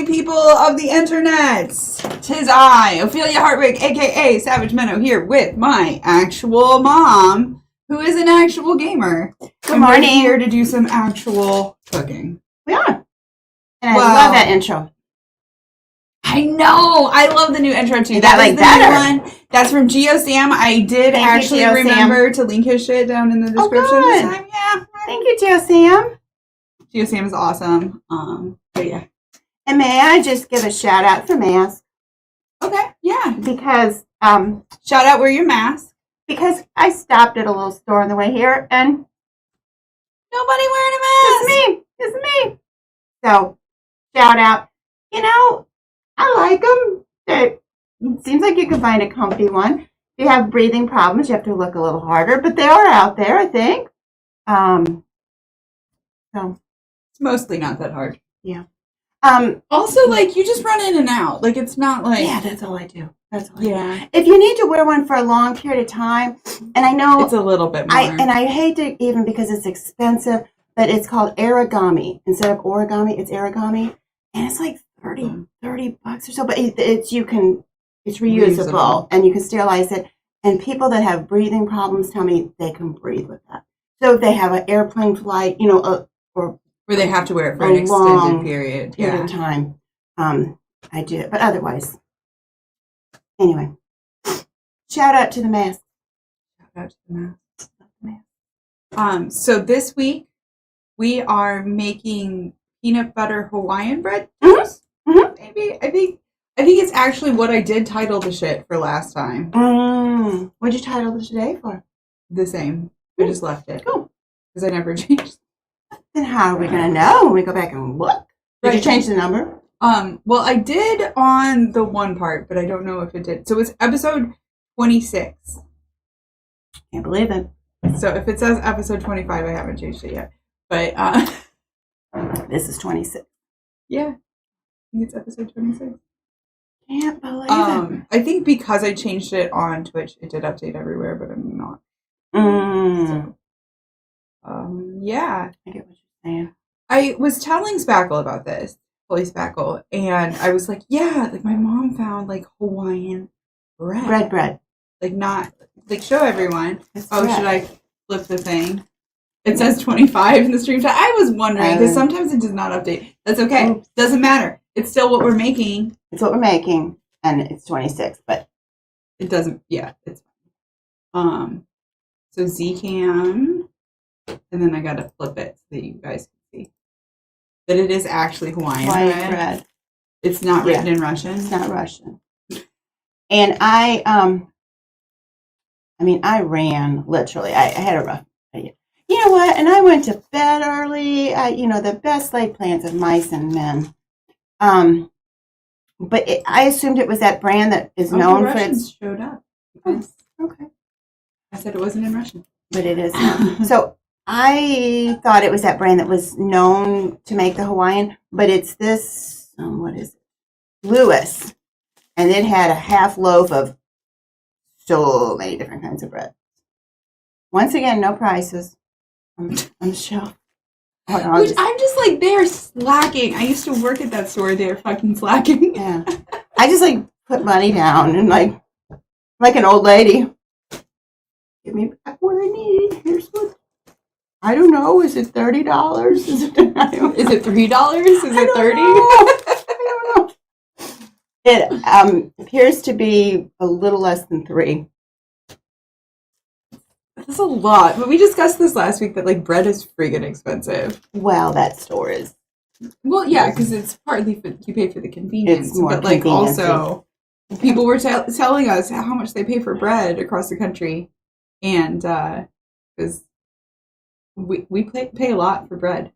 Hey, people of the internet! 'Tis I, Ophelia Hartwig, aka Savage Minnow, here with my actual mom, who is an actual gamer. Good morning. We're here to do some actual cooking. We are. And I love that intro. I know! I love the new intro too. That like better. New one. That's from GeoSam. I did actually remember to link his shit down in the description this time. Yeah. Thank you, GeoSam. GeoSam is awesome. But yeah. And may I just give a shout out for masks? Okay, yeah. Because shout out, wear your mask. Because I stopped at a little store on the way here and nobody wearing a mask. It's me. So shout out. You know, I like them. It seems like you can find a comfy one. If you have breathing problems, you have to look a little harder, but they are out there, I think. So it's mostly not that hard. Yeah. Also, like, you just run in and out. Like, it's not like... Yeah, that's all I do. That's all I do. If you need to wear one for a long period of time, and I know... It's a little bit more. I hate to even because it's expensive, but it's called origami. Instead of origami, it's origami. And it's like $30 or so. But it's reusable, and you can sterilize it. And people that have breathing problems tell me they can breathe with that. So if they have an airplane flight, or... Where they have to wear it for an extended period of time. I do it. But otherwise. Anyway. Shout out to the mask. Shout out to the mask. So this week, we are making peanut butter Hawaiian bread toast. Mm-hmm. Maybe. I think it's actually what I did title the shit for last time. What'd you title it today for? The same. I just left it. Cool. Because I never changed. Then how are we going to know when we go back and look? Did you change the number? Well, I did on the one part, but I don't know if it did. So it's episode 26. Can't believe it. So if it says episode 25, I haven't changed it yet. But this is 26. Yeah. I think it's episode 26. Can't believe it. I think because I changed it on Twitch, it did update everywhere, but I'm not. So, yeah. I get what you're saying. I was telling Spackle about this, Holy Spackle, and I was like, yeah, like my mom found like Hawaiian bread. Bread. Like not, like show everyone. It's bread. Should I flip the thing? It says 25 in the stream chat. I was wondering, because sometimes it does not update. That's okay. Oops. Doesn't matter. It's still what we're making. It's what we're making, and it's 26, but. It doesn't, yeah, it's fine. So Zcam. And then I gotta flip it so that you guys can see that it is actually Hawaiian bread. It's not written in Russian. It's not Russian. And I ran literally. I had a rough. You know what? And I went to bed early. The best laid plans of mice and men. But I assumed it was that brand that is known for its. Showed up. Okay. I said it wasn't in Russian, but it is now. So. I thought it was that brand that was known to make the Hawaiian, but it's this, what is it? Lewis. And it had a half loaf of so many different kinds of bread. Once again, no prices on the shelf. Which I'm just like, they're slacking. I used to work at that store. They're fucking slacking. Yeah. I just like put money down and like an old lady. Give me back what I need. Here's what. I don't know. Is it $30? Is it $3? Is it $30? I don't know. It appears to be a little less than $3. That's a lot. But we discussed this last week that like bread is freaking expensive. Well, that store is. Well, yeah, because it's partly you pay for the convenience, it's more but like also people were telling us how much they pay for bread across the country, and because. We pay a lot for bread.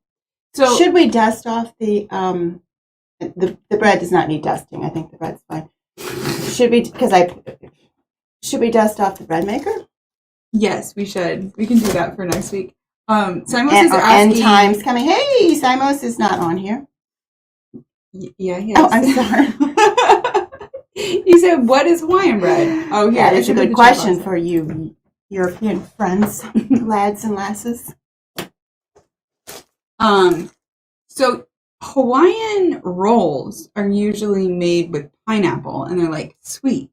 So should we dust off the bread does not need dusting. I think the bread's fine. Should we dust off the bread maker? Yes, we should. We can do that for next week. Simos is asking. End time's coming. Hey, Simos is not on here. Yeah. Oh, I'm sorry. You said, what is Hawaiian bread? Oh, yeah. That is a good question for you European friends, lads and lasses. So Hawaiian rolls are usually made with pineapple, and they're like sweet.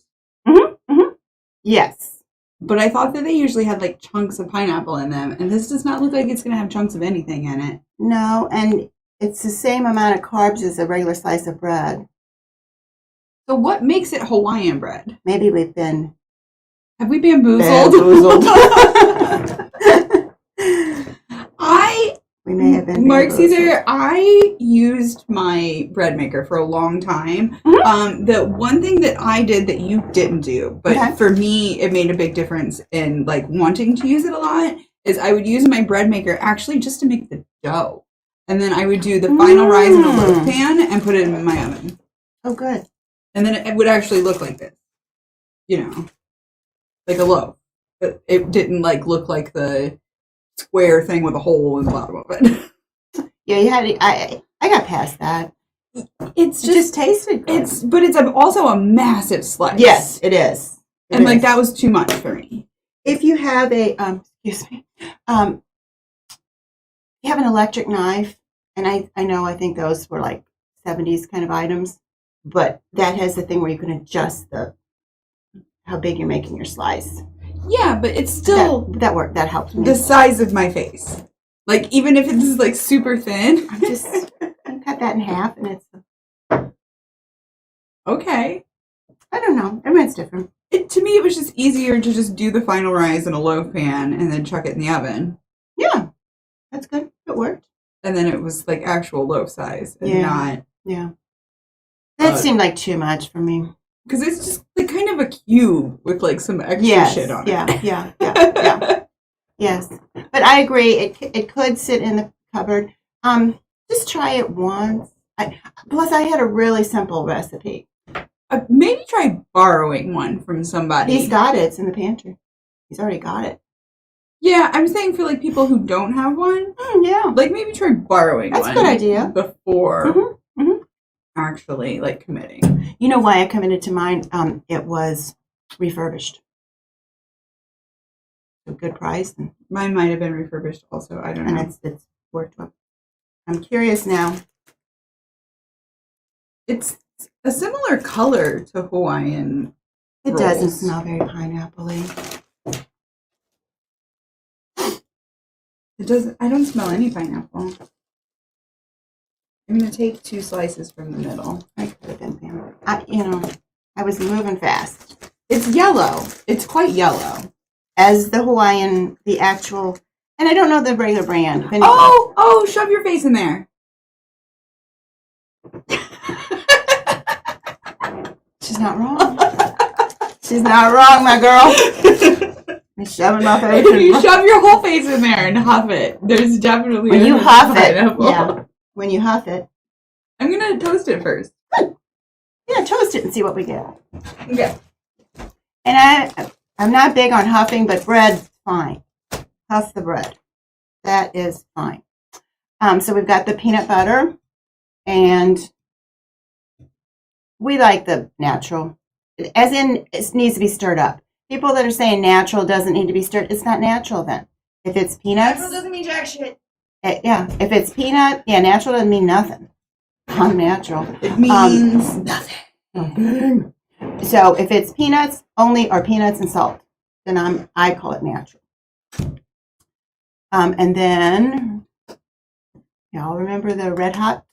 Yes. But I thought that they usually had like chunks of pineapple in them, and this does not look like it's going to have chunks of anything in it. No, and it's the same amount of carbs as a regular slice of bread. So what makes it Hawaiian bread? Maybe we've been... Have we bamboozled? We may have been Mark Caesar, I used my bread maker for a long time. The one thing that I did that you didn't do, but for me it made a big difference in like wanting to use it a lot, is I would use my bread maker actually just to make the dough. And then I would do the final rise in a loaf pan and put it in my oven. Oh, good. And then it would actually look like this. You know, like a loaf. But it didn't like look like the square thing with a hole in the bottom of it. Yeah, you had. I got past that. It just tasted good. But it's also a massive slice. Yes, it is. And like that was too much for me. If you have a excuse me, you have an electric knife, and I think those were like 70s kind of items, but that has the thing where you can adjust how big you're making your slice. Yeah, but it's still that helps me. The size of my face. Like even if it's like super thin, I'm just cut that in half, and it's okay. I don't know. Everyone's different. To me, it was just easier to just do the final rise in a loaf pan and then chuck it in the oven. Yeah, that's good. It worked. And then it was like actual loaf size and not. Yeah. That seemed like too much for me. Because it's just like kind of a cube with like some extra shit on it. Yeah. Yes. But I agree. It could sit in the cupboard. Just try it once. Plus, I had a really simple recipe. Maybe try borrowing one from somebody. He's got it. It's in the pantry. He's already got it. Yeah, I'm saying for like people who don't have one. Yeah. Like maybe try borrowing one. That's a good idea. Before actually like committing. You know why I committed to mine? It was refurbished. A good price. And mine might have been refurbished also. I don't know. And it's worked well. I'm curious now. It's a similar color to Hawaiian. It doesn't smell very pineapple-y. It doesn't. I don't smell any pineapple. I'm gonna take 2 slices from the middle. I could have been there. I was moving fast. It's yellow. It's quite yellow. As the Hawaiian, the actual, and I don't know the regular brand. Oh, shove your face in there. She's not wrong. She's not wrong, my girl. I'm shoving my face. If you shove your whole face in there and huff it, there's definitely when you huff pineapple. it. Yeah. When you huff it. I'm gonna toast it first. Yeah, toast it and see what we get. Okay. And I'm not big on huffing, but bread's fine. Huff the bread. That is fine. So we've got the peanut butter, and we like the natural. As in, it needs to be stirred up. People that are saying natural doesn't need to be stirred, it's not natural then. If it's peanuts. Natural doesn't mean jack shit. If it's peanut, natural doesn't mean nothing. Unnatural. It means nothing. So if it's peanuts only, or peanuts and salt, then I call it natural. And then y'all remember the red hot?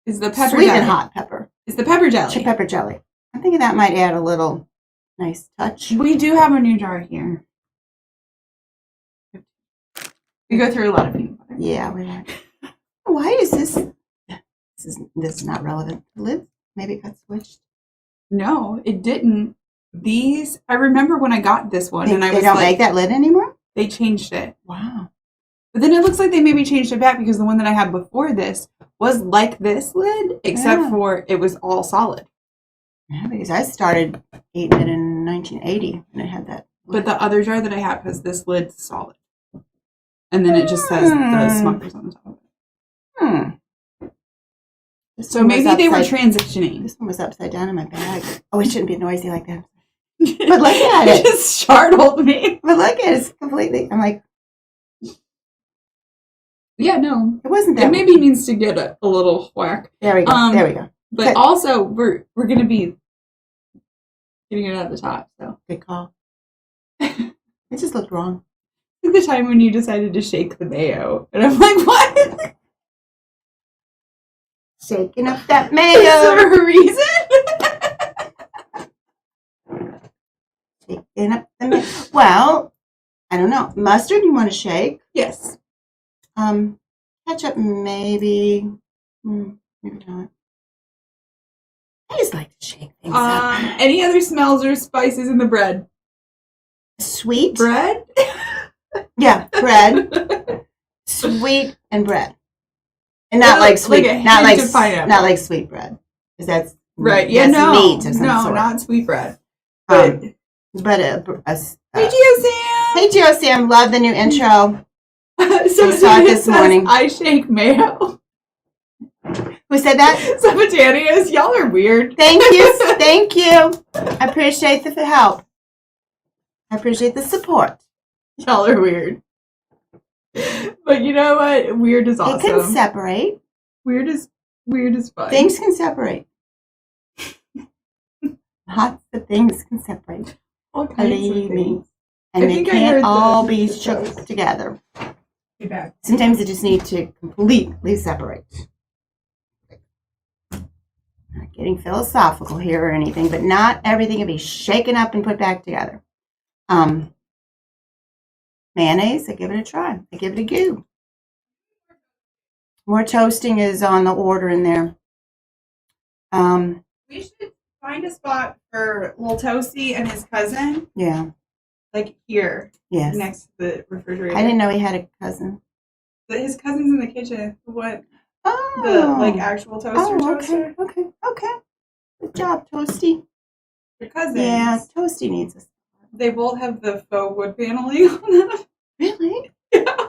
Is the pepper sweet jelly. and hot pepper? Is the pepper jelly? Pepper jelly. I'm thinking that might add a little nice touch. We do have a new jar here. We go through a lot of peanut butter. Yeah, we are. Why is this? This is not relevant. The lid maybe it got switched. No, it didn't. These I remember when I got this one, and I was they don't like, make that lid anymore. They changed it. Wow. But then it looks like they maybe changed it back because the one that I had before this was like this lid, except for it was all solid. Yeah, because I started eating it in 1980 and it had that. But the other jar that I have has this lid solid. And then it just says the Smuckers on the top of it. So maybe they were transitioning. This one was upside down in my bag. Oh, it shouldn't be noisy like that. But look at it. It just startled me. But look at it. It's completely, I'm like, Yeah, no. It wasn't that. It maybe needs to get a little whack. There we go. There we go. But also, we're going to be getting it at the top. So good call. It just looked wrong. Like the time when you decided to shake the mayo, and I'm like, what? Shaking up that mayo. Is there a reason? Shaking up the mayo. Well, I don't know. Mustard, you want to shake? Yes. Ketchup, maybe. Maybe not. I just like to shake things up. Any other smells or spices in the bread? Sweet bread. Yeah, bread. Sweet and bread, and not like sweet, like not like sweet bread, because that's right. Yeah, that's no, meat of some sort. Not sweet bread. But hey, Geo Sam. Hey, Geo Sam. Love the new intro. So saw it this morning. I shake mayo. Who said that? Sabbatanius. Y'all are weird. Thank you. Thank you. I appreciate the help. I appreciate the support. Y'all are weird. But you know what? Weird is awesome. It can separate. Weird is fun. Things can separate. Lots of things can separate. All kinds Believe of me. things. And they can't all be shook shook together. Sometimes they just need to completely separate. Not getting philosophical here or anything, but not everything can be shaken up and put back together. Mayonnaise, I give it a try. I give it a go. More toasting is on the order in there. We should find a spot for Little Toasty and his cousin. Yeah. Like here. Yes. Next to the refrigerator. I didn't know he had a cousin. But his cousin's in the kitchen. What? Oh. The actual toaster. Okay. Good job, Toasty. Your cousins. Yeah, Toasty needs us. They both have the faux wood paneling on them. Really? Yeah.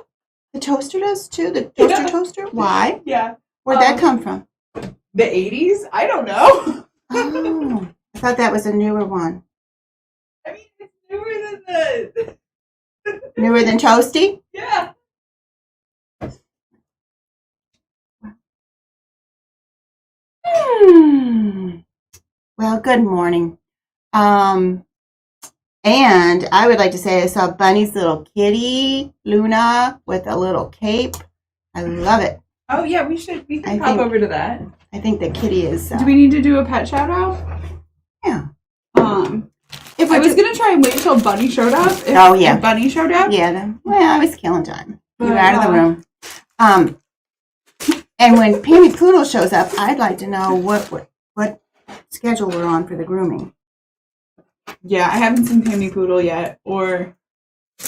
The toaster does too? The toaster? Why? Yeah. Where'd that come from? The 80s? I don't know. Oh. I thought that was a newer one. I mean, it's newer than the... Newer than Toasty? Yeah. Well, good morning. And I would like to say I saw Bunny's little kitty, Luna, with a little cape. I love it. Oh, yeah, we can hop over to that. I think the kitty is... do we need to do a pet shout out? Yeah. If I was going to try and wait until Bunny showed up. If Bunny showed up. Yeah. Well, I was killing time. You were out of the room. And when Pammy Poodle shows up, I'd like to know what schedule we're on for the grooming. Yeah, I haven't seen Pammy Poodle yet, or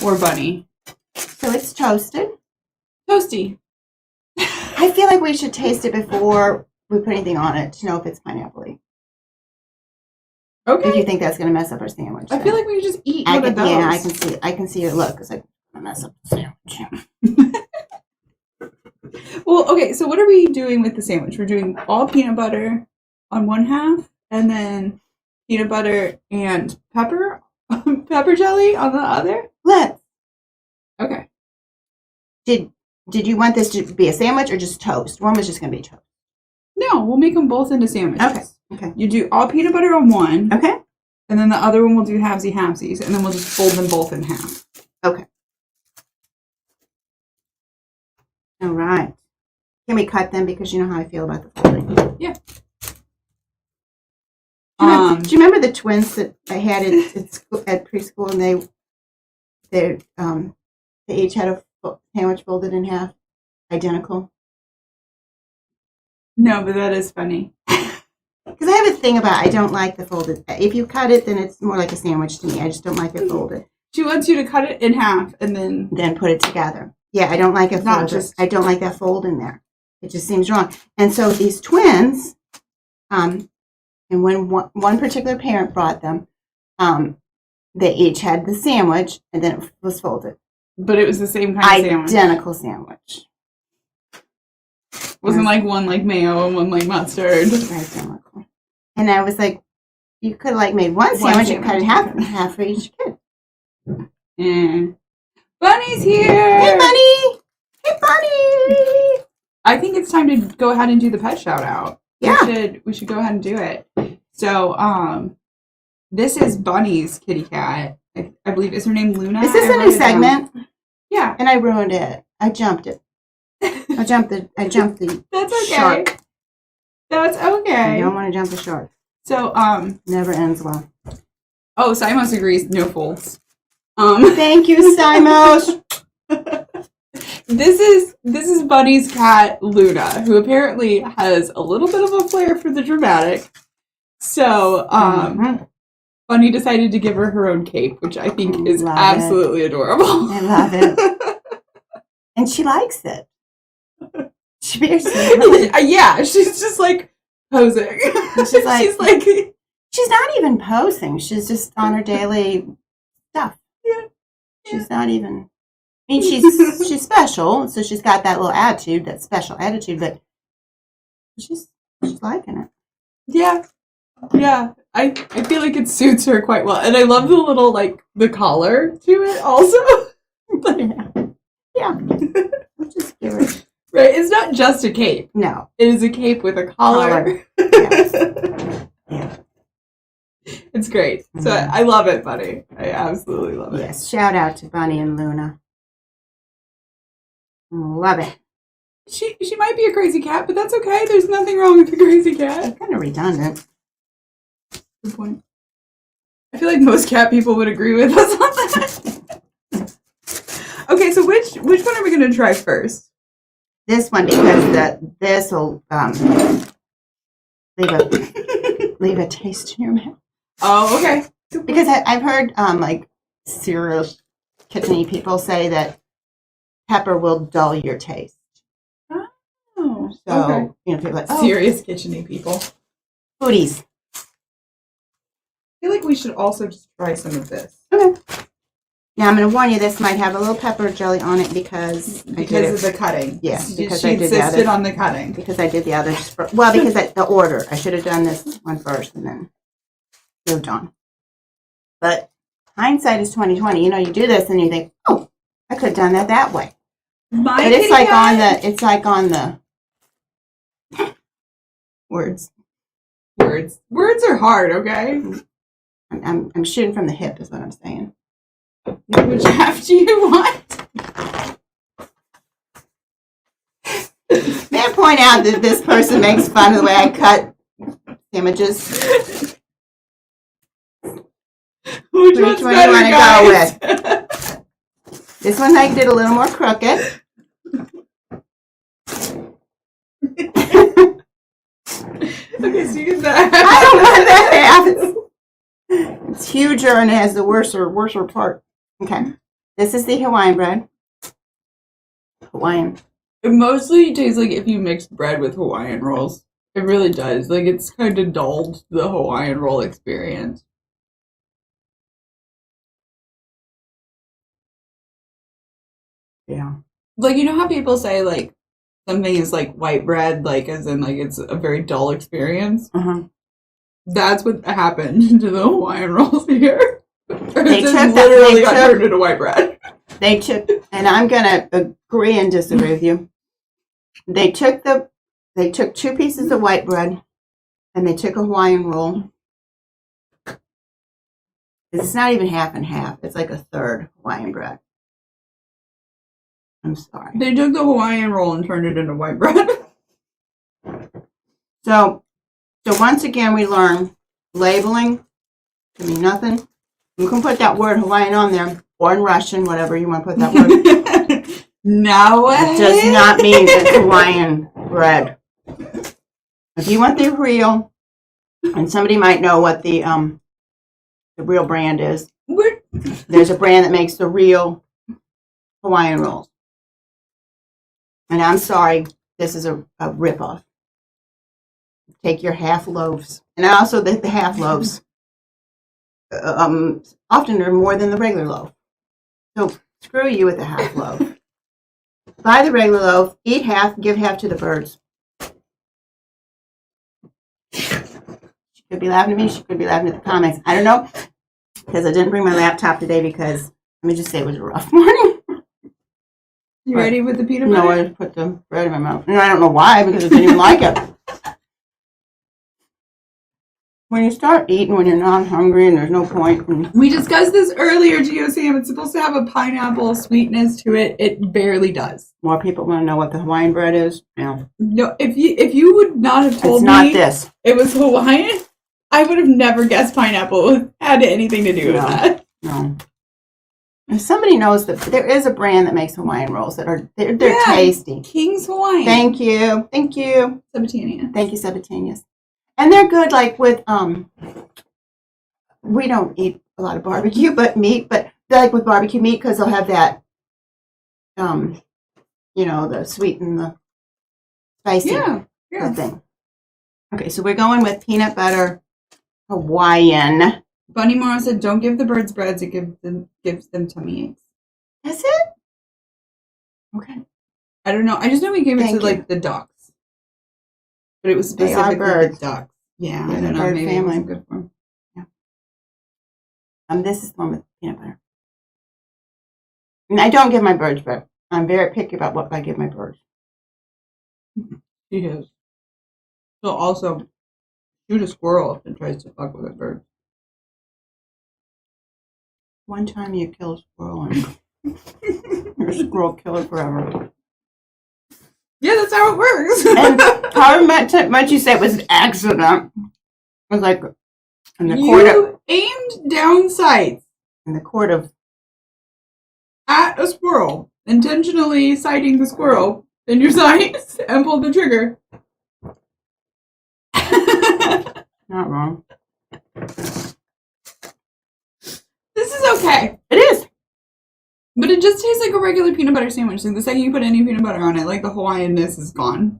Bunny. So it's toasted. Toasty. I feel like we should taste it before we put anything on it to know if it's pineapple-y. Okay. If you think that's going to mess up our sandwich. I feel like we could just eat one of those. Yeah, I can see it. I can see your look. It's like, going to mess up the sandwich. Well, okay, so what are we doing with the sandwich? We're doing all peanut butter on one half, and then peanut butter and pepper jelly on the other? Let's. Okay. Did you want this to be a sandwich or just toast? One was just going to be toast. No, we'll make them both into sandwiches. Okay. You do all peanut butter on one. Okay. And then the other one we'll do halvesies, and then we'll just fold them both in half. Okay. All right. Can we cut them because you know how I feel about the folding? Yeah. Do you remember the twins that I had at preschool, and they each had a sandwich folded in half, identical? No, but that is funny. Because I have a thing about I don't like the folded. If you cut it, then it's more like a sandwich to me. I just don't like it folded. She wants you to cut it in half and then put it together. Yeah, I don't like it folded. I don't like that fold in there. It just seems wrong. And so these twins, and when one particular parent brought them, they each had the sandwich, and then it was folded. But it was the same kind of sandwich. Identical sandwich. Wasn't like one like mayo and one like mustard. Identical. And I was like, you could have like made one sandwich and cut it half for each kid. Yeah. Bunny's here! Hey, Bunny! Hey, Bunny! I think it's time to go ahead and do the pet shout out. Yeah. We should go ahead and do it. So, this is Bunny's kitty cat. I believe, is her name Luna? Is this a new segment? Yeah. And I ruined it. I jumped it. I jumped the That's okay. shark. That's okay. I don't want to jump the shark. So, Never ends well. oh, Simos agrees, no folds. Thank you, Simos. This is Bunny's cat, Luna, who apparently has a little bit of a flair for the dramatic. So, Bunny decided to give her own cape, which I think is absolutely adorable. I love it. And she likes it. Seriously. Yeah, she's just like posing. She's like, she's not even posing. She's just on her daily stuff. Yeah. She's not even. I mean, she's special, so she's got that little attitude, that special attitude. But she's liking it. Yeah, yeah. I feel like it suits her quite well, and I love the little the collar to it also. Yeah. I'm just curious. Right, it's not just a cape. No. It is a cape with a collar. Yeah. Yeah. It's great. So I love it, Bunny. I absolutely love it. Yes, shout out to Bunny and Luna. Love it. She might be a crazy cat, but that's okay. There's nothing wrong with a crazy cat. It's kind of redundant. Good point. I feel like most cat people would agree with us on that. Okay, so which one are we going to try first? This one, because this will leave a taste in your mouth. Oh, okay. Because I've heard serious kitteny people say that pepper will dull your taste. Oh, so okay. people are like, oh, serious kitcheny people. Foodies. I feel like we should also just try some of this. Okay. Now I'm going to warn you, this might have a little pepper jelly on it because of the cutting. Yes, because she insisted on the cutting. Because I did the other because the order. I should have done this one first and then moved on. But hindsight is 20/20. You do this and you think, oh, I could have done that way. But it's like on the words. Words are hard, okay? I'm shooting from the hip is what I'm saying. Which half do you want? May I point out that this person makes fun of the way I cut images? Which one do you want to go with? This one I did a little more crooked. Okay, so you get that. I don't want that half. It's huger and it has the worser part. Okay. This is the Hawaiian bread. Hawaiian. It mostly tastes like if you mix bread with Hawaiian rolls. It really does. It's kind of dulled the Hawaiian roll experience. Yeah. How people say, something is white bread, as in, it's a very dull experience? Uh-huh. That's what happened to the Hawaiian rolls here. They got turned into white bread. They took, and I'm going to agree and disagree with you. They took 2 pieces of white bread and they took a Hawaiian roll. It's not even half and half. It's like a third Hawaiian bread. I'm sorry. They took the Hawaiian roll and turned it into white bread. So once again, we learn labeling can mean nothing. You can put that word Hawaiian on there, or in Russian, whatever you want to put that word. No way. It does not mean it's Hawaiian bread. If you want the real, and somebody might know what the real brand is. There's a brand that makes the real Hawaiian rolls. And I'm sorry, this is a ripoff. Take your half loaves. And also the half loaves often are more than the regular loaf. So screw you with the half loaf. Buy the regular loaf, eat half, give half to the birds. She could be laughing at me, she could be laughing at the comments. I don't know, because I didn't bring my laptop today because, let me just say, it was a rough morning. You ready with the peanut butter? No, I just put the bread in my mouth. And I don't know why, because I didn't even like it. When you start eating when you're not hungry and there's no point. We discussed this earlier, GeoSam. It's supposed to have a pineapple sweetness to it. It barely does. More people want to know what the Hawaiian bread is. Yeah. No, if you would not have told It's not me this. it was Hawaiian, I would have never guessed pineapple had anything to do with that. No. If somebody knows that there is a brand that makes Hawaiian rolls that are they're tasty. King's Hawaiian. Thank you. Sabatania. Thank you, Sabatanias. And they're good, like with we don't eat a lot of barbecue, but meat. But they're like with barbecue meat because they'll have that, the sweet and the spicy thing. Okay, so we're going with peanut butter Hawaiian. Bunny Mara said, "Don't give the birds breads; it gives them tummy aches." Is it? Okay. I don't know. I just know we gave it to like the ducks, but it was specifically the ducks. Yeah, I don't know. Maybe it wasn't good for them. Yeah. This is the one with peanut butter. And I don't give my birds bread. I'm very picky about what I give my birds. She is. She'll also shoot a squirrel if it tries to fuck with a bird. One time you kill a squirrel and you're a squirrel killer forever. Yeah, that's how it works. And however much you say it was an accident. It was like in the court of... You aimed down sights. In the court of... At a squirrel. Intentionally sighting the squirrel in your sights and pulled the trigger. Not wrong. This is okay. It is. But it just tastes like a regular peanut butter sandwich. Like the second you put any peanut butter on it, like the Hawaiian-ness is gone.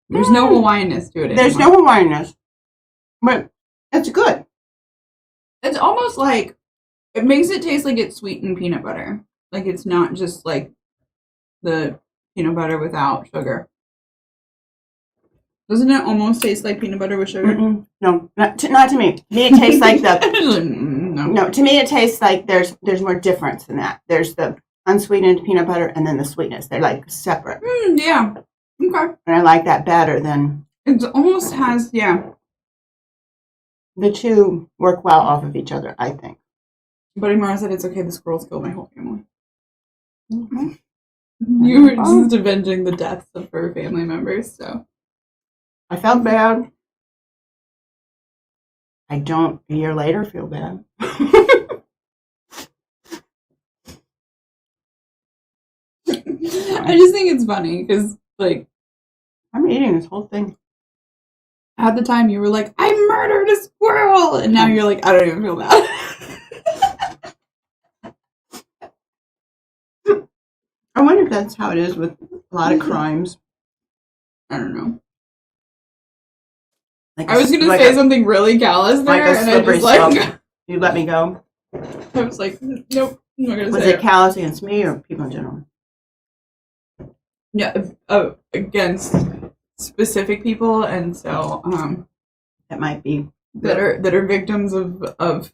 There's no Hawaiian-ness to it anymore. There's no Hawaiian-ness. But it's good. It's almost like, it makes it taste like it's sweetened peanut butter. Like it's not just like the peanut butter without sugar. Doesn't it almost taste like peanut butter with sugar? Mm-mm. No, not to me. To me, it tastes like the... No, to me, it tastes like there's more difference in that. There's the unsweetened peanut butter and then the sweetness. They're like separate. Yeah. Okay. And I like that better than... It almost has, yeah. The two work well off of each other, I think. Buddy Mara said it's okay, the squirrels killed my whole family. Mm-hmm. You were just avenging the deaths of her family members, so... I felt bad. I don't, a year later, feel bad. I just think it's funny because, like, I'm eating this whole thing. At the time, you were like, I murdered a squirrel! And now you're like, I don't even feel bad. I wonder if that's how it is with a lot of crimes. I don't know. Like I was going to say something really callous there, like a and I just like... You let me go? I was like, nope, I'm not going to say Was it callous against me or people in general? Yeah, against specific people, and so that might be that are victims of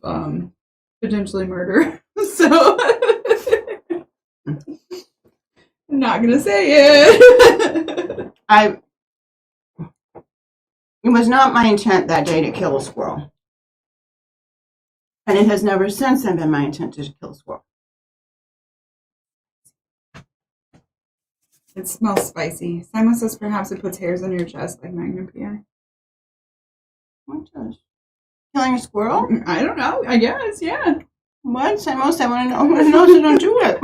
potentially murder. So I'm not gonna say it. It was not my intent that day to kill a squirrel, and it has never since then been my intent to kill a squirrel. It smells spicy. Simon says perhaps it puts hairs on your chest like Magnum PI. What does? Killing a squirrel? I don't know. I guess, yeah. What? Simon, I want to know who knows who don't do it.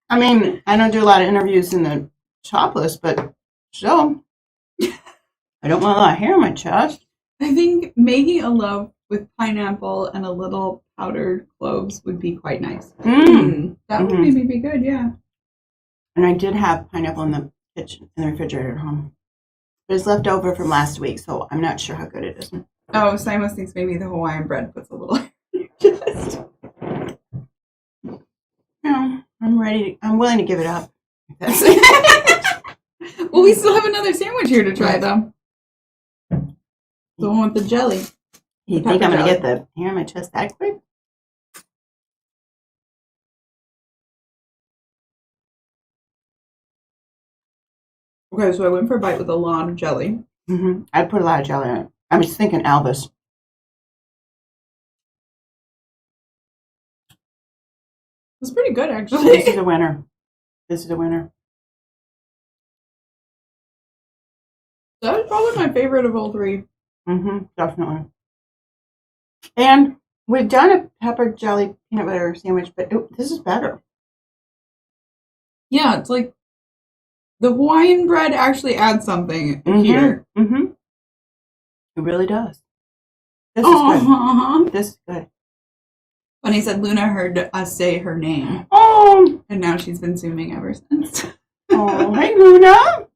I mean, I don't do a lot of interviews in the topless, but still, I don't want a lot of hair on my chest. I think making a loaf with pineapple and a little powdered cloves would be quite nice. That would maybe be good, yeah. And I did have pineapple in the kitchen, in the refrigerator at home. It was left over from last week, so I'm not sure how good it is. Oh, Simon thinks maybe the Hawaiian bread puts a little in your chest. No, I'm ready. I'm willing to give it up. Well, we still have another sandwich here to try, though. The one with the jelly. You think I'm going to get the hair on my chest that quick? Okay, so I went for a bite with a lot of jelly. Mm-hmm. I put a lot of jelly in it. I was thinking Elvis. It's pretty good, actually. This is a winner. This is a winner. That was probably my favorite of all three. Mm-hmm. Definitely. And we've done a pepper jelly peanut butter sandwich, but this is better. Yeah, it's like the Hawaiian bread actually adds something here. Mm-hmm. It really does. This is good. This is good. Funny said Luna heard us say her name. Oh. And now she's been zooming ever since. Oh, hey, Luna.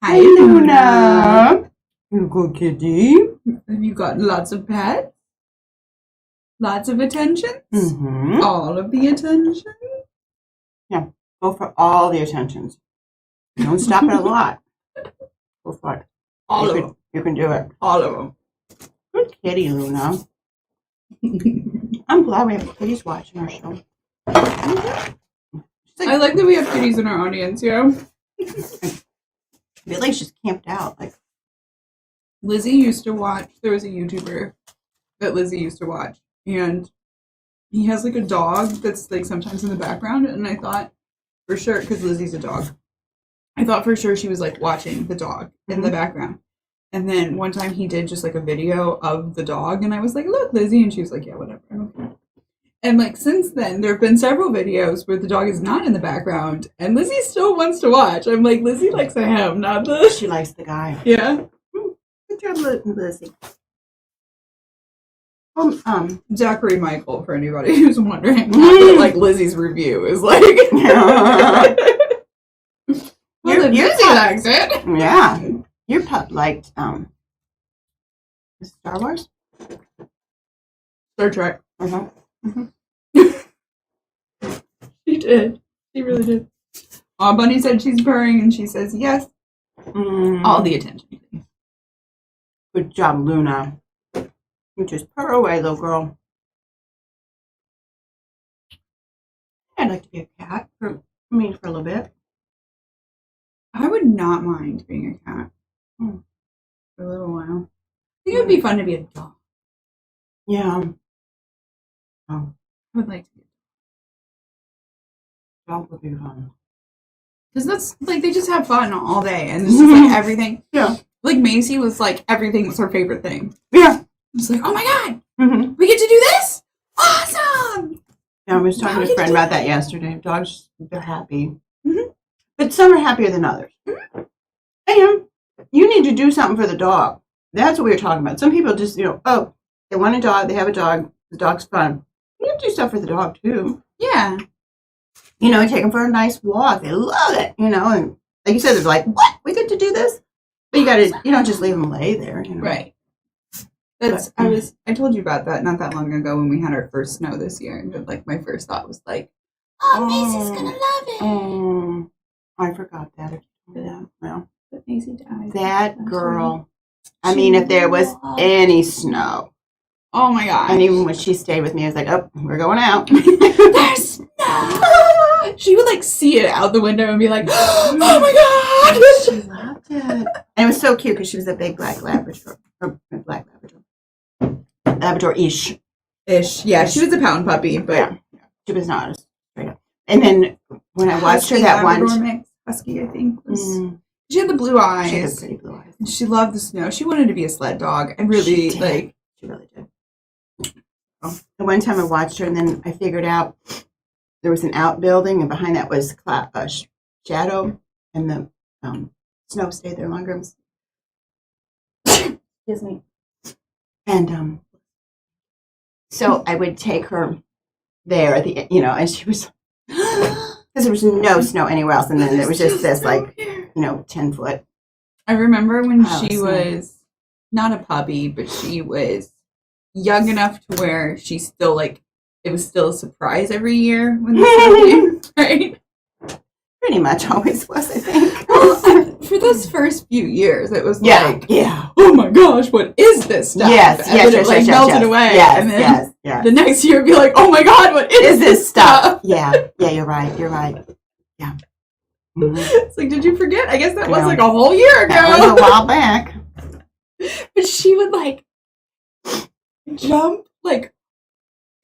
Hi, Luna. You good kitty. Have you got lots of pets? Lots of attention? Mm-hmm. All of the attention? Yeah, go for all the attentions. Don't stop at a lot. Go for it. All of them. You can do it. All of them. Good kitty, Luna. I'm glad we have kitties watching our show. I like that we have kitties in our audience, yeah. I feel like she's camped out. Like Lizzie used to watch, there was a YouTuber that Lizzie used to watch, and he has like a dog that's like sometimes in the background, and I thought for sure, because Lizzie's a dog, I thought for sure she was like watching the dog in the background. And then one time he did just like a video of the dog, and I was like, look, Lizzie, and she was like, yeah, whatever, I don't care. And like since then, there have been several videos where the dog is not in the background, and Lizzie still wants to watch. I'm like, Lizzie likes him, not the... she likes the guy. Yeah. Good job, Lizzie. Zachary Michael, for anybody who's wondering, like Lizzie's review is like... well, Lizzie likes it. Yeah. Your pup liked Star Wars? Star Trek. Uh-huh. She did. She really did. Bunny said she's purring, and she says yes. All the attention, please. Good job, Luna. You just purr away, little girl. I'd like to be a cat for a little bit. I would not mind being a cat for a little while. I think it would be fun to be a dog. Yeah. Oh, I would like to be a dog would be fun. because that's like they just have fun all day, and it's just like everything. Yeah. Like Macy was like everything was her favorite thing. Yeah. It's like, oh my god, we get to do this! Awesome! Yeah, I was talking to a friend about that yesterday. Dogs, they're happy. But some are happier than others. And you need to do something for the dog. That's what we were talking about. Some people just, oh, they want a dog, they have a dog, the dog's fun. You have to do stuff for the dog, too. Yeah. Take them for a nice walk. They love it, and like you said, they're like, what? We get to do this? But you don't just leave them lay there, Right. That's I told you about that not that long ago when we had our first snow this year, and like my first thought was like, oh, Macy's gonna love it. Oh, I forgot that. Well, but Macy died. That girl. I mean, if there was any snow. Oh my god. And even when she stayed with me, I was like, oh, we're going out. There's snow. She would like see it out the window and be like, oh my god. She loved it. And it was so cute because she was a big black Labrador. Labrador-ish. Yeah, she was a pound puppy, but yeah, she was not straight up. And then when I watched her that Labrador one mix, Husky, I think. She had the blue eyes. She had pretty blue eyes. And she loved the snow. She wanted to be a sled dog. And really, she really did. The one time I watched her, and then I figured out there was an outbuilding, and behind that was shadow, and the snow stayed there longer. Excuse me. And so I would take her there at the and she was because there was no snow anywhere else, and then there was just this 10-foot. I remember when she was not a puppy, but she was young enough to where she still it was still a surprise every year when the snow came, right? Pretty much always was, I think. Well, for those first few years, it was yeah. Oh my gosh, what is this stuff? Yes, and then it melted away. Yes, and then yes. the next year, it'd be like, oh my god, what is this stuff? Yeah, you're right. Yeah. It's like, did you forget? I guess that was Yeah. like a whole year ago. That was a while back. But she would like jump like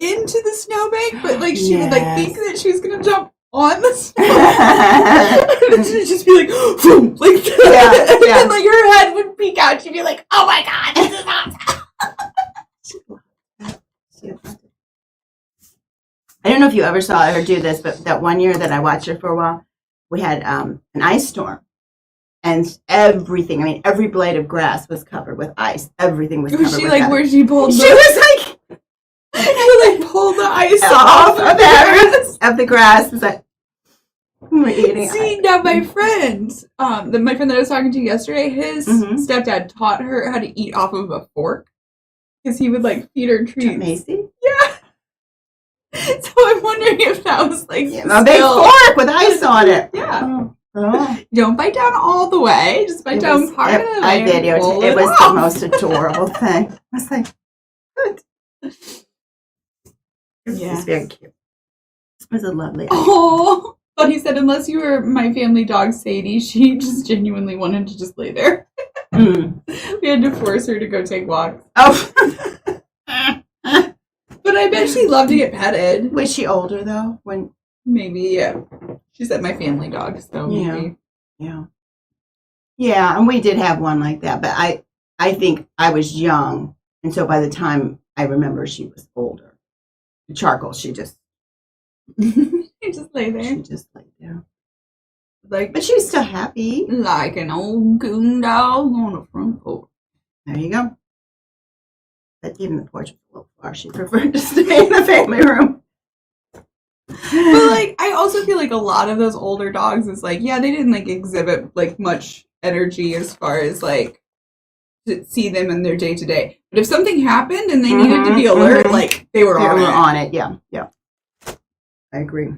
into the snowbank, but like she would like think that she was gonna jump on the snowbank. And she'd just be like, boom, like that. And then like her head would peek out. She'd be like, oh my god, this is awesome. I don't know if you ever saw her do this, but that one year that I watched her for a while, we had an ice storm. And everything, I mean, every blade of grass was covered with ice. Everything was covered with ice. Was she like where she pulled She was like... She like pulled the ice off of the grass. It was like, we're eating ice. Now my friend, my friend that I was talking to yesterday, his stepdad taught her how to eat off of a fork. Because he would like feed her treats. Macy? Yeah. So I'm wondering if that was like a big fork with ice on it. Yeah. Oh. Don't bite down all the way. Just bite down part of it. I did. It was the most adorable thing. I was like, good. It was very cute. This was a lovely ice. Oh. But he said, unless you were my family dog, Sadie, she just genuinely wanted to just lay there. We had to force her to go take walks. Oh. But I bet she loved to get petted. Was she older, though? Maybe, yeah. She said my family dog, so maybe. Yeah. Yeah, and we did have one like that, but I think I was young, and so by the time I remember she was older. Charcoal, she just... She just lay there. She just lay there. Like, but she was still happy. Like an old goon dog on the front porch. There you go. But even the porch was a little far. She preferred to stay in the family room. But like, I also feel like a lot of those older dogs is like, yeah, they didn't like exhibit like much energy as far as like to see them in their day to day. But if something happened and they needed to be alert, like they were on it. Yeah. I agree.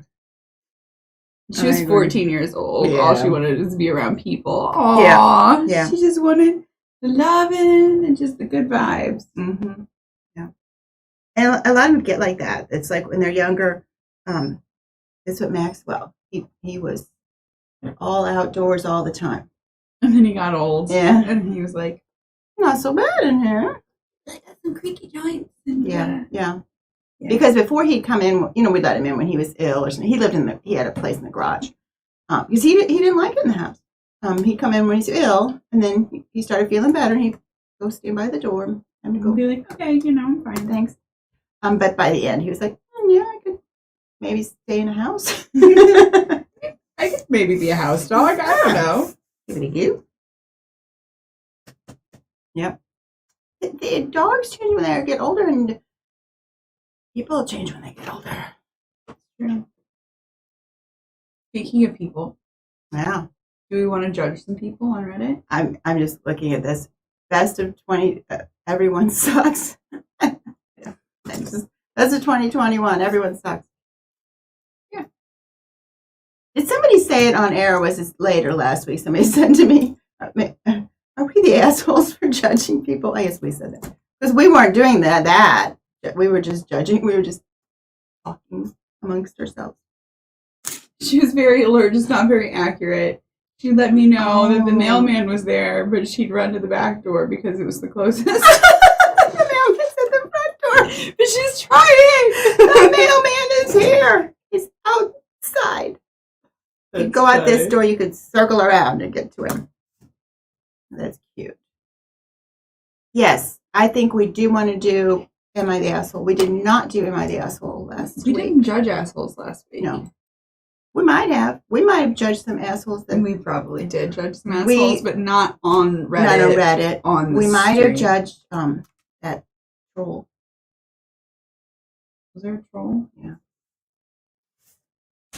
She was 14 years old. Yeah. All she wanted was to be around people. Aww. Yeah. She just wanted the loving and just the good vibes. Yeah. And a lot of them get like that. It's like when they're younger. It's what Maxwell. He was all outdoors all the time. And then he got old. Yeah. And he was like, not so bad in here. I got some creaky joints. And, yeah. Because before he'd come in, we let him in when he was ill or something. He had a place in the garage. Because he didn't like it in the house. He'd come in when he's ill, and then he started feeling better, and he'd go stand by the door and go be like, okay, I'm fine, thanks. But by the end, he was like, yeah, I could maybe stay in a house. I could maybe be a house dog. I don't know. Give it a you. Yep. The dogs change when they get older, and people change when they get older. True. Speaking of people. Yeah. Do we want to judge some people on Reddit? I'm just looking at this. Best of 20, everyone sucks. Yeah. That's a 2021. Everyone sucks. Yeah. Did somebody say it on air, or was it later last week? Somebody said to me, are we the assholes for judging people? I guess we said that. Because we weren't doing that. We were just judging. We were just talking amongst ourselves. She was very alert, just not very accurate. She let me know that the mailman was there, but she'd run to the back door because it was the closest. The mailman's at the front door. But she's trying. The mailman is here. He's outside. You go out this door, you could circle around and get to him. That's cute. Yes, I think we do want to do Am I the Asshole? We did not do Am I the Asshole last week. We didn't judge assholes last week. No. We might have. We might have judged some assholes. And we probably did judge some assholes, but not on Reddit. Not on Reddit. On the we might stream. have judged that troll. Was there a troll? Yeah.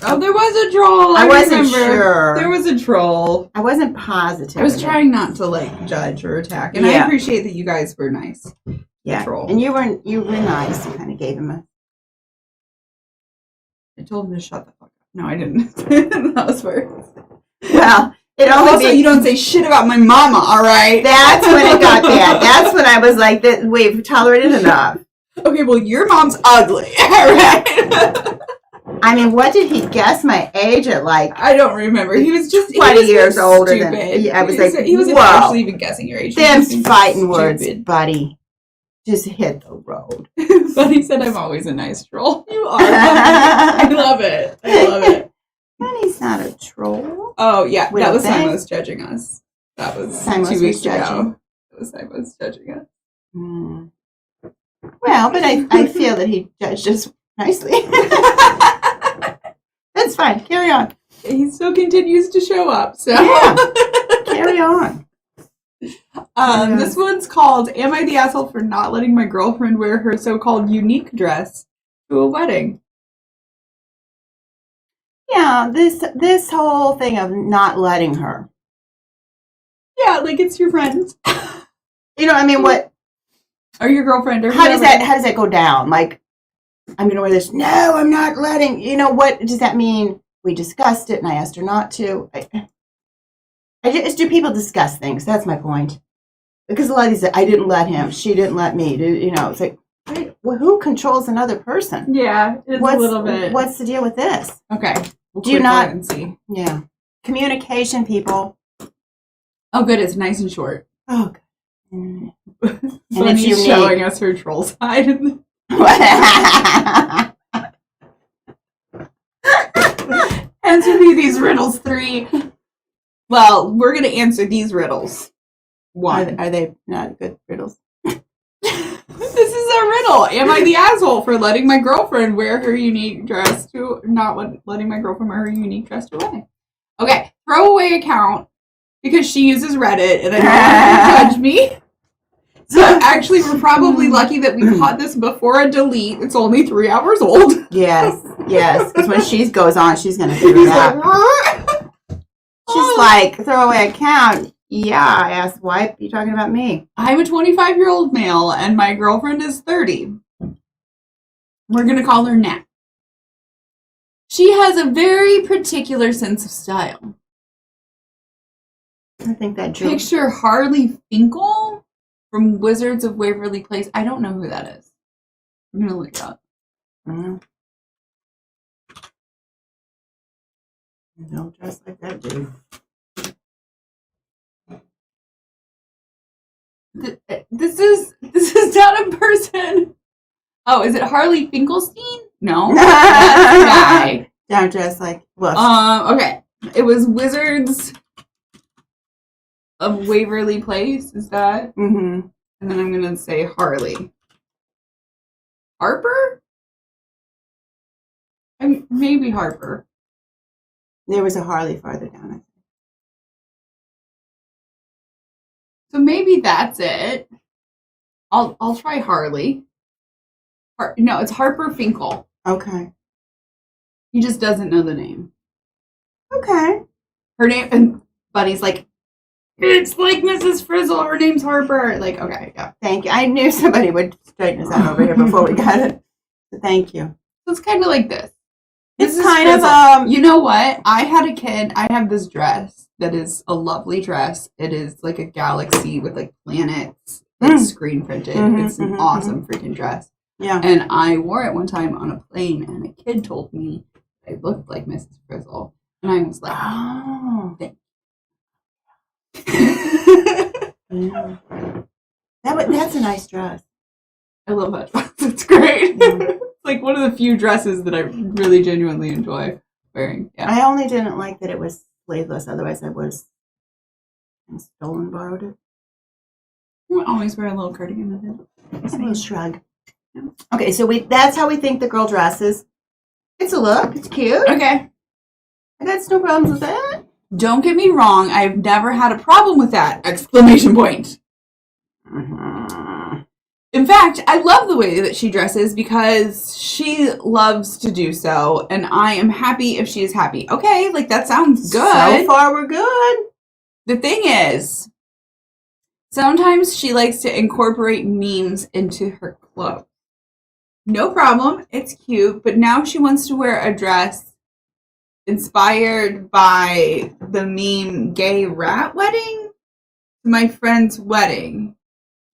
Oh, there was a troll. I wasn't remember. sure. There was a troll. I wasn't positive. I was trying not to like judge or attack, and I appreciate that you guys were nice. Yeah, troll. And you were nice. You kind of gave him a. I told him to shut the fuck up. No, I didn't. That was worse. Well, it only also you don't say shit about my mama. All right. That's when it got bad. That's when I was like, "We've tolerated enough." Okay, well, your mom's ugly. All right. I mean, what did he guess my age at? Like, I don't remember. He was just 20 years older than stupid. I was like, he wasn't whoa. actually even guessing your age. Them's fighting words, buddy. Just hit the road. Buddy said I'm always a nice troll. You are. I love it. I love it. Buddy's not a troll. Oh yeah, We that don't was think. Simos judging us. That was Simos 2 weeks was judging. ago. That was Simos judging us. Mm. Well, but I feel that he judged us nicely. That's fine. Carry on. He still continues to show up. So Yeah. Carry on. This one's called "Am I the asshole for not letting my girlfriend wear her so-called unique dress to a wedding?" Yeah, this whole thing of not letting her. Yeah, like it's your friend. You know, I mean, what? Or your girlfriend, or How does whoever. that go down? Like, I'm going to wear this. No, I'm not letting. You know, what does that mean? We discussed it, and I asked her not to. Do people discuss things? That's my point. Because a lot of these, I didn't let him. She didn't let me. You know, it's like, wait, well, who controls another person? Yeah, it's a little bit. What's the deal with this? Okay. Do you not? And see. Yeah. Communication, people. Oh, good. It's nice and short. Oh, good. And Bunny's it's unique. showing us her troll side. Answer me these riddles 3. Well, we're going to answer these riddles. 1. Are they not good riddles? This is a riddle. Am I the asshole for letting my girlfriend wear her unique dress to not letting my girlfriend wear her unique dress to a wedding? Okay, throwaway account because she uses Reddit and I don't want her to judge me. So actually, we're probably lucky that we caught this before a delete. It's only 3 hours old. Yes. Because when she goes on, she's going to figure it out. She's like, throwaway account. Yeah, I asked, why are you talking about me? I'm a 25-year-old male and my girlfriend is 30. We're going to call her Nat. She has a very particular sense of style. I think that joke. Picture Harley Finkel from Wizards of Waverly Place. I don't know who that is. I'm going to look it up. Mm. Don't dress like that, dude. This is not a person. Oh, is it Harley Finkelstein? No. That's the guy. Don't dress like, well. Okay. It was Wizards of Waverly Place, is that? Mm-hmm. And then I'm going to say Harley. Harper? Maybe Harper. There was a Harley farther down, I think. So maybe that's it. I'll try Harley. No, it's Harper Finkel. Okay. He just doesn't know the name. Okay. Her name, and Buddy's like, it's like Mrs. Frizzle. Her name's Harper. Like, okay, yeah. Thank you. I knew somebody would straighten us out over here before we got it. So thank you. So it's kind of like this. It's Mrs. kind Frizzle. of, You know what? I had a kid. I have this dress that is a lovely dress. It is like a galaxy with like planets. It's screen printed. It's an awesome freaking dress. Yeah. And I wore it one time on a plane, and a kid told me I looked like Mrs. Frizzle. And I was like, Oh. thank Yeah. That's a nice dress. I love that dress. It's great. Yeah. It's like one of the few dresses that I really genuinely enjoy wearing. Yeah. I only didn't like that it was sleeveless. Otherwise, I was stolen, borrowed it. I always wear a little cardigan with it. A little shrug. Yeah. Okay, so that's how we think the girl dresses. It's a look. It's cute. Okay. I got no problems with that. Don't get me wrong. I've never had a problem with that! Exclamation point. Mm-hmm. In fact, I love the way that she dresses because she loves to do so, and I am happy if she is happy. Okay, like that sounds good. So far, we're good. The thing is, sometimes she likes to incorporate memes into her clothes. No problem, it's cute, but now she wants to wear a dress inspired by the meme Gay Rat Wedding to my friend's wedding.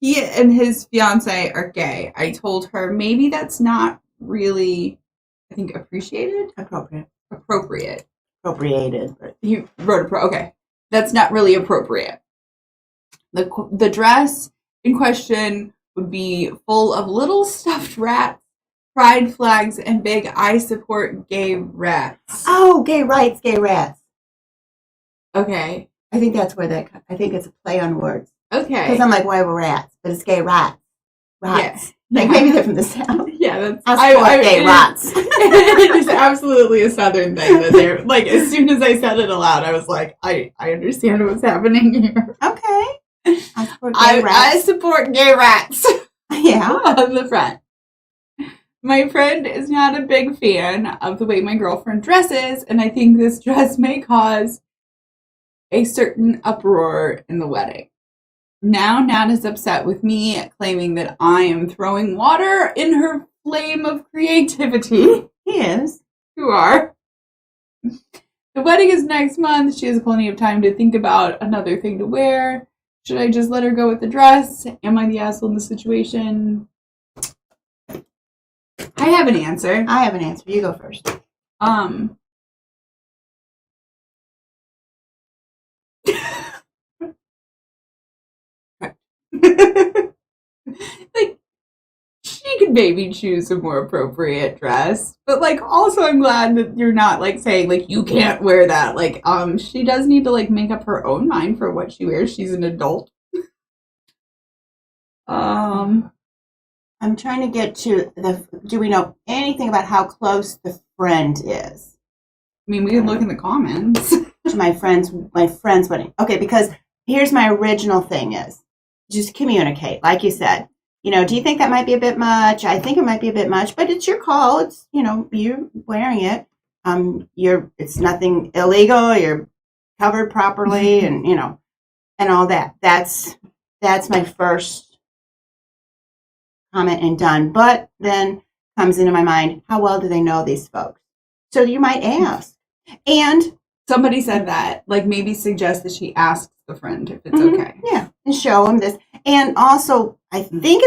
He and his fiance are gay. I told her maybe that's not really I think appreciated? Appropriate. Appropriate. Appropriated. But You wrote okay. That's not really appropriate. The dress in question would be full of little stuffed rats, pride flags, and big "I support gay rats." oh, gay rights, gay rats. Okay. I think that's where I think it's a play on words. Okay. Because I'm like, why were rats? But it's gay rats. Rats. Yeah. Like maybe they're from the South. Yeah, that's I support gay rats. It is absolutely a Southern thing that they're like. As soon as I said it aloud, I was like, I understand what's happening here. Okay. I support gay rats. I support gay rats. Yeah. On the front. My friend is not a big fan of the way my girlfriend dresses, and I think this dress may cause a certain uproar in the wedding. Now Nat is upset with me, claiming that I am throwing water in her flame of creativity. He is. You are. The wedding is next month. She has plenty of time to think about another thing to wear. Should I just let her go with the dress? Am I the asshole in the situation? I have an answer. I have an answer. You go first. Like, she could maybe choose a more appropriate dress, but like, also I'm glad that you're not like saying like you can't wear that. Like, she does need to like make up her own mind for what she wears. She's an adult. I'm trying to get to do we know anything about how close the friend is? I mean, we can look in the comments. To my friend's wedding. Okay, because here's my original thing is just communicate. Like you said, do you think that might be a bit much? I think it might be a bit much, but it's your call. It's, you're wearing it. It's nothing illegal. You're covered properly and, and all that. That's my first comment and done. But then comes into my mind, how well do they know these folks? So you might ask. And somebody said that, like maybe suggest that she asks the friend if it's okay. Yeah, and show them this. And also, I think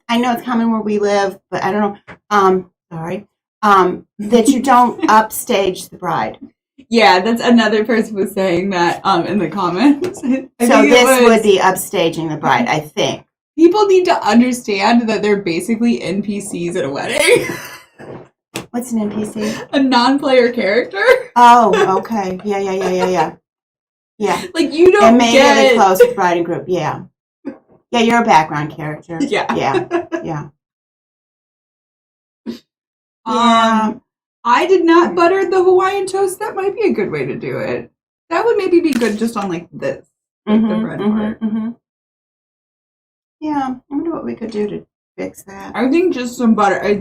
I know it's common where we live, but I don't know. That you don't upstage the bride. Yeah, that's another person was saying that in the comments. So this would be upstaging the bride, I think. People need to understand that they're basically NPCs at a wedding. What's an NPC? A non-player character. Oh, okay. Yeah. Yeah. Like you don't immediately close with bride and group. Yeah. Yeah, you're a background character. Yeah. Yeah. I did not butter the Hawaiian toast. That might be a good way to do it. That would maybe be good just on like this, like the bread part. Yeah, I wonder what we could do to fix that. I think just some butter. I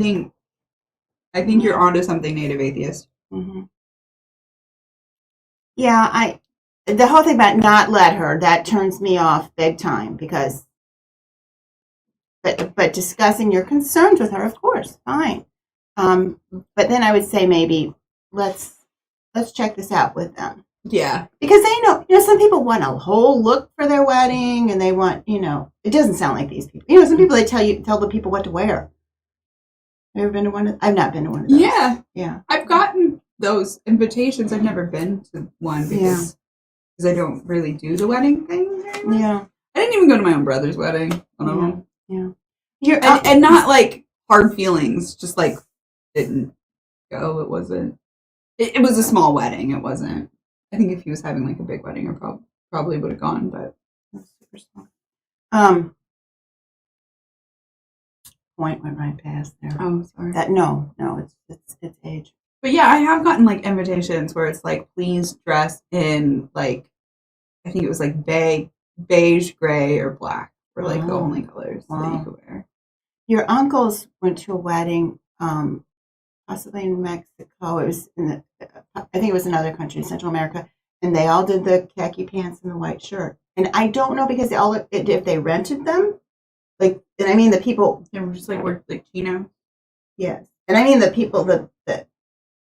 think you're onto something, Native Atheist. Mm-hmm. Yeah, the whole thing about not let her, that turns me off big time because, but discussing your concerns with her, of course, fine. But then I would say maybe let's check this out with them. Yeah. Because they know, some people want a whole look for their wedding and they want, it doesn't sound like these people. Some people, they tell the people what to wear. Have you ever been to one of I've not been to one of those. Yeah. I've gotten those invitations. I've never been to one because I don't really do the wedding thing very much. Yeah. I didn't even go to my own brother's wedding. One of them. Yeah. And not like hard feelings, just like didn't go. It wasn't. It was a small wedding. It wasn't. I think if he was having like a big wedding, I probably would have gone, but it was super small. Point went right past there. Oh, sorry. No, it's age. But yeah, I have gotten like invitations where it's like, please dress in like, I think it was like beige, gray, or black were like the only colors that you could wear. Your uncles went to a wedding, possibly in Mexico. It was I think it was another country, Central America, and they all did the khaki pants and the white shirt. And I don't know because if they rented them, like, and I mean the people. They were just like chino. Yes, and I mean the people that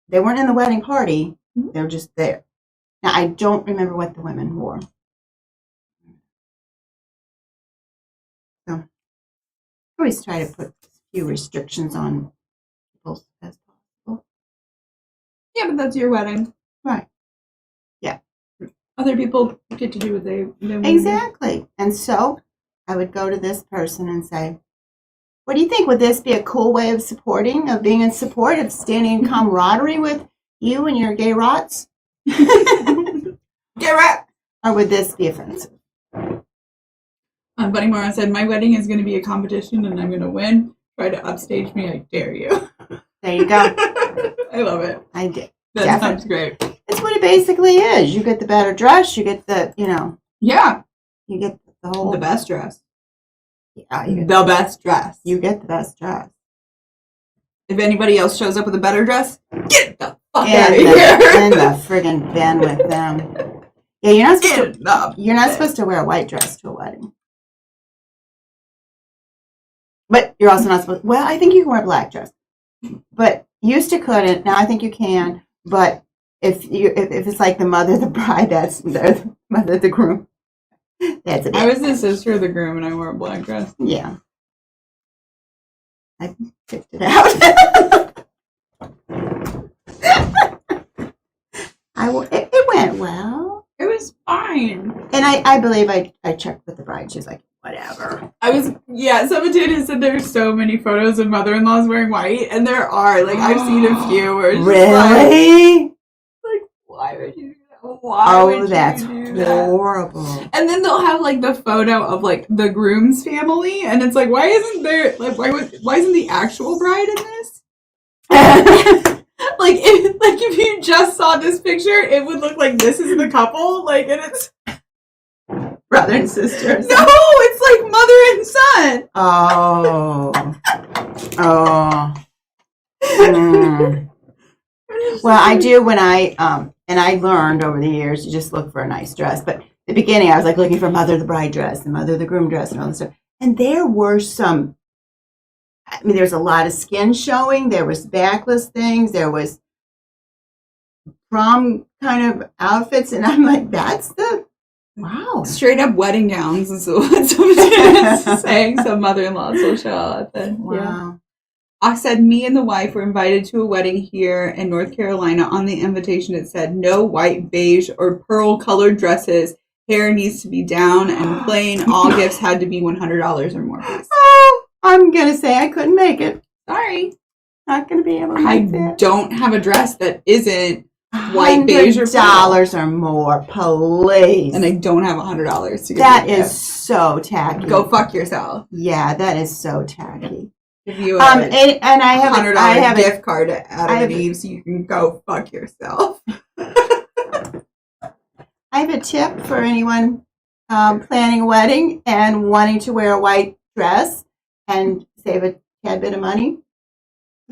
they weren't in the wedding party. Mm-hmm. They were just there. Now I don't remember what the women wore. So I always try to put a few restrictions on people as possible. Yeah, but that's your wedding. Right. Yeah. Other people get to do what they want to do. Exactly. And so I would go to this person and say, what do you think? Would this be a cool way of being in support, of standing in camaraderie with you and your gay rots? Gay rat! Or would this be offensive? Buddy Mara said, my wedding is going to be a competition and I'm going to win. Try to upstage me, I dare you. There you go. I love it. I did. That sounds great. It's what it basically is. You get the better dress. You get the, Yeah. You get the whole. The best dress. Yeah, you get the best dress. You get the best dress. If anybody else shows up with a better dress, get the fuck out of here. In the friggin' bin with them. Yeah, you're not supposed to wear a white dress to a wedding. But you're also not supposed. Well, I think you can wear a black dress. But used to couldn't. Now I think you can. But if it's like the mother of the bride, that's the mother of the groom. That's it. I was the sister of the groom and I wore a black dress. Yeah. I picked it out. It went well. It was fine. And I believe I checked with the bride. She's like, whatever. Someone did said there's so many photos of mother-in-laws wearing white, and there are. Like, I've seen a few where it's really? like, why would you do that? Why would that's you do that? Horrible. And then they'll have, like, the photo of, like, the groom's family, and it's like, why isn't the actual bride in this? if you just saw this picture, it would look like this is the couple, like, and it's brother and sister. No, it's like mother and son. Oh. Well, I do when and I learned over the years, you just look for a nice dress. But at the beginning, I was like looking for mother of the bride dress and mother of the groom dress and all this stuff. And there were there's a lot of skin showing. There was backless things. There was prom kind of outfits. And I'm like, wow. Straight up wedding gowns is what somebody's saying. Some mother-in-laws will show up. Wow. Yeah. I said, me and the wife were invited to a wedding here in North Carolina. On the invitation, it said, no white, beige, or pearl-colored dresses. Hair needs to be down and plain. All gifts had to be $100 or more, please. Oh, I'm going to say I couldn't make it. Sorry. Not going to be able to make it. I don't have a dress that isn't white, beige, or $100 or more, please. And I don't have $100 to get that. Is so tacky. Go fuck yourself. Yeah, that is so tacky. Give you and I have $100 gift card at Adam and Eve, so you can go fuck yourself. I have a tip for anyone planning a wedding and wanting to wear a white dress and save a tad bit of money.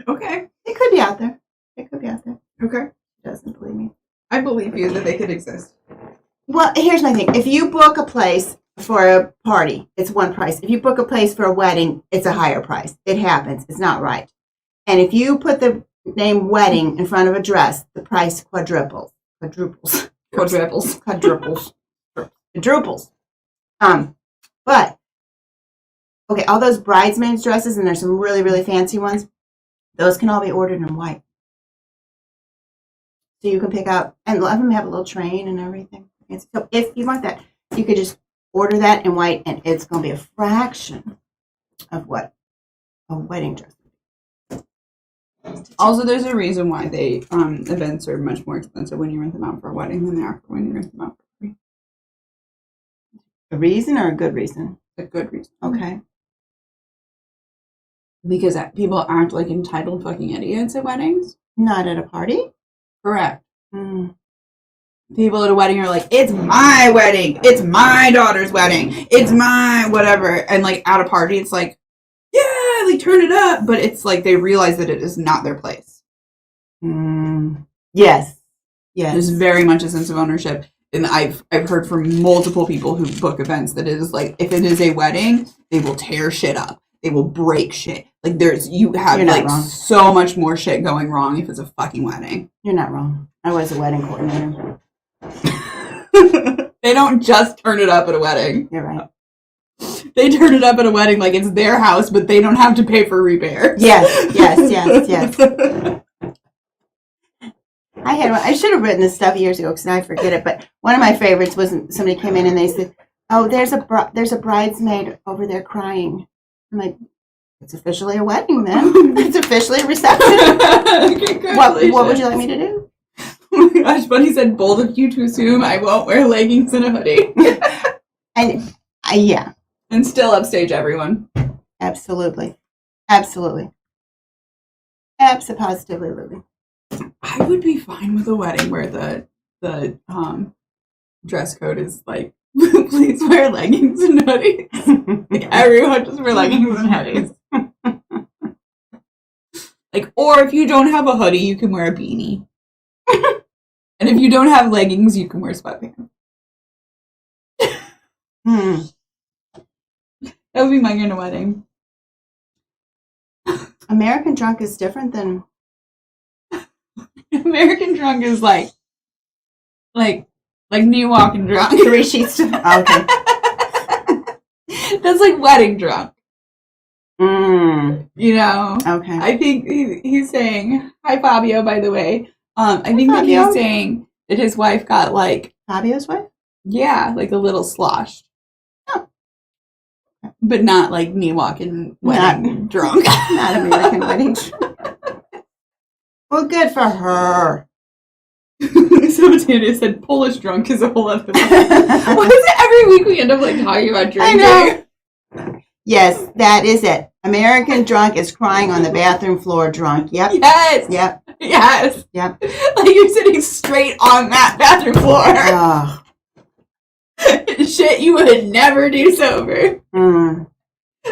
Okay. It could be out there. Okay. Doesn't believe me. I believe you that they could exist. Well, here's my thing. If you book a place for a party, it's one price. If you book a place for a wedding, it's a higher price. It happens. It's not right. And if you put the name wedding in front of a dress, the price quadruples. But okay, all those bridesmaids dresses, and there's some really, really fancy ones, those can all be ordered in white. So you can pick out, and a lot of them have a little train and everything. So if you want that, you could just order that in white, and it's going to be a fraction of what a wedding dress is. Also, there's a reason why they events are much more expensive when you rent them out for a wedding than they are for when you rent them out for free. A reason or a good reason? A good reason. Okay. Because people act like entitled fucking idiots at weddings. Not at a party? Correct. People at a wedding are like, it's my wedding. It's my daughter's wedding. It's my whatever. And like at a party, it's like, yeah, like turn it up. But it's like they realize that it is not their place. Yes. There's very much a sense of ownership. And I've heard from multiple people who book events that it is like, if it is a wedding, they will tear shit up. They will break shit. Like you have like so much more shit going wrong if it's a fucking wedding. You're not wrong. I was a wedding coordinator. They don't just turn it up at a wedding. You're right. They turn it up at a wedding like it's their house, but they don't have to pay for repairs. Yes. I should have written this stuff years ago because now I forget it. But one of my favorites was somebody came in and they said, "Oh, there's a bridesmaid over there crying." I'm like, "It's officially a wedding then. It's officially a reception." What would you like me to do? Oh my gosh, Bunny said, "Bold of you to assume I won't wear leggings and a hoodie." And yeah, and still upstage everyone. Absolutely. Positively. I would be fine with a wedding where the dress code is like, please wear leggings and hoodies. Like everyone just wear leggings and hoodies. Like, or if you don't have a hoodie, you can wear a beanie. And if you don't have leggings, you can wear sweatpants. That would be my kind of wedding. American drunk is different than American drunk is like me walking drunk. 3 sheets. Okay. That's like wedding drunk. You know? Okay. I think he's saying, hi Fabio, by the way. I think that he's saying that his wife got like... Fabio's wife? Yeah, like a little sloshed. Oh. But not like me walking wedding drunk. Not American wedding drunk. Well, good for her. So Tanya said Polish drunk is a whole other thing. Why is it every week we end up like talking about drinking? I know. Yes, that is it. American drunk is crying on the bathroom floor drunk. Yep. Yes. Yep. Yes. Yep. Like you're sitting straight on that bathroom floor. Oh. Shit you would never do sober.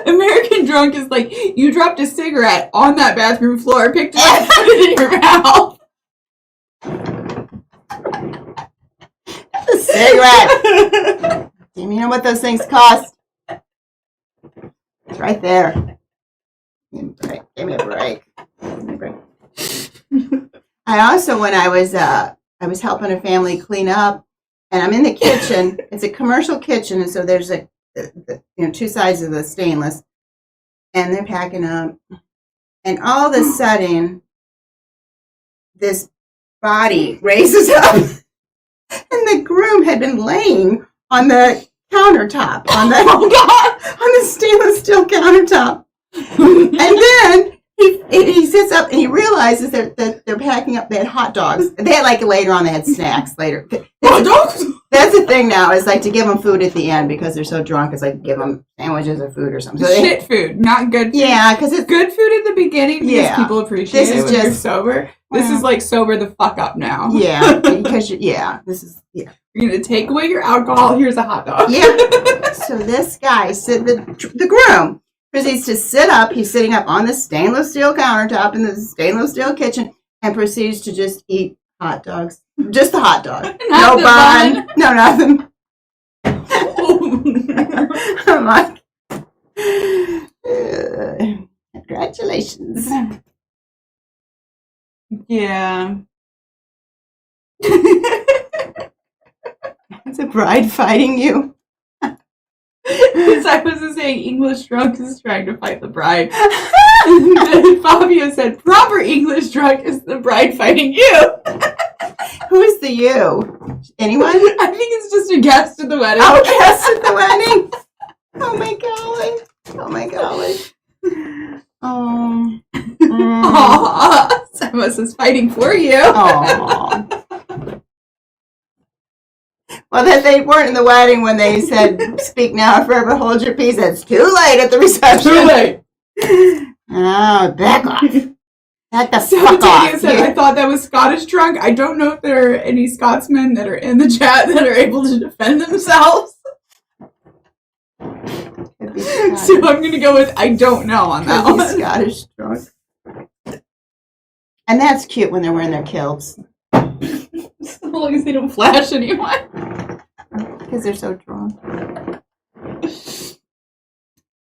American drunk is like you dropped a cigarette on that bathroom floor, picked it up, put it in your mouth. A cigarette. Do you know what those things cost? It's right there. Give me a break. I also, when I was helping a family clean up, and I'm in the kitchen. It's a commercial kitchen, and so there's two sides of the stainless, and they're packing up, and all of a sudden, this body raises up, and the groom had been laying on the countertop, on the stainless steel countertop, and then he sits up and he realizes that they're packing up. They had hot dogs. They had later on. They had snacks later. Hot dogs. That's the thing now. Is to give them food at the end because they're so drunk. It's give them sandwiches or food or something. So shit food, not good food. Yeah, because it's good food at the beginning because people appreciate it when you're sober. This is like sober the fuck up now. Yeah, because this is You're gonna take away your alcohol. Here's a hot dog. Yeah. So this guy, the groom, proceeds to sit up. He's sitting up on the stainless steel countertop in the stainless steel kitchen and proceeds to just eat hot dogs. Just the hot dog. No bun. No nothing. I'm like, congratulations. Yeah. Is a bride fighting you? Because I was saying English drunk is trying to fight the bride. And Fabio said proper English drunk is the bride fighting you. Who is the you? Anyone? I think it's just a guest at the wedding. Oh, guest at the wedding. Oh my golly. Oh my golly. Oh. Simus is fighting for you. Oh. Well, that they weren't in the wedding when they said, "Speak now or forever hold your peace." It's too late at the reception. Too late. Oh, back off. Back the So fuck Tanya off. said, I thought that was Scottish drunk. I don't know if there are any Scotsmen that are in the chat that are able to defend themselves. So I'm going to go with I don't know on that one. Scottish drunk. And that's cute when they're wearing their kilts. As long as they don't flash anyone. Because they're so drunk.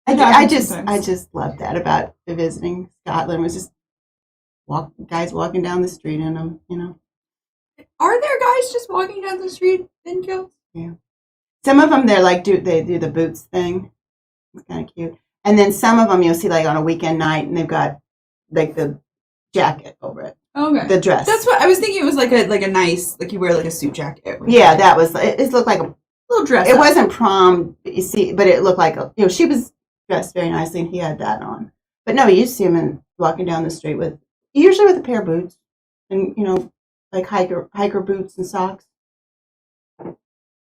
I just love that about visiting Scotland. It was just guys walking down the street in them, Are there guys just walking down the street in kilts? Yeah. Some of them they do the boots thing. It's kind of cute. And then some of them you'll see on a weekend night and they've got the jacket over it. Okay. The dress. That's what I was thinking. It was like a nice, like you wear like a suit jacket. Yeah, that was. It looked like a Little dress. It wasn't prom, you see, but it looked like she was dressed very nicely, and he had that on. But no, you see him walking down the street usually with a pair of boots, and like hiker boots and socks. It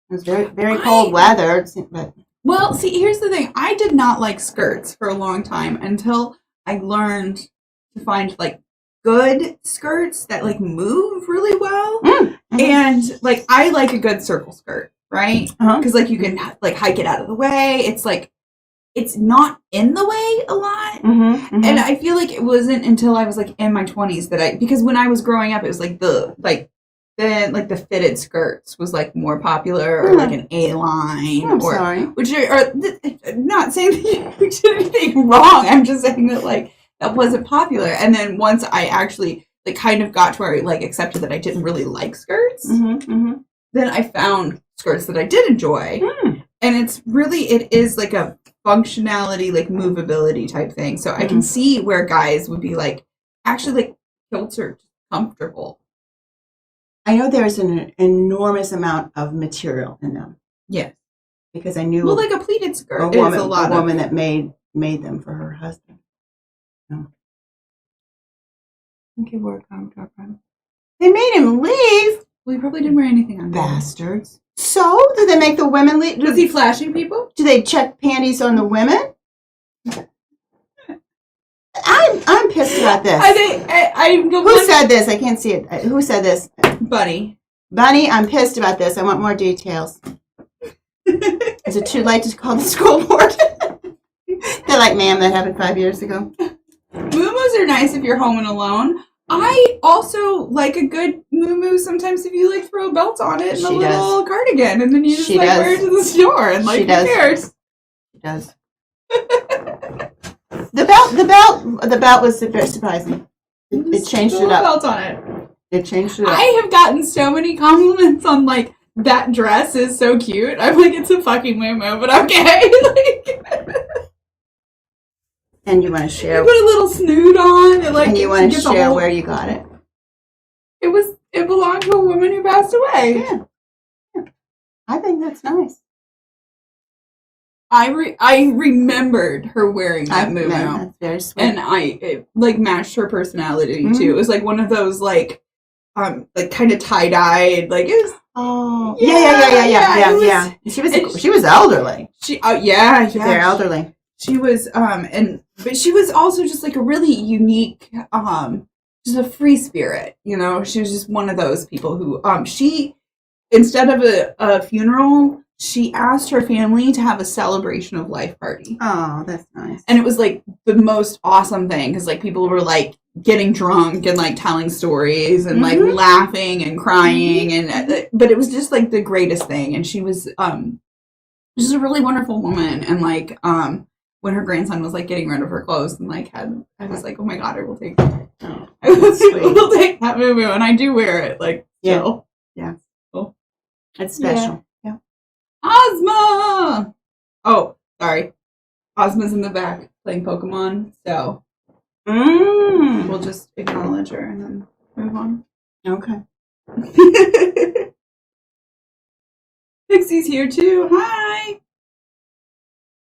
was very very cold weather. But Well, see, here's the thing. I did not like skirts for a long time until I learned to find like good skirts that like move really well. Mm-hmm. And like I like a good circle skirt, right? Uh-huh. Because like you can like hike it out of the way. It's like it's not in the way a lot. Mm-hmm, mm-hmm. And I feel like it wasn't until I was like in my 20s that because when I was growing up, it was like the fitted skirts was like more popular, or like an A-line, which are not saying that you did anything wrong. I'm just saying that like that wasn't popular. And then once I actually like kind of got to where I like accepted that I didn't really like skirts, then I found skirts that I did enjoy. And it is like a functionality, like movability type thing. So I can see where guys would be like, actually like kilts are comfortable. I know there's an enormous amount of material in them. Yes. Because I knew like a pleated skirt. A woman that made them for her husband. No. I think he wore a comfortable. They made him leave. Well, he probably didn't wear anything on. Bastards. So, do they make the women leave? Was he flashing people? Do they check panties on the women? I'm pissed about this. Who said this? I can't see it. Who said this? Bunny, I'm pissed about this. I want more details. Is it too late to call the school board? They're like, ma'am, that happened 5 years ago. Moo-moos are nice if you're home and alone. I also like a good moo-moo sometimes if you like throw a belt on it and a little cardigan, and then you just wear it to the store and like who cares? She does. The belt was very surprising. It changed it up. Belt on it. It changed it up. I have gotten so many compliments on like that dress is so cute. I'm like, it's a fucking moo-moo, but okay. And you want to share? You put a little snood on, and you want to share where you got it. It belonged to a woman who passed away. Yeah. I think that's nice. I remembered her wearing that moo-moo. That's very sweet. And it like matched her personality too. It was like one of those like kind of tie-dyed, like it was. Oh yeah. She was elderly. They're elderly. She was but she was also just like a really unique just a free spirit, She was just one of those people who she instead of a funeral, she asked her family to have a celebration of life party. Oh, that's nice. And it was like the most awesome thing because like people were like getting drunk and like telling stories and like laughing and crying and but it was just like the greatest thing. And she was just a really wonderful woman. And like when her grandson was like getting rid of her clothes and like I was like, oh my god, I will take we'll take that moo-moo, and I do wear it like still. Yeah. Cool. It's special. Yeah. Ozma! Oh, sorry. Ozma's in the back playing Pokemon, so we'll just acknowledge her and then move on. Okay. Pixie's here too. Hi!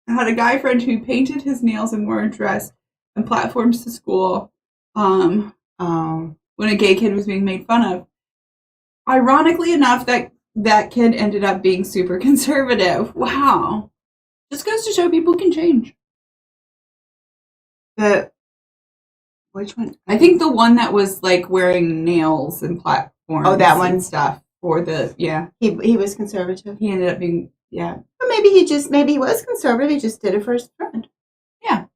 I had a guy friend who painted his nails and wore a dress and platforms to school when a gay kid was being made fun of. Ironically enough, that kid ended up being super conservative. Wow. Just goes to show people can change. Which one? I think the one that was like wearing nails and platforms. Oh, that one? And stuff for the, yeah. He was conservative. He ended up being, yeah. Or maybe he was conservative. He just did it for his friend. Yeah.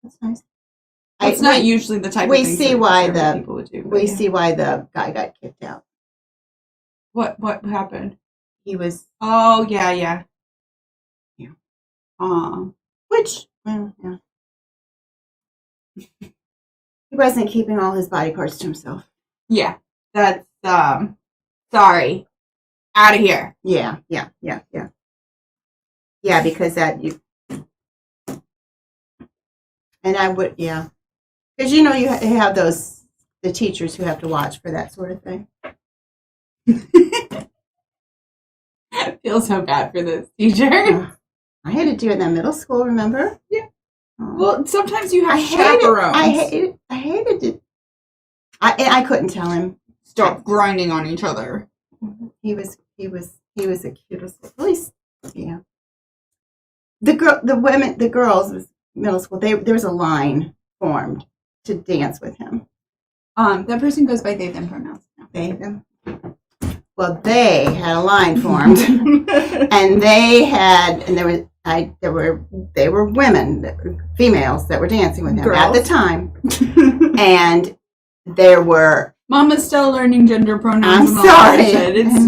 That's nice. It's not usually the type of thing see why people would do. We see why the guy got kicked out. What happened? He was. Oh yeah. Which yeah. He wasn't keeping all his body parts to himself. Yeah, that's sorry. Out of here. Yeah. Yeah, because and I would because you have those the teachers who have to watch for that sort of thing. I feel so bad for this teacher. I had to do it in that middle school, remember? Yeah. Well, sometimes you have chaperones. I hated it. I couldn't tell him. Stop grinding on each other. He was the cutest. At least, yeah. The girls was middle school. There was a line formed to dance with him. That person goes by they them pronouns now. They them. Well, they had a line formed, and they were women, females that were dancing with him at the time, and there were. Mama's still learning gender pronouns. I'm sorry.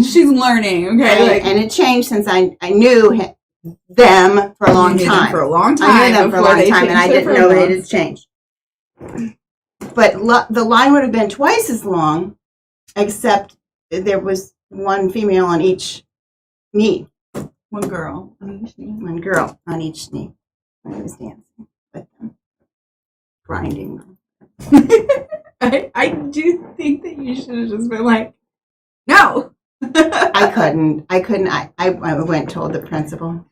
She's learning, okay? And it changed since I knew them for a long time. For a long time. I knew them for a long time, and I didn't know that it had changed. But the line would have been twice as long, except there was one female on each knee. One girl on each knee. One girl on each knee when I was dancing with them, grinding them. I do think that you should have just been like, no. I couldn't. I went and told the principal.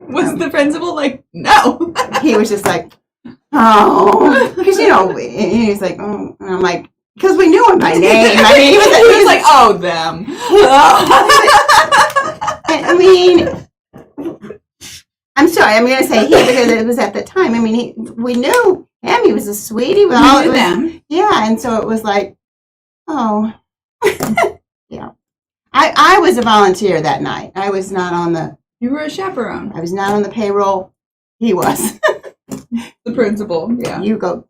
Was the principal like, no? He was just like, oh. Because, he was like, oh. And I'm like, because we knew him by name. I mean, he was like, oh, them. I mean, I'm sorry. I'm going to say he because it was at the time. I mean, we knew him. He was a sweetie. We knew them. Yeah, and so it was like, oh. Yeah. I was a volunteer that night. I was not on the... You were a chaperone. I was not on the payroll. He was. The principal, yeah. You go.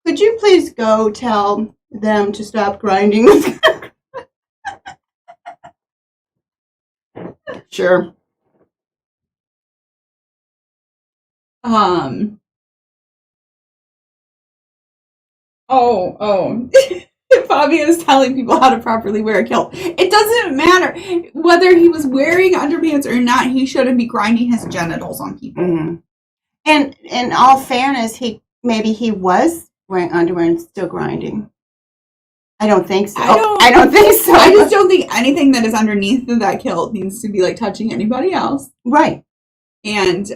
Could you please go tell them to stop grinding? Sure. Fabio's telling people how to properly wear a kilt. It doesn't matter whether he was wearing underpants or not. He shouldn't be grinding his genitals on people. Mm-hmm. And in all fairness, he was wearing underwear and still grinding. I don't think so. I don't think so. I just don't think anything that is underneath of that kilt needs to be like touching anybody else. Right. And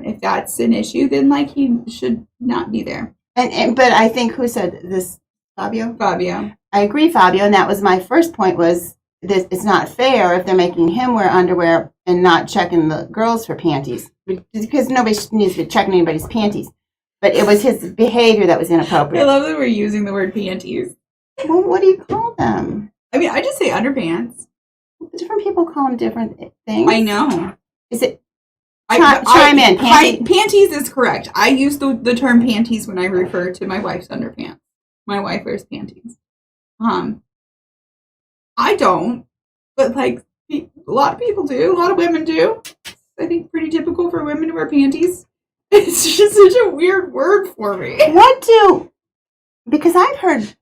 if that's an issue, then like he should not be there. But I think who said this? Fabio? Fabio. I agree, Fabio, and that was my first point was this, it's not fair if they're making him wear underwear and not checking the girls for panties. Because nobody needs to be checking anybody's panties. But it was his behavior that was inappropriate. I love that we're using the word panties. Well, what do you call them? I mean, I just say underpants. Different people call them different things. I know. Is it? Chime in. Panties is correct. I use the term panties when I refer to my wife's underpants. My wife wears panties. I don't, but like a lot of people do. A lot of women do. I think pretty typical for women to wear panties. It's just such a weird word for me. Because I've heard,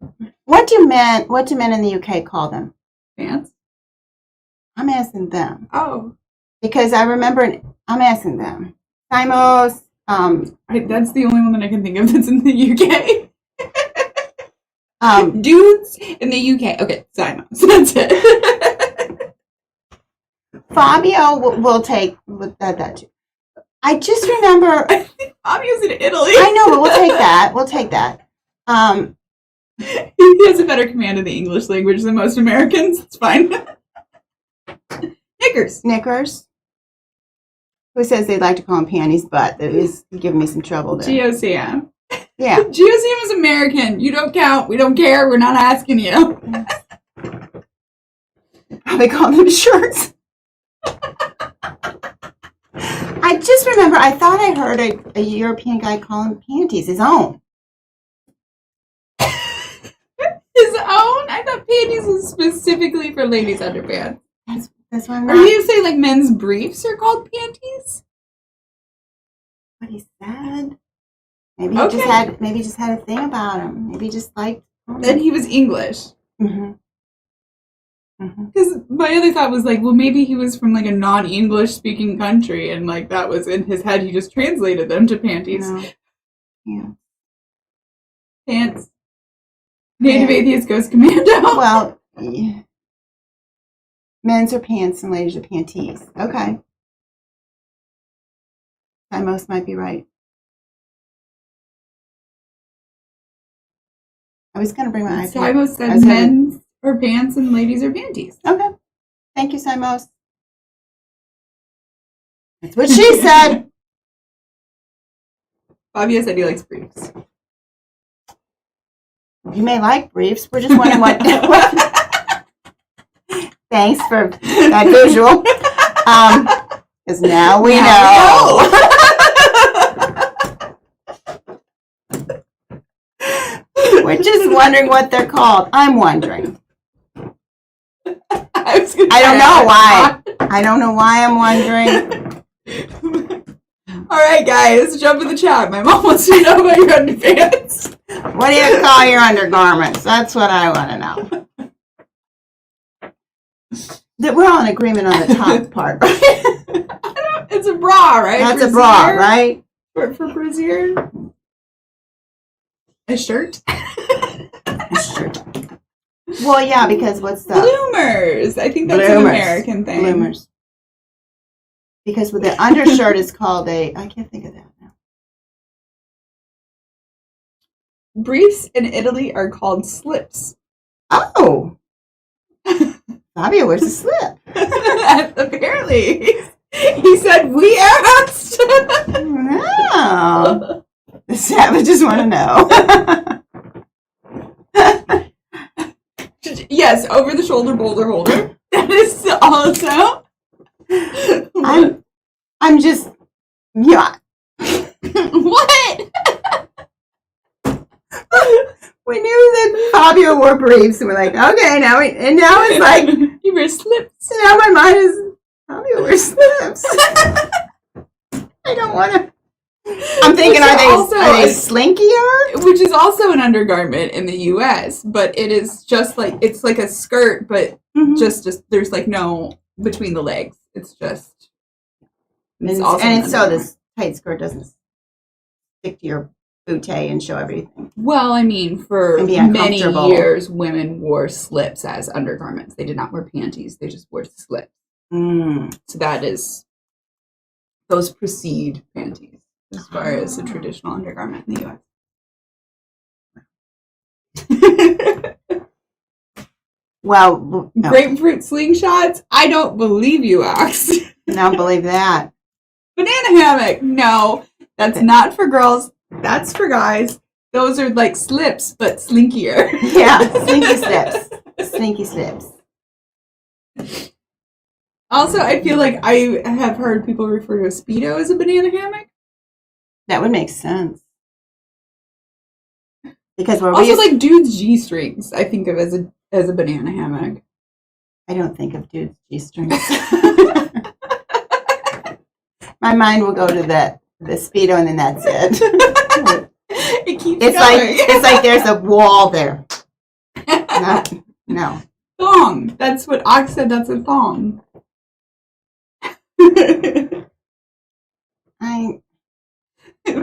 what do men in the UK call them? Pants? I'm asking them. Oh. Because I remember, I'm asking them. Simos. That's the only one that I can think of that's in the UK. Dudes in the UK. Okay, Simos. That's it. Fabio will take that too. I just remember. I think Fabio's in Italy. I know, but we'll take that. He has a better command of the English language than most Americans. It's fine. Knickers. Who says they'd like to call them panties, but it is giving me some trouble there. GOCM. Yeah. GOCM is American. You don't count. We don't care. We're not asking you. They call them shirts. I just remember, I thought I heard a European guy call them panties, his own. His own? I thought panties was specifically for ladies' underpants. That's what I'm Or you say like men's briefs are called panties? What he said. Maybe he just had a thing about him. Maybe he just liked. Then he was English. Mm-hmm. Because my other thought was like, well, maybe he was from like a non-English speaking country, and like that was in his head. He just translated them to panties. No. Yeah. Pants. Native atheist goes commando. Well, yeah. Men's are pants and ladies are panties. Okay. Most might be right. I was going to bring my iPad. Simos said men's are pants and ladies are panties. Okay. Thank you, Simos. That's what she said. Fabio said he likes briefs. You may like briefs. We're just wondering what. Thanks for that visual. Because now we know. We're just wondering what they're called. I'm wondering. I don't know why. I don't know why I'm wondering. All right, guys, jump in the chat. My mom wants to know about your underpants. What do you call your undergarments? That's what I want to know. That we're all in agreement on the top part, right? It's a bra, right? That's brassiere? A bra, right? Short for brassiere. A shirt. A shirt. Well, yeah, because what's the bloomers? I think that's an American thing. Bloomers. Because with the undershirt is called a. I can't think of that now. Briefs in Italy are called slips. Oh. Fabio wears a slip. Apparently. He said, we asked. No. The savages want to know. Yes, over the shoulder boulder holder. That is also. I'm just. Yeah. What? We knew that Fabio wore briefs, and we're like, okay, now it's like he wears slips. Now my mind is Fabio wears slips. I don't want to. I'm thinking, are they slinkier? Which is also an undergarment in the U.S., but it is just like it's like a skirt, but just there's like no between the legs. It's just. So this tight skirt doesn't stick to your bootay and show everything. Well, I mean, for many years, women wore slips as undergarments. They did not wear panties; they just wore slips. So those precede panties as far as a traditional undergarment in the U.S. Well, no. Grapefruit slingshots? I don't believe you asked. I don't believe that. Banana hammock? No, that's not for girls. That's for guys. Those are like slips, but slinkier. Yeah, slinky slips. Slinky slips. Also, I feel like I have heard people refer to a Speedo as a banana hammock. That would make sense. Because like dudes' G-strings, I think of as a banana hammock. I don't think of dudes' G-strings. My mind will go to the Speedo, and then that's it. It keeps it's going. It's like there's a wall there. No. Thong. That's what Ox said. That's a thong.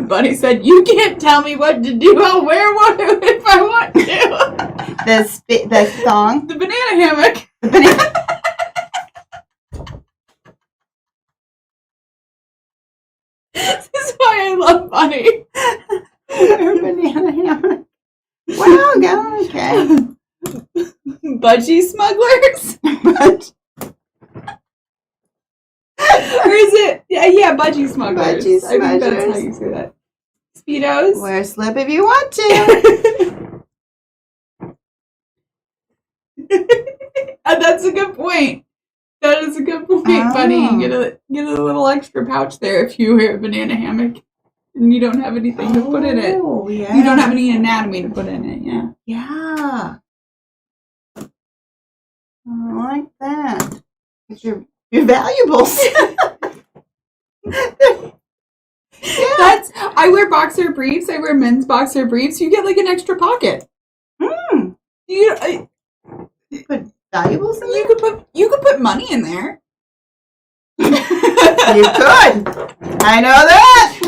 Buddy said, "You can't tell me what to do. I'll wear one if I want to." The thong. The banana hammock. The banana. This is why I love Bunny. Banana hammock. Wow, okay. Budgie smugglers? Or is it? Yeah, budgie smugglers. Budgie smugglers. I think that's how you say that. Speedos? Wear a slip if you want to. That's a good point. That is a good point, Bunny. Get a little extra pouch there if you wear a banana hammock and you don't have anything to put in it. Yeah. You don't have any anatomy to put in it, yeah. Yeah. I like that. It's your valuables. Yeah. I wear boxer briefs. I wear men's boxer briefs. You get like an extra pocket. You put valuables in there? You could put money in there. You could. I know that.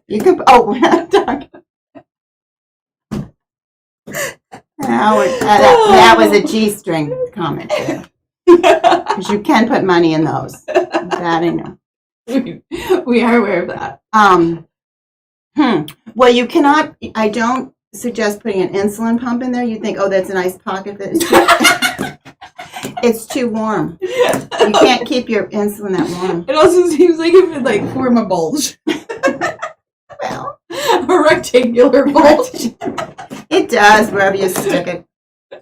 You could. Oh, we're not talking. That was a G-string comment there. Because you can put money in those. That I know. We are aware of that. Well, you cannot. I don't suggest putting an insulin pump in there. You think, oh, that's a nice pocket. It's too warm. You can't keep your insulin that warm. It also seems like it would like form a bulge. Well, a rectangular bulge. It does wherever you stick it.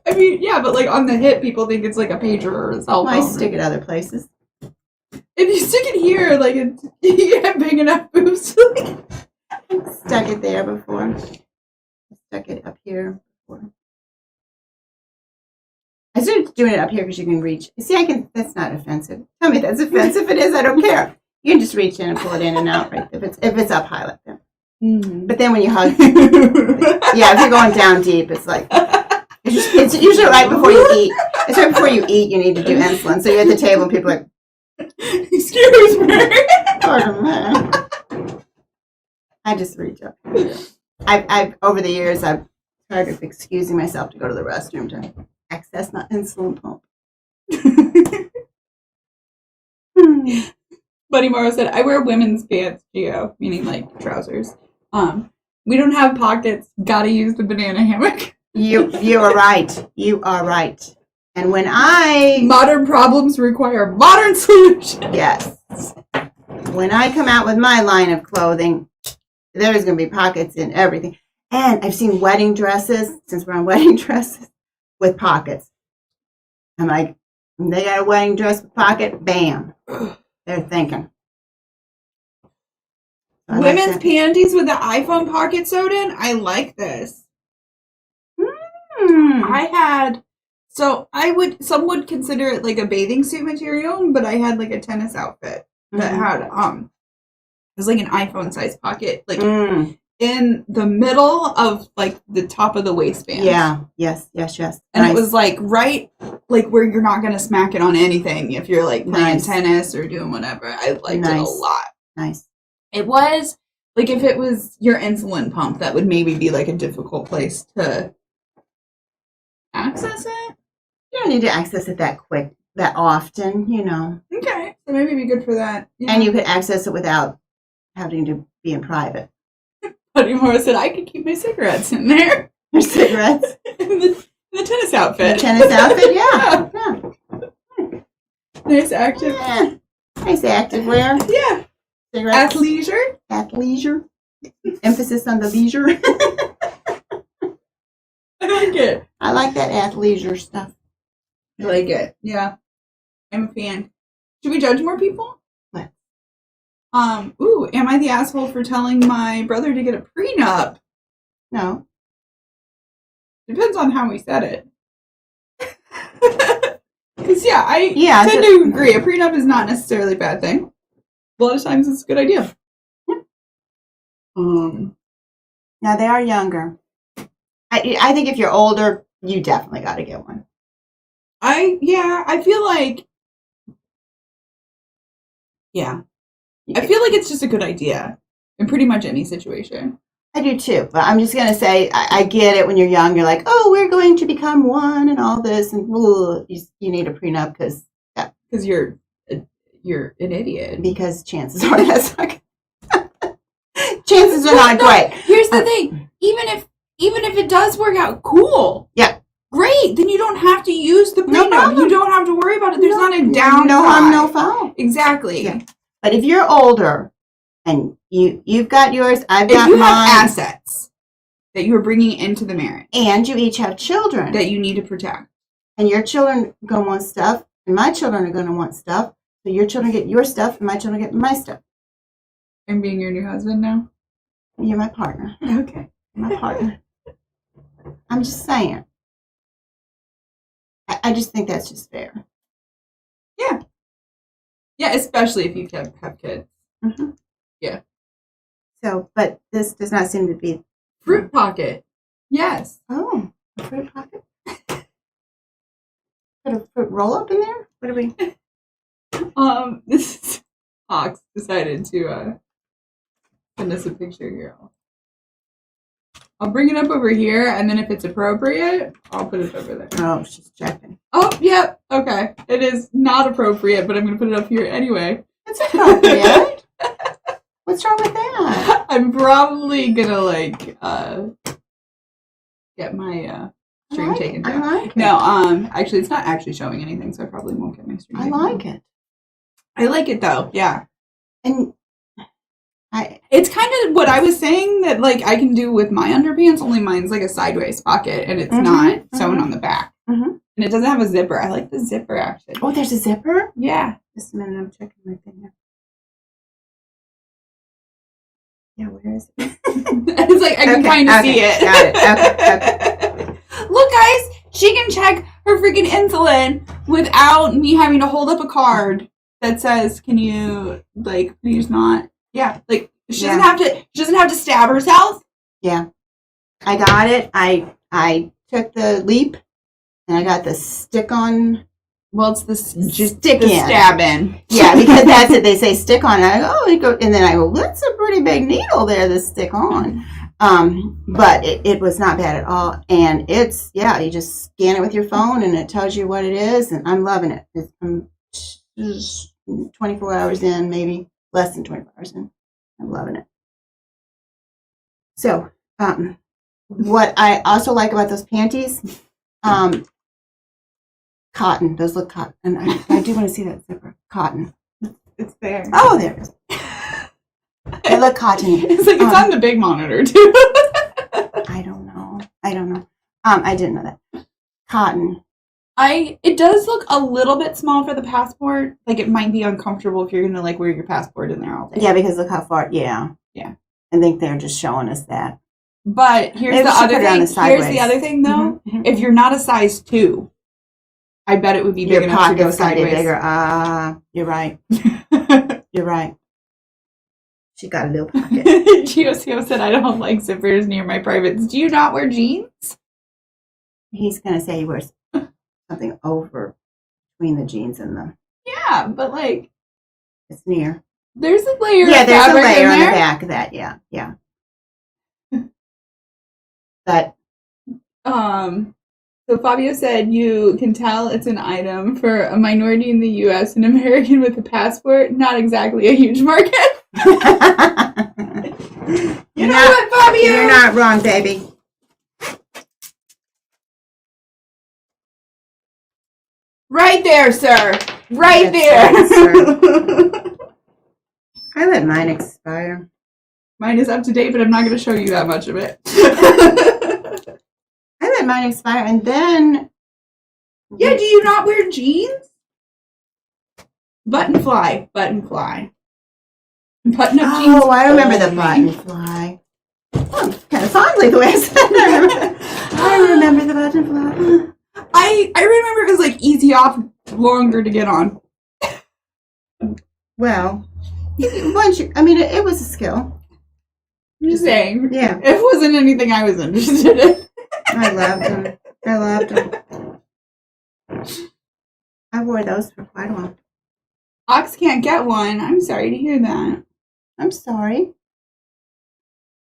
I mean, yeah, but like on the hip, people think it's like a pager or a cell phone. I stick it other places. If you stick it here, like you have big enough boobs. Stuck it there before. Stuck it up here before. I started doing it up here because you can reach. See, I can. That's not offensive. Tell me that's offensive. If it is, I don't care. You can just reach in and pull it in and out, right? If it's up high like that. Mm-hmm. But then when you hug, yeah, if you're going down deep, it's like it's usually right before you eat. It's right before you eat. You need to do insulin. So you're at the table and people are like, "Excuse me." Pardon me. I just reach up. I've over the years I've tried of excusing myself to go to the restroom to access my insulin pump. Buddy Morrow said, "I wear women's pants, Geo," meaning like trousers. We don't have pockets. Gotta use the banana hammock. You are right. You are right. And when modern problems require modern solutions. Yes. When I come out with my line of clothing, there's going to be pockets in everything. And I've seen wedding dresses, since we're on wedding dresses, with pockets. I'm like, they got a wedding dress with pocket, bam. They're thinking. Women's panties with the iPhone pocket sewed in? I like this. Some would consider it like a bathing suit material, but I had like a tennis outfit that had, it was like an iPhone size pocket, like in the middle of like the top of the waistband. Yeah, yes. And nice. It was like right, like where you're not going to smack it on anything if you're like playing tennis or doing whatever. I liked it a lot. Nice. It was like if it was your insulin pump, that would maybe be like a difficult place to access it. You don't need to access it that quick, that often, you know. Okay, so maybe it'd be good for that. Yeah. And you could access it without having to be in private. Buddy Morris said, I could keep my cigarettes in there. Your cigarettes? in the tennis outfit. The tennis outfit, yeah. Nice active. Yeah. Nice active wear. Yeah. Cigarettes. Athleisure. Athleisure. Emphasis on the leisure. I like it. I like that athleisure stuff. I like it. Yeah. I'm a fan. Should we judge more people? What? Am I the asshole for telling my brother to get a prenup? No. Depends on how we said it. Because, I tend to agree. A prenup is not necessarily a bad thing. A lot of times it's a good idea. Now, they are younger. I think if you're older, you definitely got to get one. I feel like, I feel like it's just a good idea in pretty much any situation. I do too, but I'm just going to say, I get it when you're young. You're like, oh, we're going to become one and all this, and you need a prenup because you're an idiot. Because chances are that's not chances are not great. Here's the thing, even if it does work out, cool. Yeah. Great. Then you don't have to use the prenup. No, you don't have to worry about it. There's not a downside. No harm, no foul. Exactly. Yeah. But if you're older and you've got yours, I've got mine. If you have assets that you're bringing into the marriage. And you each have children. That you need to protect. And your children are going to want stuff, and my children are going to want stuff. So your children get your stuff, and my children get my stuff. I'm being your new husband now? You're my partner. Okay. My partner. I'm just saying. I just think that's just fair. Yeah. Yeah, especially if you have kids. Mm-hmm. Yeah. So, but this does not seem to be... Fruit pocket. Yes. Oh, a fruit pocket? Put a fruit roll-up in there? What are we... This is... Ox decided to send us a picture here. I'll bring it up over here, and then if it's appropriate, I'll put it over there. Oh, she's checking. Oh, yep. Okay. It is not appropriate, but I'm going to put it up here anyway. It's appropriate. What's wrong with that? I'm probably going to, get my stream taken down. I like it. No, actually, it's not actually showing anything, so I probably won't get my stream taken down. it. I like it, though. Yeah. And it's kind of what I was saying that, like, I can do with my underpants, only mine's like a sideways pocket, and it's not sewn on the back. And it doesn't have a zipper. I like the zipper, actually. Oh, there's a zipper? Yeah. Just a minute, I'm checking my thing here. Yeah, where is it? It's like, I can kind of see it. Got it. Okay. Look, guys, she can check her freaking insulin without me having to hold up a card that says, can you, like, please not. Yeah, like, she doesn't have to stab herself. Yeah. I got it. I took the leap, and I got the stick on. Well, it's the stick the in. stabbing. Yeah, because that's it. They say stick on. And I go, and then I go, that's a pretty big needle there to stick on. But it was not bad at all. And it's, you just scan it with your phone, and it tells you what it is, and I'm loving it. I'm 24 hours in, maybe less than 24 hours in. I'm loving it. So, what I also like about those panties, cotton. Those look cotton. And I do want to see that zipper. Cotton. It's there. Oh, there it is. They look cottony. It's like, it's on the big monitor, too. I don't know. I didn't know that. Cotton. It does look a little bit small for the passport. Like, it might be uncomfortable if you're going to, like, wear your passport in there all day. Yeah, because look how far. Yeah. I think they're just showing us that. But here's the other thing. Here's the other thing, though. If you're not a size 2, I bet it would be big enough to go sideways. Bigger. You're right. You're right. She got a little pocket. Gio said, I don't like zippers near my privates. Do you not wear jeans? He's going to say he wears something over between the jeans and the... Yeah, but like... It's near. There's a layer of fabric there's a layer in on there. The back of that, yeah. But... So Fabio said you can tell it's an item for a minority in the U.S. An American with a passport, not exactly a huge market. You know what, Fabio? You're not wrong, baby. Right there, sir. Right there. Right, sir. I let mine expire. Mine is up to date, but I'm not going to show you that much of it. I let mine expire, and then... Yeah, do you not wear jeans? Button fly. Button-up jeans. Oh, I remember the button fly. Oh, kind of fondly the way I said it. I remember the button fly. I remember it was like easy off, longer to get on. Well, it was a skill. I'm just saying. Yeah. It wasn't anything I was interested in. I loved them. I wore those for quite a while. Ox can't get one. I'm sorry to hear that. I'm sorry.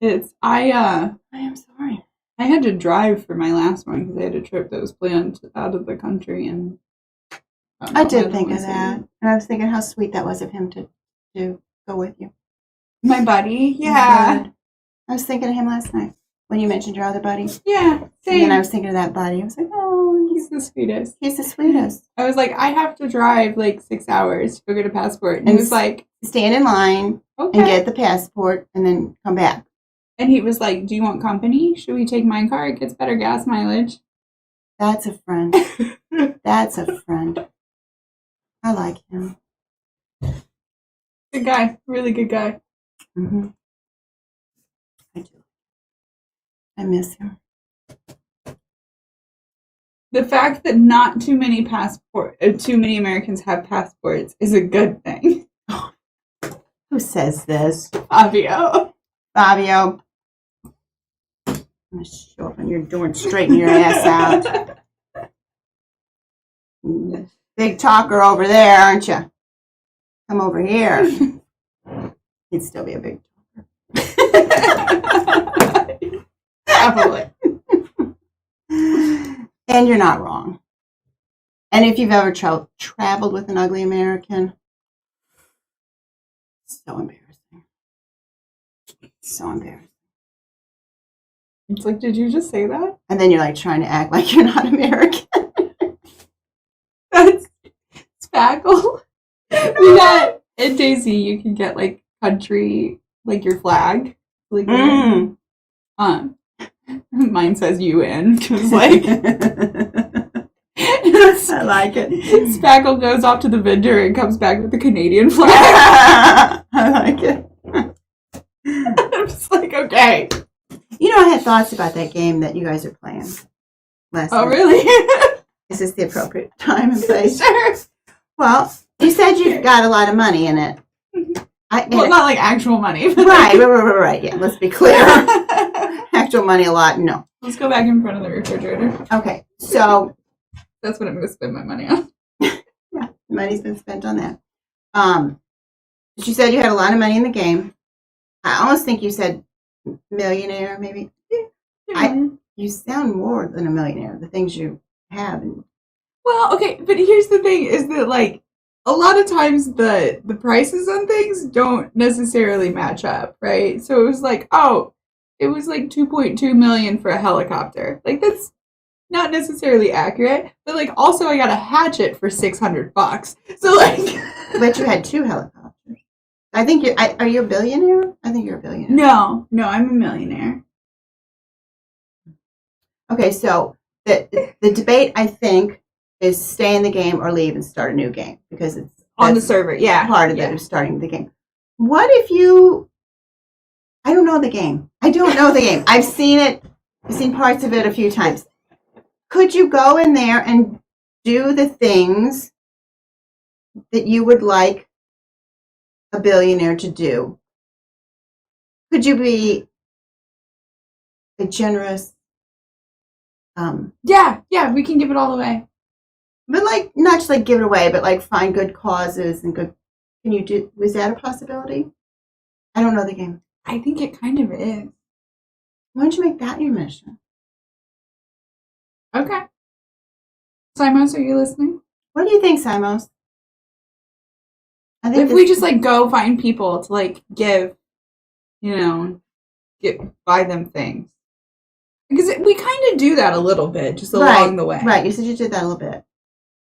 I am sorry. I had to drive for my last one because I had a trip that was planned out of the country, and I did think of that, and I was thinking how sweet that was of him to go with you. My buddy, yeah. I was thinking of him last night when you mentioned your other buddy. Yeah, same. And I was thinking of that buddy. I was like, oh, he's the sweetest. He's the sweetest. I was like, I have to drive like 6 hours to go get a passport, and he was like, stand in line and get the passport, and then come back. And he was like, do you want company? Should we take my car? It gets better gas mileage. That's a friend. That's a friend. I like him. Good guy. Really good guy. Mm-hmm. I do. I miss him. The fact that not too many Americans have passports is a good thing. Who says this? Fabio. I'm going to show up on your door and straighten your ass out. Big talker over there, aren't you? Come over here. He'd still be a big talker. I Definitely. And you're not wrong. And if you've ever traveled with an ugly American, so embarrassing. So embarrassing. It's like, did you just say that? And then you're like trying to act like you're not American. That's spackle. We got in Daisy, you can get like country, like your flag. Like mine says UN because like I like it. Spackle goes off to the vendor and comes back with the Canadian flag. I like it. I'm just like, okay. You know, I had thoughts about that game that you guys are playing last night. Really? Is this the appropriate time and place? Sure. Well, you said you've got a lot of money in it. Well, not like actual money. But right. Yeah, let's be clear. Actual money a lot, no. Let's go back in front of the refrigerator. Okay, so that's what I'm going to spend my money on. Yeah, money's been spent on that. But you said you had a lot of money in the game. I almost think you said millionaire, maybe. Yeah. You sound more than a millionaire. The things you have. Well, okay, but here's the thing: is that like a lot of times the prices on things don't necessarily match up, right? So it was like, oh, it was like 2.2 million for a helicopter. Like that's not necessarily accurate, but like also I got a hatchet for $600. So like, but you had 2 helicopters. I think are you a billionaire? I think you're a billionaire. No, I'm a millionaire. Okay, so the debate I think is stay in the game or leave and start a new game because it's on the server. Yeah, part of it is starting the game. What if you? I don't know the game. I've seen it. I've seen parts of it a few times. Could you go in there and do the things that you would like a billionaire to do? Could you be a generous? Yeah, we can give it all away. But like not just like give it away, but like find good causes and good. Can you do? Was that a possibility? I don't know the game. I think it kind of is. Why don't you make that your mission? Okay. Simos, are you listening? What do you think, Simos? I think if we just like go find people to like give, buy them things. Because we kind of do that a little bit, just along the way. Right, you said you did that a little bit.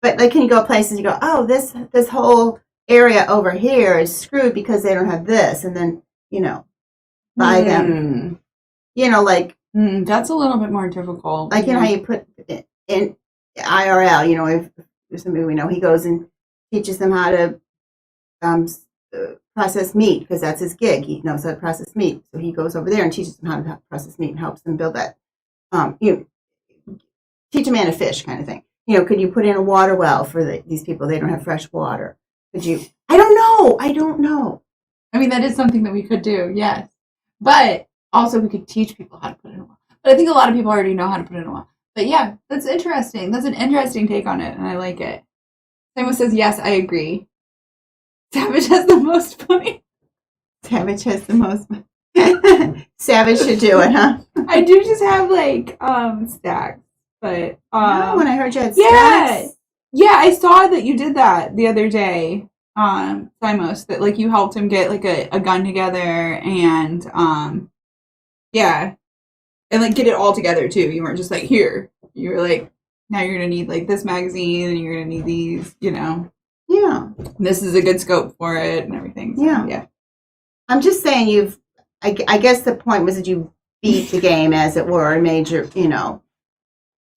But like, can you go places and you go, oh, this whole area over here is screwed because they don't have this, and then buy them. That's a little bit more difficult. Like how you put it in IRL. If somebody we know, he goes and teaches them how to process meat because that's his gig. He knows how to process meat, so he goes over there and teaches them how to process meat and helps them build that. Teach a man to fish kind of thing. Could you put in a water well for these people? They don't have fresh water. Could you? I don't know. I mean, that is something that we could do, yes. But also we could teach people how to put in a well. But I think a lot of people already know how to put in a well. But yeah, that's interesting. That's an interesting take on it, and I like it. Someone says, yes, I agree. Savage has the most money. Savage has the most money. Savage should do it, huh? I do just have like stacks. But when I heard you had stacks. Yeah, I saw that you did that the other day, Simos, that like you helped him get like a gun together and and like get it all together too. You weren't just like here. You were like, now you're gonna need like this magazine and you're gonna need these, Yeah. This is a good scope for it and everything. So, yeah. I'm just saying I guess the point was that you beat the game as it were and made your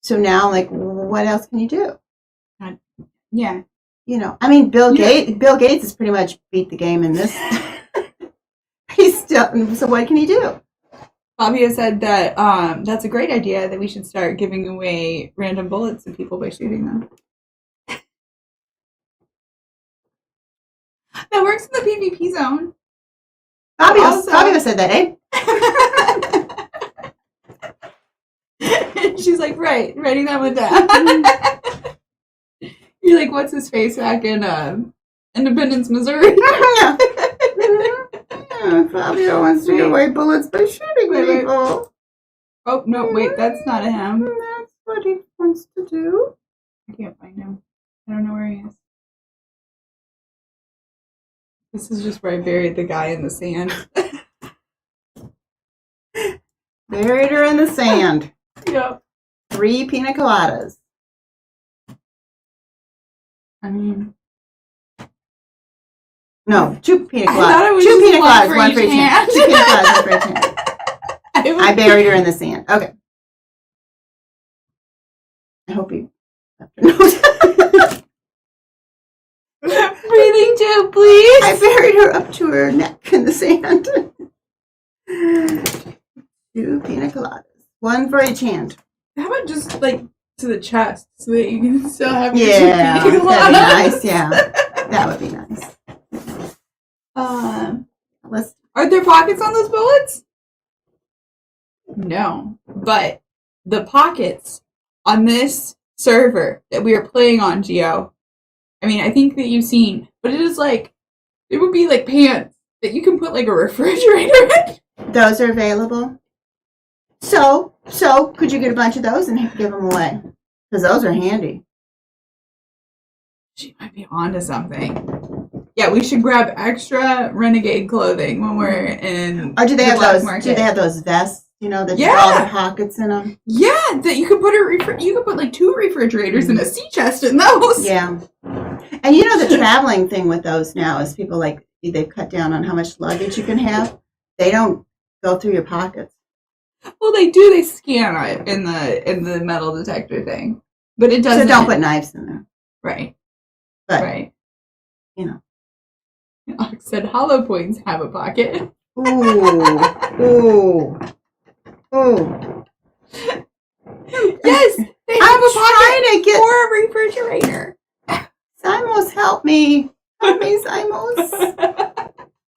So now, like, what else can you do? Yeah. I mean, Bill Gates has pretty much beat the game in this. He's still. So what can he do? Fabio said that that's a great idea, that we should start giving away random bullets to people by shooting them. That works in the PvP zone. Fabio said that, eh? She's like, right, writing that one down. You're like, what's his face back in Independence, Missouri? Fabio wants to give away bullets by shooting people. Oh, no, wait, that's not a him. That's what he wants to do. I can't find him. I don't know where he is. This is just where I buried the guy in the sand. Buried her in the sand. Yep. 3 pina coladas. I mean... No, 2 pina I thought it coladas. was 2 just pina one coladas, for one each for each hand. hand. 2 pina coladas, one for each hand. I buried her in the sand. Okay. I hope he left her note. Breathing tube, please. I buried her up to her neck in the sand. 2 pina coladas. 1 for each hand. How about just like to the chest so that you can still have your Yeah, pina that'd be coladas? nice. Yeah, that would be nice. Are there pockets on those bullets? No, but the pockets on this server that we are playing on, Geo, I mean, I think that you've seen, but it is like, it would be like pants that you can put like a refrigerator in. Those are available. So could you get a bunch of those and give them away? Because those are handy. She might be onto something. Yeah, we should grab extra renegade clothing when we're in. Or do they the have black those? market. Do they have those vests? You know, that Yeah. have all the pockets in them. Yeah, that you could put you could put like 2 refrigerators and a sea chest in those. Yeah. And you know the traveling thing with those now is people like they've cut down on how much luggage you can have. They don't go through your pockets. Well, they do. They scan it in the metal detector thing, but it doesn't. So don't put knives in there. Right. But Right. you know. Ox said hollow points have a pocket. Ooh. Yes, they have a pocket to get for a refrigerator. Simos, help me. Help me, Simos.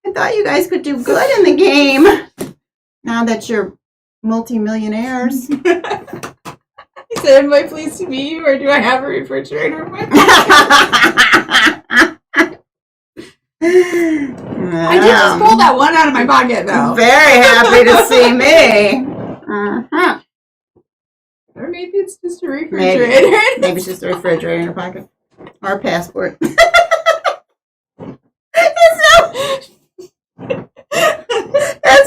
I thought you guys could do good in the game. Now that you're multimillionaires. He said, am I pleased to meet you, or do I have a refrigerator in my pocket? I did just pull that one out of my pocket, though. Very happy to see me. Uh-huh. Or maybe it's just a refrigerator. Maybe it's just a refrigerator in your pocket. Or a passport. That's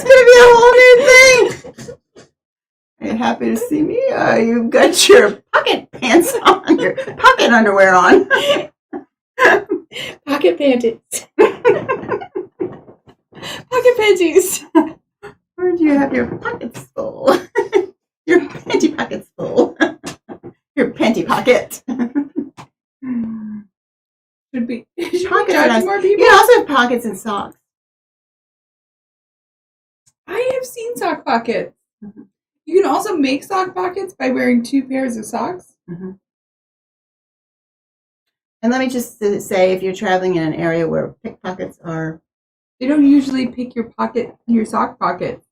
going to be a whole new thing. Are you happy to see me? You've got your pocket pants on, your pocket underwear on. Pocket panties. Pocket panties. Or do you have your pockets full? Your panty pockets full. Your panty pocket. Should we Pockets judge nice. more people? You can also have pockets and socks. I have seen sock pockets. Mm-hmm. You can also make sock pockets by wearing 2 pairs of socks. Mm-hmm. And let me just say, if you're traveling in an area where pickpockets are... They don't usually pick your sock pocket.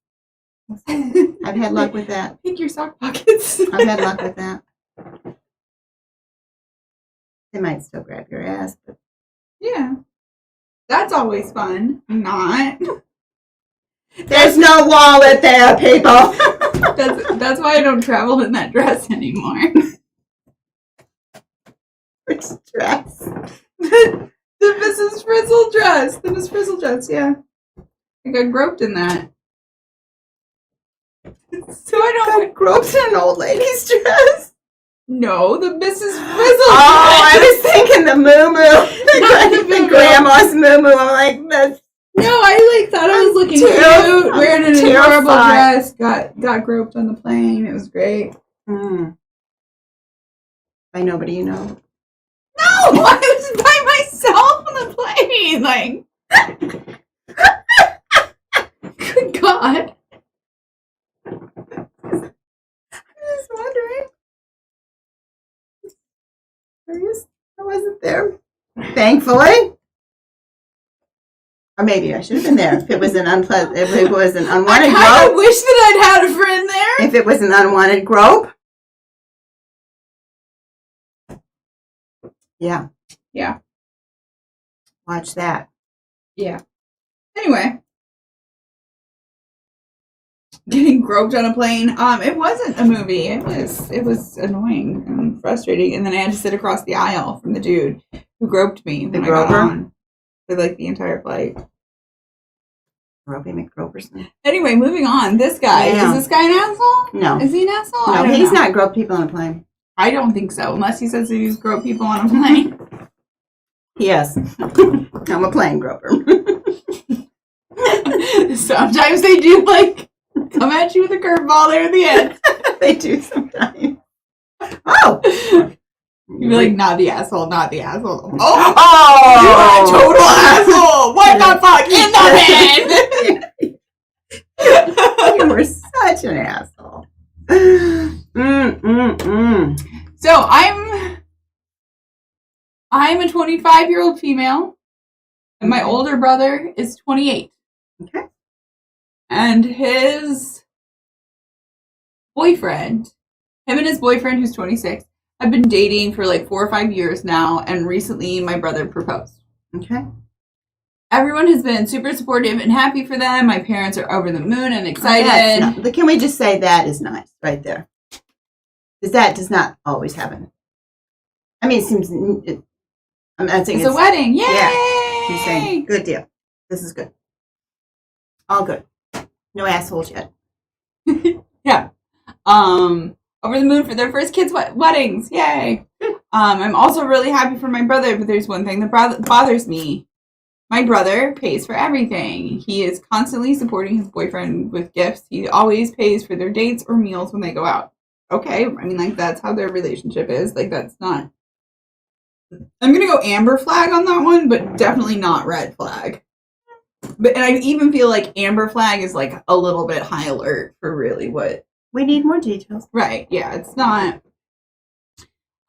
I've had luck with that. Pick your sock pockets. I've had luck with that. They might still grab your ass, but... Yeah. That's always fun. Not. There's no wallet there, people! That's why I don't travel in that dress anymore. Which dress? The Mrs. Frizzle dress. The Miss Frizzle dress, yeah. I got groped in that. So I don't Got groped in an old lady's dress? No, the Mrs. Frizzle Oh, dress. I was thinking the moo-moo. The grandma's moo-moo. I'm like, that's... No, I thought I was looking cute, wearing an adorable dress. Got groped on the plane. It was great. By nobody you know. No, I was by myself on the plane. Good God. I was wondering. I wasn't there. Thankfully. Or maybe I should have been there if it was an unwanted I grope. wish that I'd had a friend there. If it was an unwanted grope. Yeah. Yeah. Watch that. Yeah. Anyway. getting groped on a plane. It wasn't a movie. It was annoying and frustrating. And then I had to sit across the aisle from the dude who groped me when I got on for like the entire flight. Gropey McGroperson. Anyway, moving on. This guy. Is this guy an asshole? No. Is he an asshole? No, he's not groped people on a plane. I don't think so, unless he says that he's groped people on a plane. Yes. I'm a plane groper. Sometimes they do, like, come at you with a curveball there at the end. They do sometimes. Oh! You'd be like, not the asshole, not the asshole. Oh! You're a total asshole! What the fuck? In the bin! You were such an asshole. So I'm a 25-year-old female, and my older brother is 28. Okay. And his boyfriend, him and his boyfriend, who's 26, have been dating for like 4 or 5 years now, and recently my brother proposed. Okay. Everyone has been super supportive and happy for them. My parents are over the moon and excited. Can we just say that is nice right there? Because that does not always happen. I mean, it seems... I'm not saying it's a wedding. Yay! Yeah. She's saying, good deal. This is good. All good. No assholes yet. Yeah. Over the moon for their first kids' weddings. Yay! I'm also really happy for my brother, but there's one thing that bothers me. My brother pays for everything. He is constantly supporting his boyfriend with gifts. He always pays for their dates or meals when they go out. Okay, I mean, like, that's how their relationship is. Like, that's not... I'm going to go amber flag on that one, but definitely not red flag. And I even feel like amber flag is, like, a little bit high alert for really what... We need more details. Right, yeah, it's not...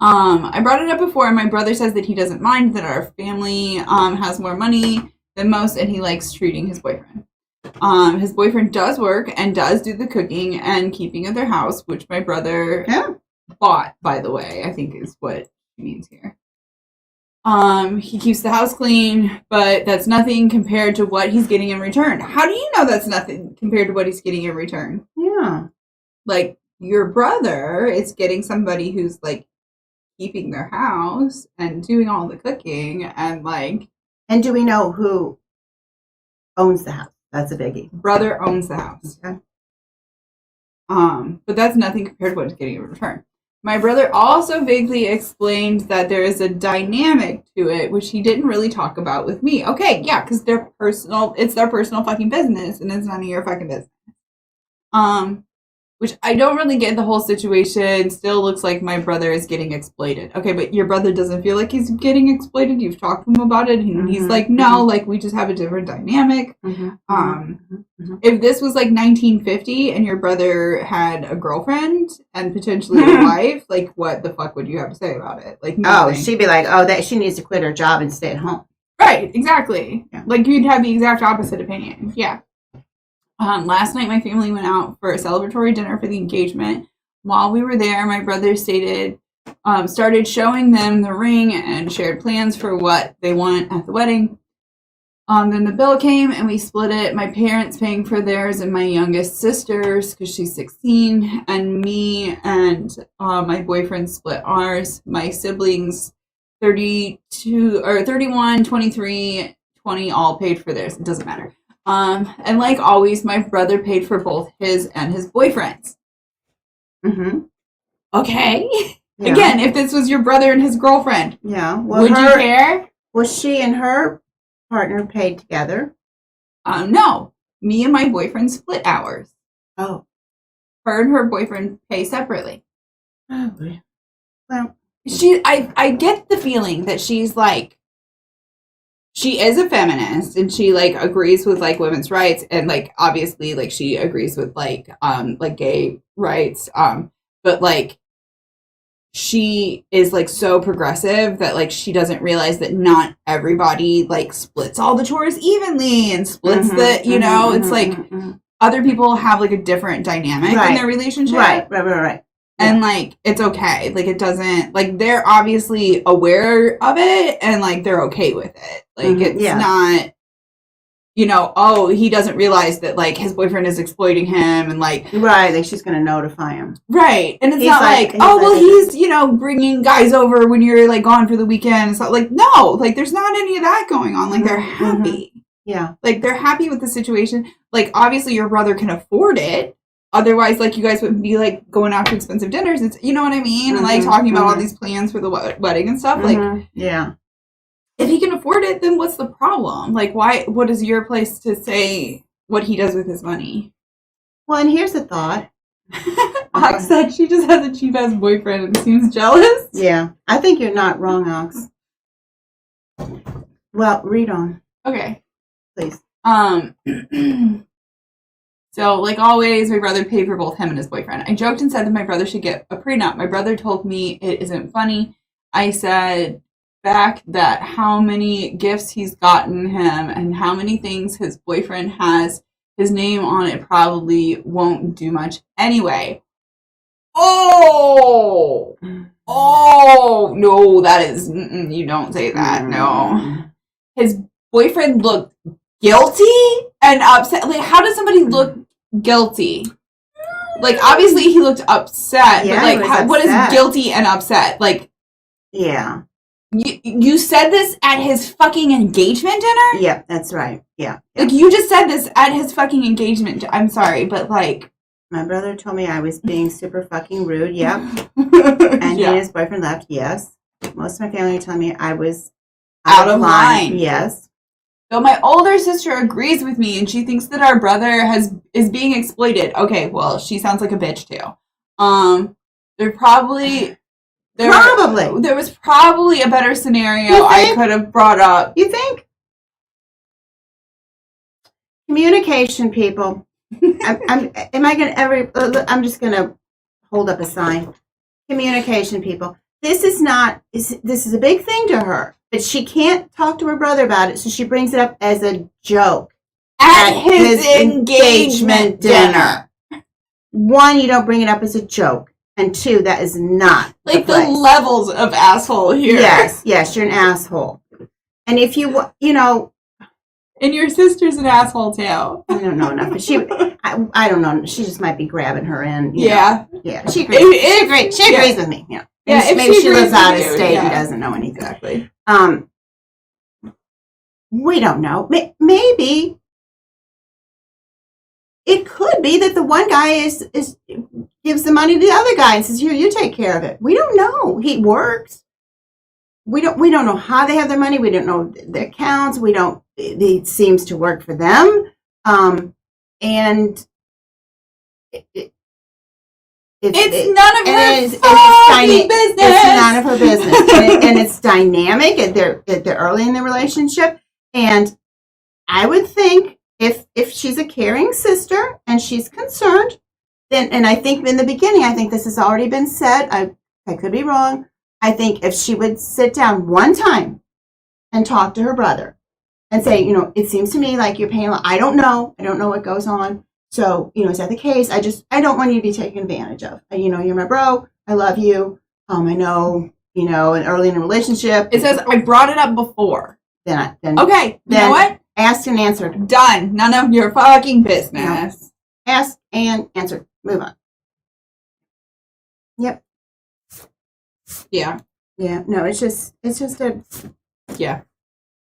I brought it up before, and my brother says that he doesn't mind that our family has more money than most, and he likes treating his boyfriend. His boyfriend does work and does do the cooking and keeping of their house, which my brother bought, by the way, I think is what he means here. He keeps the house clean, but that's nothing compared to what he's getting in return. How do you know that's nothing compared to what he's getting in return? Yeah. Like, your brother is getting somebody who's, like, keeping their house and doing all the cooking and, like... And do we know who owns the house? That's a biggie. Brother owns the house. Okay. But that's nothing compared to what he's getting in return. My brother also vaguely explained that there is a dynamic to it, which he didn't really talk about with me. Okay, yeah, because it's their personal fucking business, and it's none of your fucking business. Which I don't really get the whole situation. Still looks like my brother is getting exploited. Okay, but your brother doesn't feel like he's getting exploited. You've talked to him about it, and he's like, no, like, we just have a different dynamic. If this was like 1950 and your brother had a girlfriend and potentially a wife, like, what the fuck would you have to say about it? Like, nothing. Oh, she'd be like, that she needs to quit her job and stay at home. Right, exactly. Yeah. Like, you'd have the exact opposite opinion. Yeah. Last night, my family went out for a celebratory dinner for the engagement. While we were there, my brother started showing them the ring and shared plans for what they want at the wedding. Then the bill came and we split it. My parents paying for theirs and my youngest sister's because she's 16, and me and my boyfriend split ours. My siblings, 31, 23, 20, all paid for theirs. It doesn't matter. And like always, my brother paid for both his and his boyfriend's. Okay. Yeah. Again, if this was your brother and his girlfriend, would you care? Was she and her partner paid together? No. Me and my boyfriend split ours. Oh. Her and her boyfriend pay separately. Oh, well. I get the feeling that she's like, she is a feminist and she like agrees with like women's rights and like obviously like she agrees with like gay rights. But like she is like so progressive that like she doesn't realize that not everybody like splits all the chores evenly and splits it's like other people have like a different dynamic in their relationship. Right. And, like, it's okay. Like, it doesn't... Like, they're obviously aware of it, and, like, they're okay with it. Like, it's not... you know, oh, he doesn't realize that, like, his boyfriend is exploiting him and, like... Right, like, she's going to notify him. Right. And it's not like, oh, well, he's, you know, bringing guys over when you're, like, gone for the weekend. It's not like, no, like, there's not any of that going on. Like, they're happy. Yeah. Like, they're happy with the situation. Like, obviously, your brother can afford it. Otherwise, like, you guys would be, like, going out to expensive dinners. It's, you know what I mean? And, like, talking about all these plans for the wedding and stuff. Like, yeah. If he can afford it, then what's the problem? Like, why? What is your place to say what he does with his money? Well, and here's a thought. Ox said she just has a cheap-ass boyfriend and seems jealous. Yeah. I think you're not wrong, Ox. Well, read on. Okay. Please. So, like always, my brother paid for both him and his boyfriend. I joked and said that my brother should get a prenup. My brother told me it isn't funny. I said back that how many gifts he's gotten him and how many things his boyfriend has his name on it probably won't do much anyway. Oh, no, that is, you don't say that, no. His boyfriend looked guilty and upset. Like, how does somebody look guilty? Like, obviously he looked upset, Yeah, but like, what is guilty and upset? Like, yeah. You said this at his fucking engagement dinner? Yeah, that's right. Yeah. Like, you just said this at his fucking engagement. I'm sorry, but like... My brother told me I was being super fucking rude. Yep. And he and his boyfriend left. Yes. Most of my family told me I was out of line. Yes. So my older sister agrees with me, and she thinks that our brother is being exploited. Okay, well, she sounds like a bitch, too. There was probably a better scenario I could have brought up. You think? Communication, people. I'm just gonna hold up a sign. Communication, people. This is a big thing to her, but she can't talk to her brother about it, so she brings it up as a joke at his engagement dinner. One, you don't bring it up as a joke. And two, that is not like the levels of asshole here. Yes, you're an asshole. And if you know, and your sister's an asshole too. I don't know enough, but I don't know. She just might be grabbing her in. Yeah, yeah. She agrees. She agrees with me. Yeah, maybe she lives out of state and doesn't know anything. Exactly. We don't know. Maybe it could be that the one guy gives the money to the other guy and says, "Here, you take care of it." We don't know. He works. We don't know how they have their money. We don't know their accounts. It seems to work for them. And it's none of her business. It's none of her business. and it's dynamic. They're early in the relationship. And I would think if she's a caring sister and she's concerned, then, and I think in the beginning, I think this has already been said. I could be wrong. I think if she would sit down one time and talk to her brother and say, it seems to me like you're paying a lot. I don't know what goes on. So, is that the case? I don't want you to be taken advantage of. You're my bro. I love you. I know, and early in a relationship. It says, I brought it up before. Then okay. You know what? Asked and answered. Done. None of your fucking business. No. Asked and answered. Move on. Yep. Yeah. Yeah. No, it's just a. Yeah.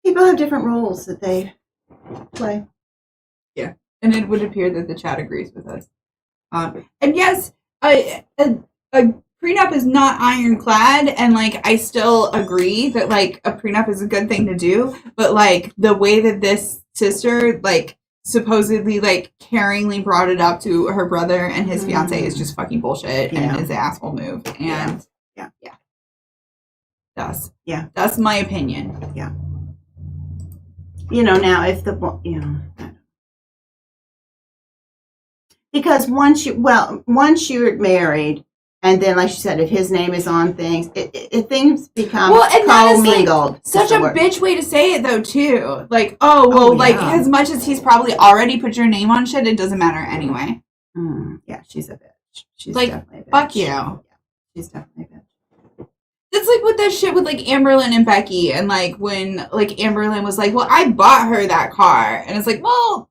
People have different roles that they play. Yeah. And it would appear that the chat agrees with us. And yes, a prenup is not ironclad, and like I still agree that like a prenup is a good thing to do, but like the way that this sister like supposedly like caringly brought it up to her brother and his fiance is just fucking bullshit and is an asshole move. And yeah. That's my opinion. Yeah. Now if because once you're married, and then, like she said, if his name is on things, things become commingled. Like such a bitch way to say it, though, too. Like, as much as he's probably already put your name on shit, it doesn't matter anyway. Yeah, she's a bitch. She's like, definitely a bitch. Fuck you. Yeah, she's definitely a bitch. That's like with that shit with like Amberlynn and Becky, and like when like Amberlynn was like, "Well, I bought her that car," and it's like, "Well,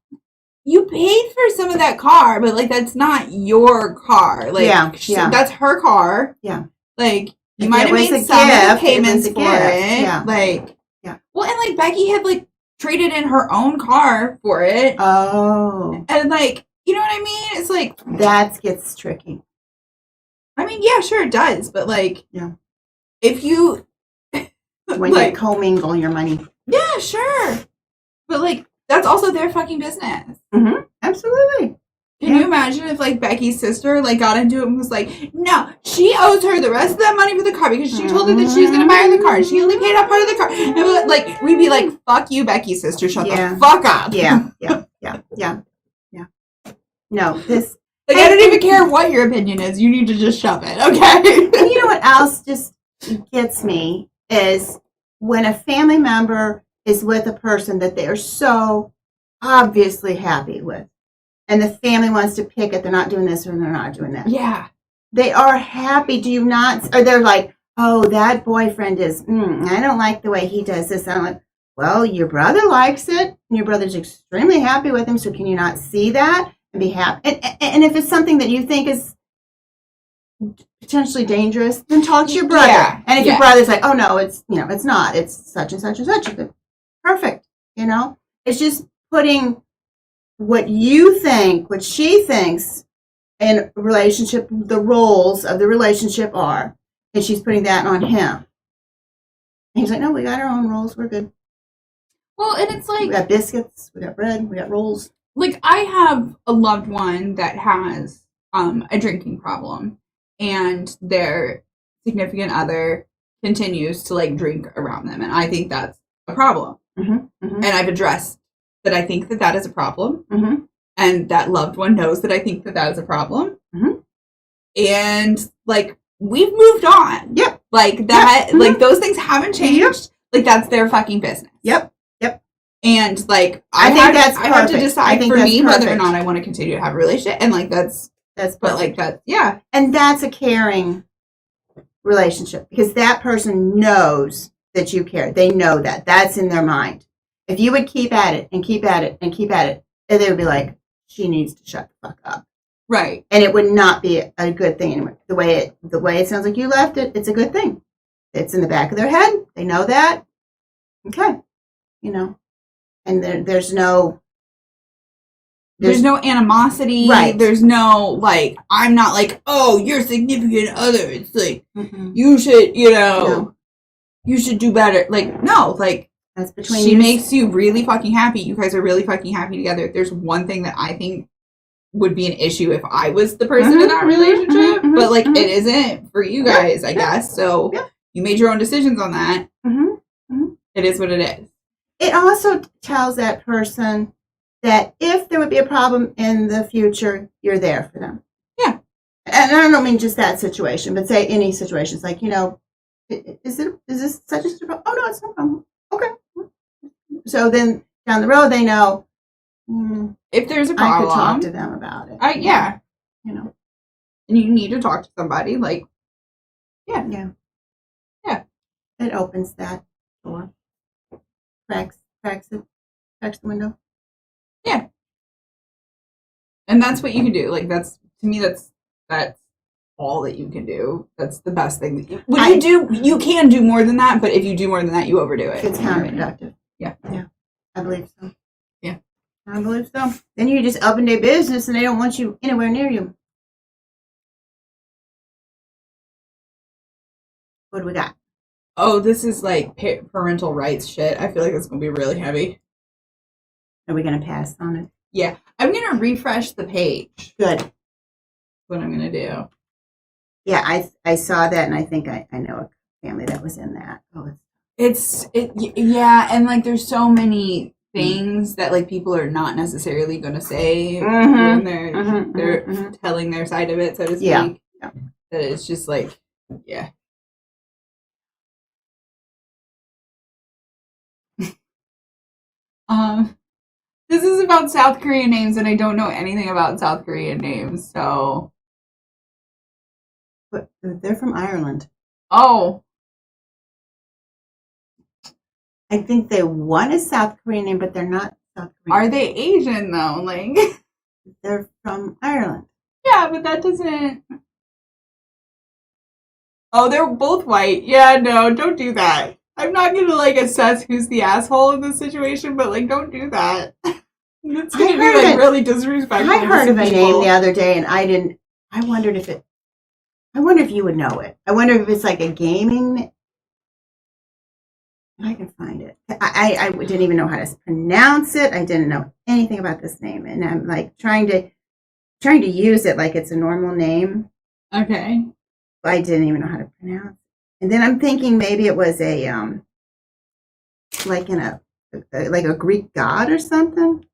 you paid for some of that car, but like that's not your car. Like, that's her car. Yeah, like you might have made some of the payments for it. Yeah, like, well, and like Becky had like traded in her own car for it. Oh, and like you know what I mean? It's like that gets tricky. I mean, yeah, sure it does, but like, if you when like, you commingle your money, yeah, sure, but like that's also their fucking business. Mm-hmm. Absolutely. Can you imagine if like Becky's sister like got into it and was like, no, she owes her the rest of that money for the car because she told her that she was gonna buy her the car. She only paid off part of the car. And like we'd be like, fuck you, Becky's sister, shut the fuck up. Yeah. No, this like I don't even care what your opinion is. You need to just shove it, okay? And you know what else just gets me is when a family member is with a person that they are so obviously happy with, and the family wants to pick it, they're not doing this or they're not doing that. Yeah. They are happy. Do you not? Or they're like, oh, that boyfriend is, I don't like the way he does this. And I'm like, well, your brother likes it, and your brother's extremely happy with him, so can you not see that and be happy? And if it's something that you think is potentially dangerous, then talk to your brother. Yeah. And if your brother's like, oh, no, it's, it's not. It's such and such and such. Perfect. It's just putting what you think, what she thinks in relationship, the roles of the relationship are, and she's putting that on him. And he's like, no, we got our own roles. We're good. Well, and it's like, we got biscuits, we got bread, we got rolls. Like, I have a loved one that has a drinking problem, and their significant other continues to like drink around them, and I think that's a problem. And I've addressed that I think that is a problem, and that loved one knows that I think that is a problem, and like we've moved on. Yep. Like that. Like those things haven't changed. Like that's their fucking business. Yep. And like I have to decide for me whether or not I want to continue to have a relationship, and like that's but like that, yeah. And that's a caring relationship because that person knows that you care. They know that. That's in their mind. If you would keep at it and keep at it and keep at it, and they would be like, she needs to shut the fuck up. Right. And it would not be a good thing anymore. The way it sounds like you left it, it's a good thing. It's in the back of their head. They know that. Okay. And there's no animosity. Right. There's no like I'm not like, oh, your significant other. It's like you should, you should do better. Like, no, like that's between she makes you really fucking happy. You guys are really fucking happy together. If there's one thing that I think would be an issue if I was the person in that relationship, but like it isn't for you guys, I guess. So you made your own decisions on that. It is what it is. It also tells that person that if there would be a problem in the future, you're there for them. Yeah. And I don't mean just that situation, but say any situation. It's like, is this such a problem? Oh, no, it's no problem. Okay. So then down the road, they know if there's a problem, I could talk to them about it. And you need to talk to somebody. Like, yeah. It opens that door. Cracks the window. Yeah. And that's what you can do. Like that's all that you can do. That's the best thing. You can do more than that, but if you do more than that, you overdo it. It's counterproductive. Yeah. I believe so. Yeah. I believe so. Then you just open their business and they don't want you anywhere near you. What do we got? Oh, this is like parental rights shit. I feel like it's going to be really heavy. Are we going to pass on it? Yeah. I'm going to refresh the page. Good. What I'm going to do. Yeah, I saw that, and I think I know a family that was in that. Oh, yeah, and like there's so many things that like people are not necessarily going to say when they're telling their side of it, so to speak. Yeah. That it's just like, yeah. This is about South Korean names, and I don't know anything about South Korean names, so. But they're from Ireland. Oh. I think one is South Korean name, but they're not South Korean. Are they Asian though? Like They're from Ireland. yeah, but that doesn't. Oh, they're both white. Yeah, no, don't do that. I'm not gonna like assess who's the asshole in this situation, but like, don't do that. It's gonna be like really disrespectful. I heard of a name the other day, and I didn't. I wondered if it. I wonder if you would know it. I wonder if it's like a gaming. I can find it. I didn't even know how to pronounce it. I didn't know anything about this name, and I'm like trying to use it like it's a normal name. Okay. I didn't even know how to pronounce it. And then I'm thinking maybe it was a like a Greek god or something.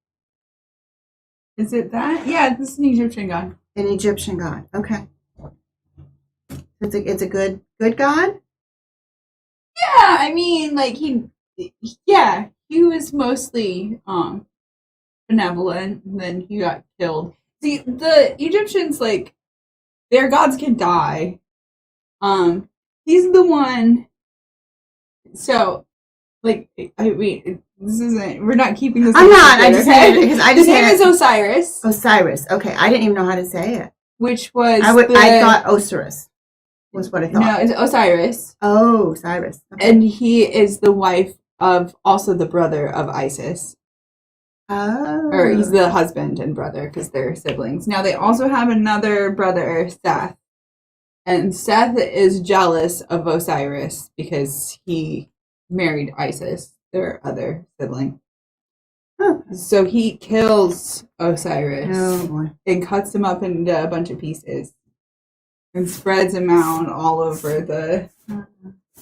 Is it that? Yeah, this is an Egyptian god. An Egyptian god. Okay. It's a good god. Yeah, I mean, like he was mostly benevolent, and then he got killed. See, the Egyptians, like, their gods can die. He's the one. So, like, I mean, this isn't. We're not keeping this. I'm not. I just said it because I just. His name is Osiris. Osiris. Okay, I didn't even know how to say it. Which was I thought Osiris was what I thought. No, it's Osiris. Oh, Osiris. Okay. And he is the wife of also the brother of Isis. Oh. Or he's the husband and brother because they're siblings. Now they also have another brother, Seth. And Seth is jealous of Osiris because he married Isis, their other sibling. Huh. So he kills Osiris and cuts him up into a bunch of pieces and spreads him out all over the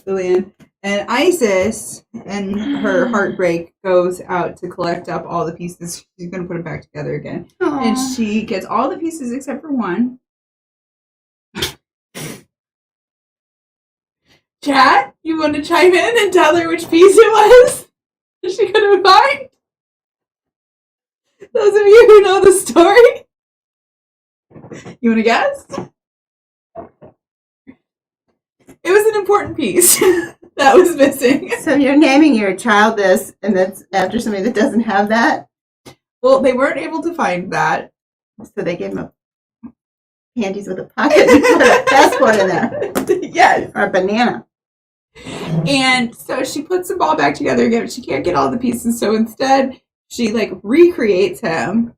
land. And Isis, in her heartbreak, goes out to collect up all the pieces. She's going to put them back together again. Aww. And she gets all the pieces except for one. Chat, you want to chime in and tell her which piece it was that she couldn't find? Those of you who know the story. You want to guess? It was an important piece that was missing. So you're naming your child this, and that's after somebody that doesn't have that? Well, they weren't able to find that. So they gave him a candies with a pocket and put a passport in there. Yes. Or a banana. And so she puts them all back together again. She can't get all the pieces. So instead, she like recreates him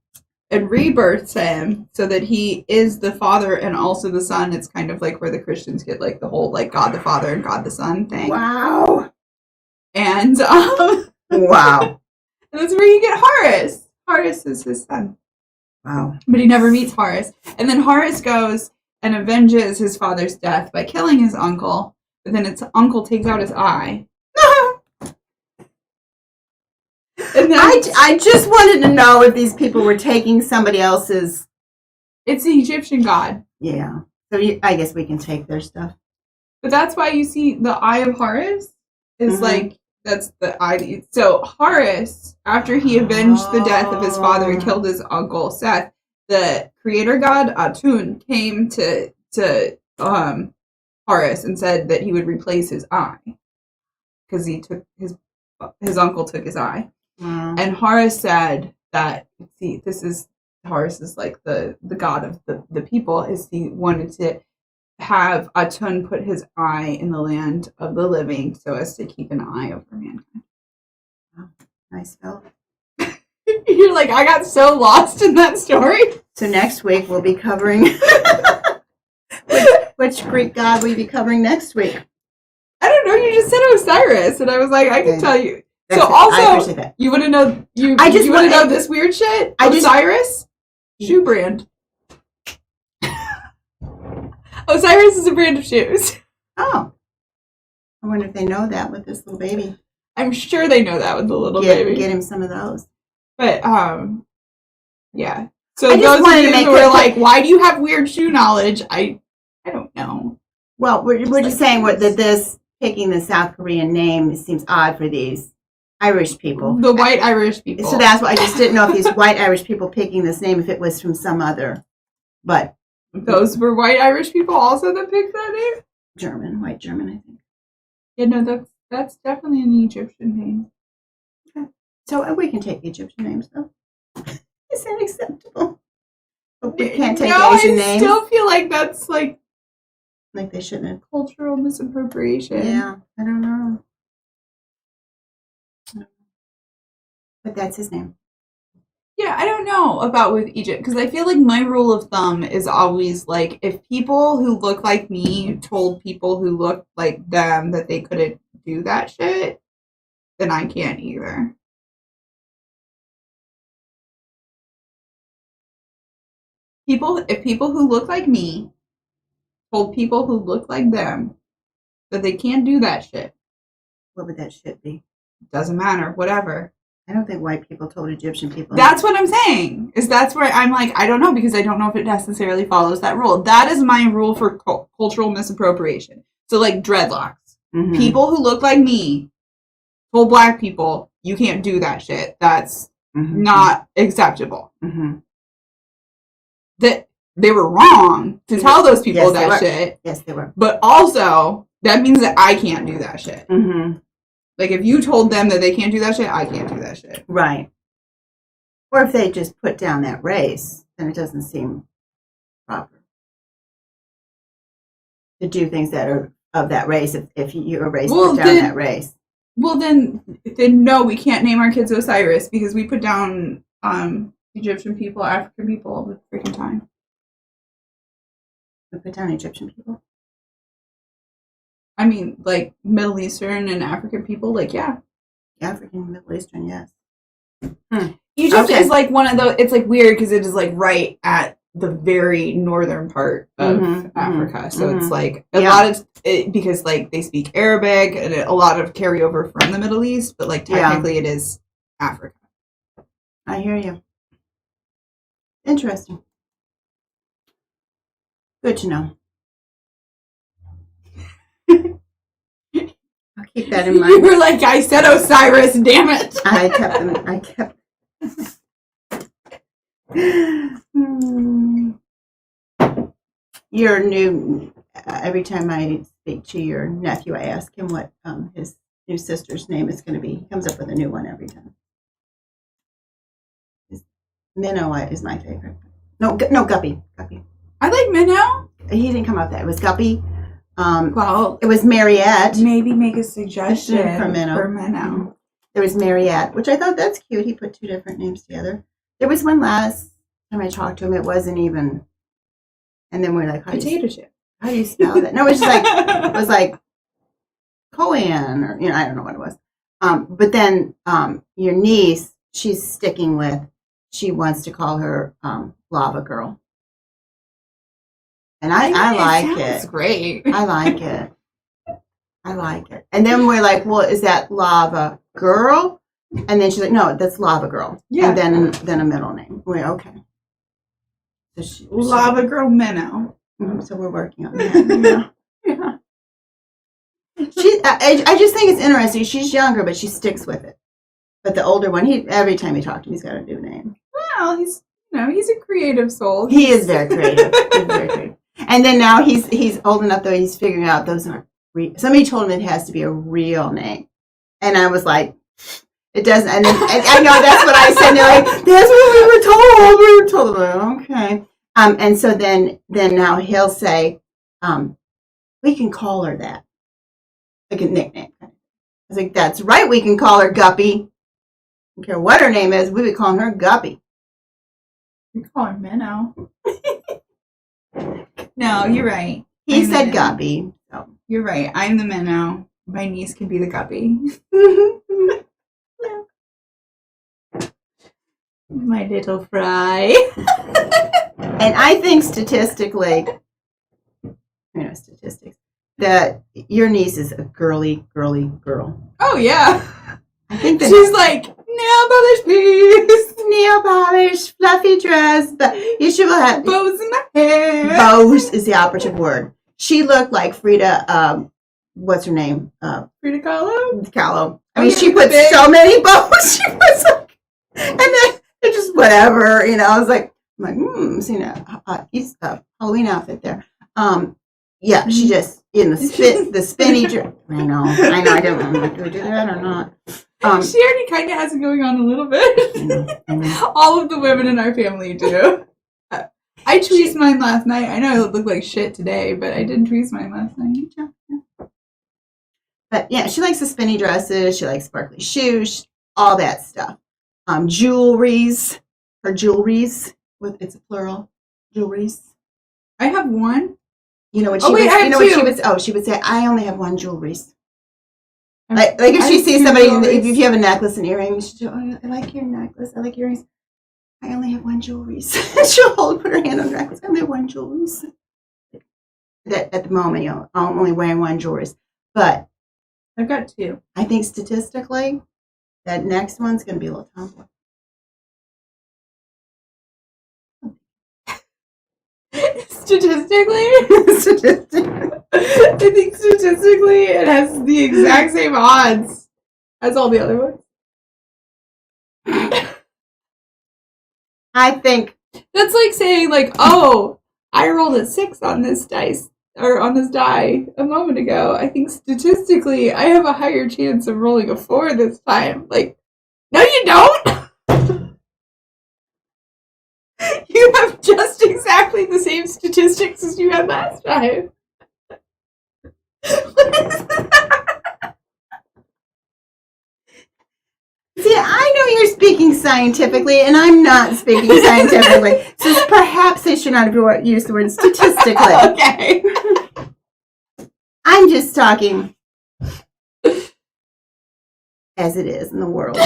and rebirths him so that he is the father and also the son. It's kind of like where the Christians get like the whole like God the Father and God the Son thing. Wow. And wow. And that's where you get Horus. Horus is his son. Wow. But he never meets Horus. And then Horus goes and avenges his father's death by killing his uncle. But then his uncle takes out his eye. And then I just wanted to know if these people were taking somebody else's. It's the Egyptian god. Yeah. So I guess we can take their stuff. But that's why you see the eye of Horus is like, that's the eye. So Horus, after he avenged the death of his father and killed his uncle Seth, the creator god Atun came to Horus and said that he would replace his eye because he took his uncle took his eye. Wow. And Horus said that, see, this is, Horus is like the god of the people, is he wanted to have Atun put his eye in the land of the living so as to keep an eye over mankind. Wow. Nice help. You're like, I got so lost in that story. So next week we'll be covering which Greek god will you be covering next week? I don't know, you just said Osiris and I was like, I can tell you. That's so it. also, you want to know you want to know this weird shit? Osiris? Shoe brand. Osiris is a brand of shoes. Oh. I wonder if they know that with this little baby. I'm sure they know that with the little baby. Get him some of those. But, yeah. So those of you who are like, why do you have weird shoe knowledge? I don't know. Well, we're just saying that this, picking the South Korean name seems odd for these Irish people. The white Irish people. So that's why I just didn't know if these white Irish people picking this name, if it was from some other, but. Those were white Irish people also that picked that name? White German, I think. Yeah, no, That's definitely an Egyptian name. Okay. So we can take Egyptian names, though. Is that acceptable? But we can't take Asian names. I still feel like that's like they shouldn't have. Cultural misappropriation. Yeah, I don't know. But that's his name. Yeah, I don't know about with Egypt because I feel like my rule of thumb is always like if people who look like me told people who look like them that they couldn't do that shit, then I can't either. If people who look like me told people who look like them that they can't do that shit. What would that shit be? Doesn't matter, whatever. I don't think white people told Egyptian people. That's what I'm saying. That's where I'm like, I don't know because I don't know if it necessarily follows that rule. That is my rule for cultural misappropriation. So like dreadlocks. Mm-hmm. People who look like me told black people, you can't do that shit. That's not acceptable. Mm-hmm. That they were wrong to tell those people that shit. Yes, they were. But also, that means that I can't do that shit. Mm-hmm. Like, if you told them that they can't do that shit, I can't do that shit. Right. Or if they just put down that race, then it doesn't seem proper to do things that are of that race if your race put down that race. Well, then no, we can't name our kids Osiris because we put down Egyptian people, African people all the freaking time. We put down Egyptian people? I mean, like, Middle Eastern and African people, like, yeah. African, Middle Eastern, yes. Egypt is, like, one of those, it's, like, weird because it is, like, right at the very northern part of Africa. So it's, like, a lot of, because, like, they speak Arabic and a lot of carryover from the Middle East, but, like, technically it is Africa. I hear you. Interesting. Good to know. I'll keep that in mind. You were like, I said Osiris, damn it. I kept Your new, every time I speak to your nephew, I ask him what his new sister's name is going to be. He comes up with a new one every time. Minnow is my favorite. No, Guppy. I like Minnow. He didn't come up with that. It was Guppy. Well, it was Mariette. Maybe make a suggestion for Minnow. Mm-hmm. There was Mariette, which I thought that's cute. He put two different names together. There was one last time I talked to him. It wasn't even. And then we're like, potato chip. How do you spell that? No, it was like Hawaiian or I don't know what it was. But then your niece, she's sticking with. She wants to call her Lava Girl. And I like it. That's great. I like it. And then we're like, well, is that Lava Girl? And then she's like, no, that's Lava Girl. Yeah. And then a middle name. We're okay. So Lava Girl Minnow. So we're working on that. Yeah. I just think it's interesting. She's younger, but she sticks with it. But the older one, every time you talk to him, he's got a new name. Well, he's a creative soul. He is very creative. And then now he's old enough though he's figuring out those aren't real. Somebody told him it has to be a real name, and I was like, it doesn't. And I know that's what I said. And they're like, that's what we were told. Like, okay. And so then now he'll say, we can call her that, like a nickname. I was like, that's right. We can call her Guppy. I don't care what her name is. We would call her Guppy. We call her Minnow. No, you're right. He said Guppy. So. You're right. I'm the Minnow. My niece can be the Guppy. My little fry. And I think statistically, that your niece is a girly girl. Oh, yeah. I think that she's like, nail polish, please. Nail polish, fluffy dress, but you should have bows in my hair. Bows is the operative word. She looked like Frida. What's her name? Frida Kahlo. Kahlo. I mean, she put so many bows. She was like, and then it just whatever. I was like, I'm seeing a Halloween outfit there. Yeah, she just in the spinny dress. I know. I don't know. Do we do that or not? She already kind of has it going on a little bit. I know. All of the women in our family do. I tweezed mine last night. I know I look like shit today, but I did tweeze mine last night. But yeah, she likes the spinny dresses. She likes sparkly shoes, all that stuff. Jewelries. Her jewelries. It's a plural. Jewelries. I have one. You know what she Oh, wait, would, I have you know what two. she would. Oh, she would say, "I only have one jewelries." I Like if she have sees two somebody, jewelries. if you have a necklace and earrings, she'll, "Oh, I like your necklace. I like earrings. I only have one jewelries." She'll put her hand on her necklace. I only have one jewelries. That at the moment, you know, I'm only wearing one jewelries. But I've got two. I think statistically, that next one's going to be a little tomboy. Statistically, I think statistically it has the exact same odds as all the other ones. I think That's like saying, like, oh, I rolled a 6 on this dice or on this die a moment ago. I think statistically I have a higher chance of rolling a 4 this time. Like, no, you don't. You have just exactly the same statistics as you had last time. See, I know you're speaking scientifically, and I'm not speaking scientifically. So perhaps I should not have used the word statistically. Okay. I'm just talking as it is in the world.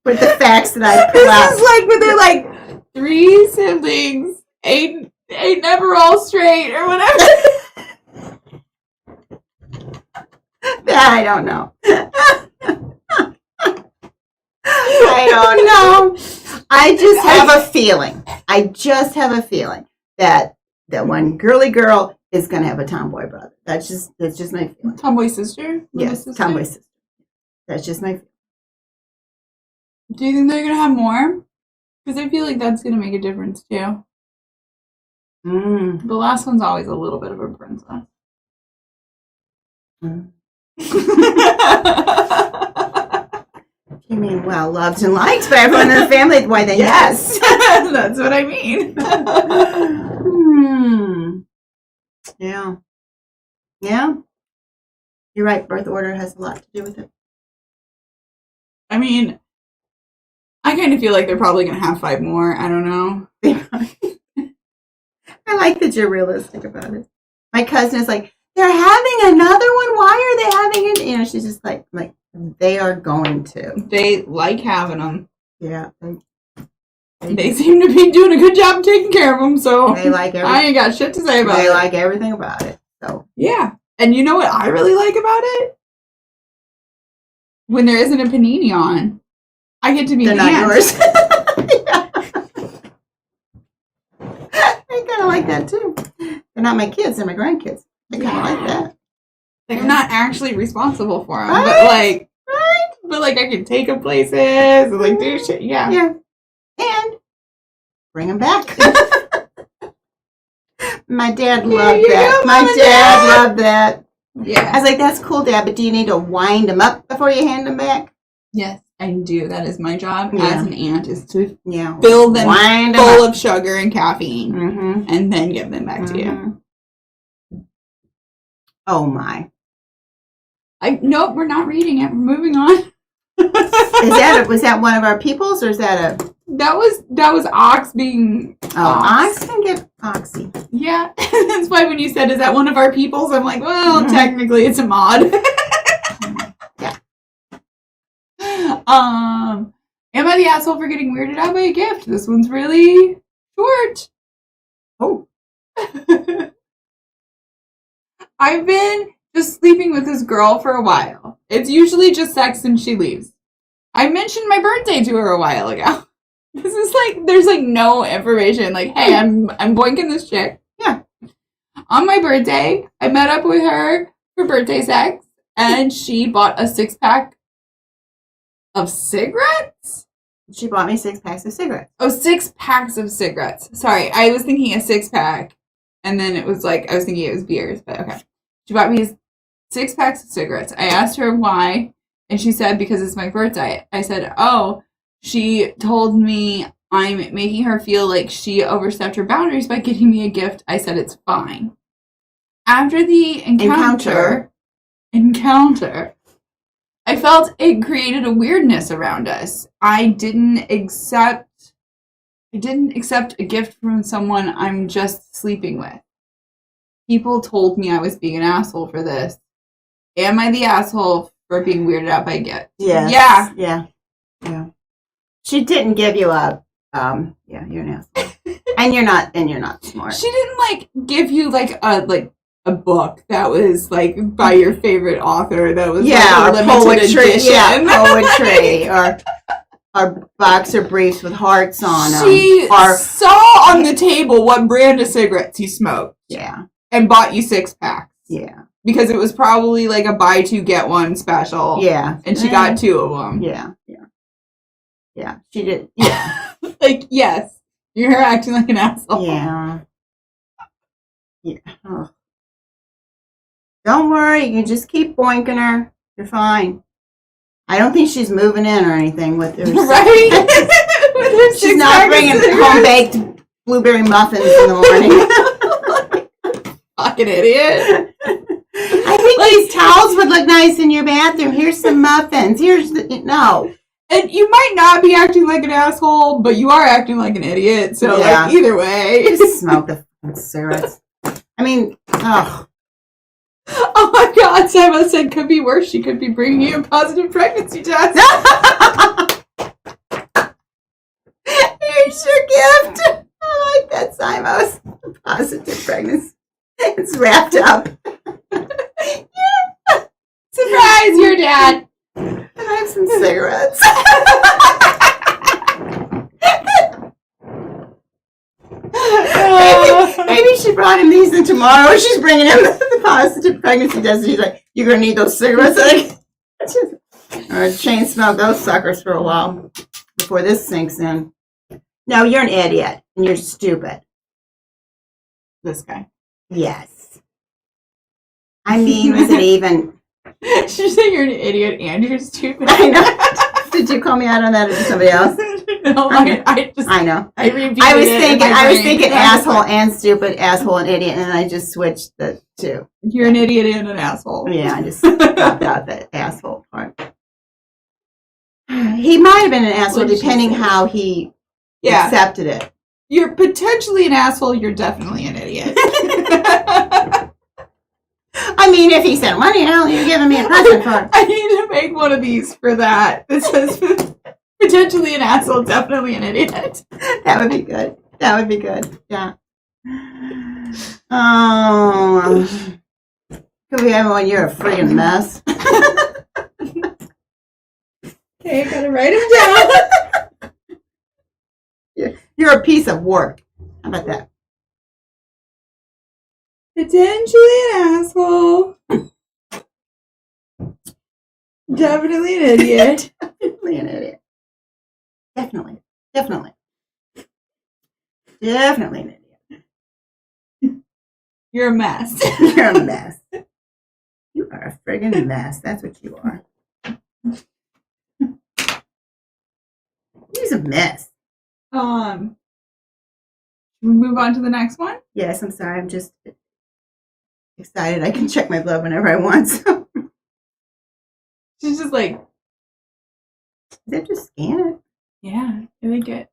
With the facts that I pull out. This is like when they're like 3 siblings, ain't never all straight or whatever. I don't know. I don't know. I just have a feeling. that one girly girl is going to have a tomboy brother. That's just my feeling. Tomboy sister? Yes, Sister? tomboy sister. That's just my feeling. Do you think they're going to have more? Because I feel like that's going to make a difference too. The last one's always a little bit of a princess. You mean well loved and liked by everyone in the family? Why then yes. That's what I mean. Yeah. Yeah. You're right. Birth order has a lot to do with it. I mean, I kind of feel like they're probably going to have 5 more. I don't know. I like that you're realistic about it. My cousin is like, they're having another one. Why are they having it? You know, she's just like they are going to. They like having them. Yeah. They seem to be doing a good job taking care of them, so they like everything. I ain't got shit to say about it. They like everything about it. So yeah. And you know what I really like about it? When there isn't a panini on, I get to be they're the not aunt. yours. I kind of like that too. They're not my kids; they're my grandkids. I kind of like that. Like, I'm not actually responsible for them, Right. but like I can take them places and like do shit. Yeah. Yeah, and bring them back. My dad loved that. My dad loved that. Yeah. I was like, "That's cool, Dad, but do you need to wind them up before you hand them back?" Yes, I do. That is my job Yeah. as an aunt, is to Yeah, fill them wind full up. of sugar and caffeine Mm-hmm. and then give them back to you. Mm-hmm. Oh my! Nope, we're not reading it. We're moving on. Was that one of our peoples, or is that a? That was Ox being Ox can get oxy. Yeah, that's why when you said, "Is that one of our peoples?" I'm like, well, technically it's a mod. Yeah. Am I the asshole for getting weirded out by a gift? This one's really short. Oh. I've been just sleeping with this girl for a while. It's usually just sex and she leaves. I mentioned my birthday to her a while ago. This is like, there's like no information. Like, hey, I'm boinking this chick. Yeah. On my birthday, I met up with her for birthday sex, and she bought a 6-pack of cigarettes? She bought me 6 packs of cigarettes. Oh, 6 packs of cigarettes. Sorry, I was thinking a 6-pack. and then it was like, I was thinking it was beers, but okay. She bought me 6 packs of cigarettes. I asked her why, and she said because it's my birthday. I said, oh, she told me I'm making her feel like she overstepped her boundaries by getting me a gift. I said it's fine. After the encounter, I felt it created a weirdness around us. I didn't accept a gift from someone I'm just sleeping with. People told me I was being an asshole for this. Am I the asshole for being weirded out by a gift? Yes. Yeah. She didn't give you a yeah, you're an asshole. and you're not smart. She didn't like give you like a book that was like by your favorite author that was like a limited edition. Poetry or boxer briefs with hearts on them. She saw on the table what brand of cigarettes he smoked. Yeah. And bought you 6 packs. Yeah. Because it was probably like a buy 2 get 1 special. Yeah. And she got 2 of them. Yeah. She did. Yeah. Like, yes, you're acting like an asshole. Yeah. Oh. Don't worry, you can just keep boinking her. You're fine. I don't think she's moving in or anything with her. Right? With her she's not bringing home-baked blueberry muffins in the morning. Fucking idiot. I think these towels would look nice in your bathroom. Here's some muffins. No. And you might not be acting like an asshole, but you are acting like an idiot. So, like, either way. Just smoke the cigarettes. I mean, Oh my God, Simon said could be worse. She could be bringing you a positive pregnancy test. Here's your gift. I like that, Simos. Positive pregnancy. It's wrapped up. Yeah. Surprise, your dad. And I have some cigarettes. Maybe she brought him these, and tomorrow she's bringing him the positive pregnancy test. She's like, "You're gonna need those cigarettes." Or chain smoke those suckers for a while before this sinks in. No, you're an idiot and you're stupid. This guy. Yes. I mean, was it even? She's saying you're an idiot and you're stupid. I know. Did you call me out on that or somebody else? No, I know. I was thinking asshole and stupid, asshole and idiot, and I just switched the two. You're an idiot and an asshole. Yeah, I just popped out the asshole part. He might have been an asshole depending how he accepted it. You're potentially an asshole. You're definitely an idiot. I mean, if he said, "What the hell are you giving me a present for?" I need to make one of these for that. It says potentially an asshole, definitely an idiot. That would be good. That would be good. Yeah. Oh. Could we have one? You're a friggin' mess. Okay, I gotta write him down. You're a piece of work. How about that? Potentially an asshole. Definitely an idiot. Definitely an idiot. Definitely. Definitely an idiot. You're a mess. You're a mess. You are a friggin' mess. That's what you are. He's a mess. Should we move on to the next one? Yes, I'm sorry. I'm just excited. I can check my blood whenever I want. So. She's just like, they just scan it. Yeah, I like it.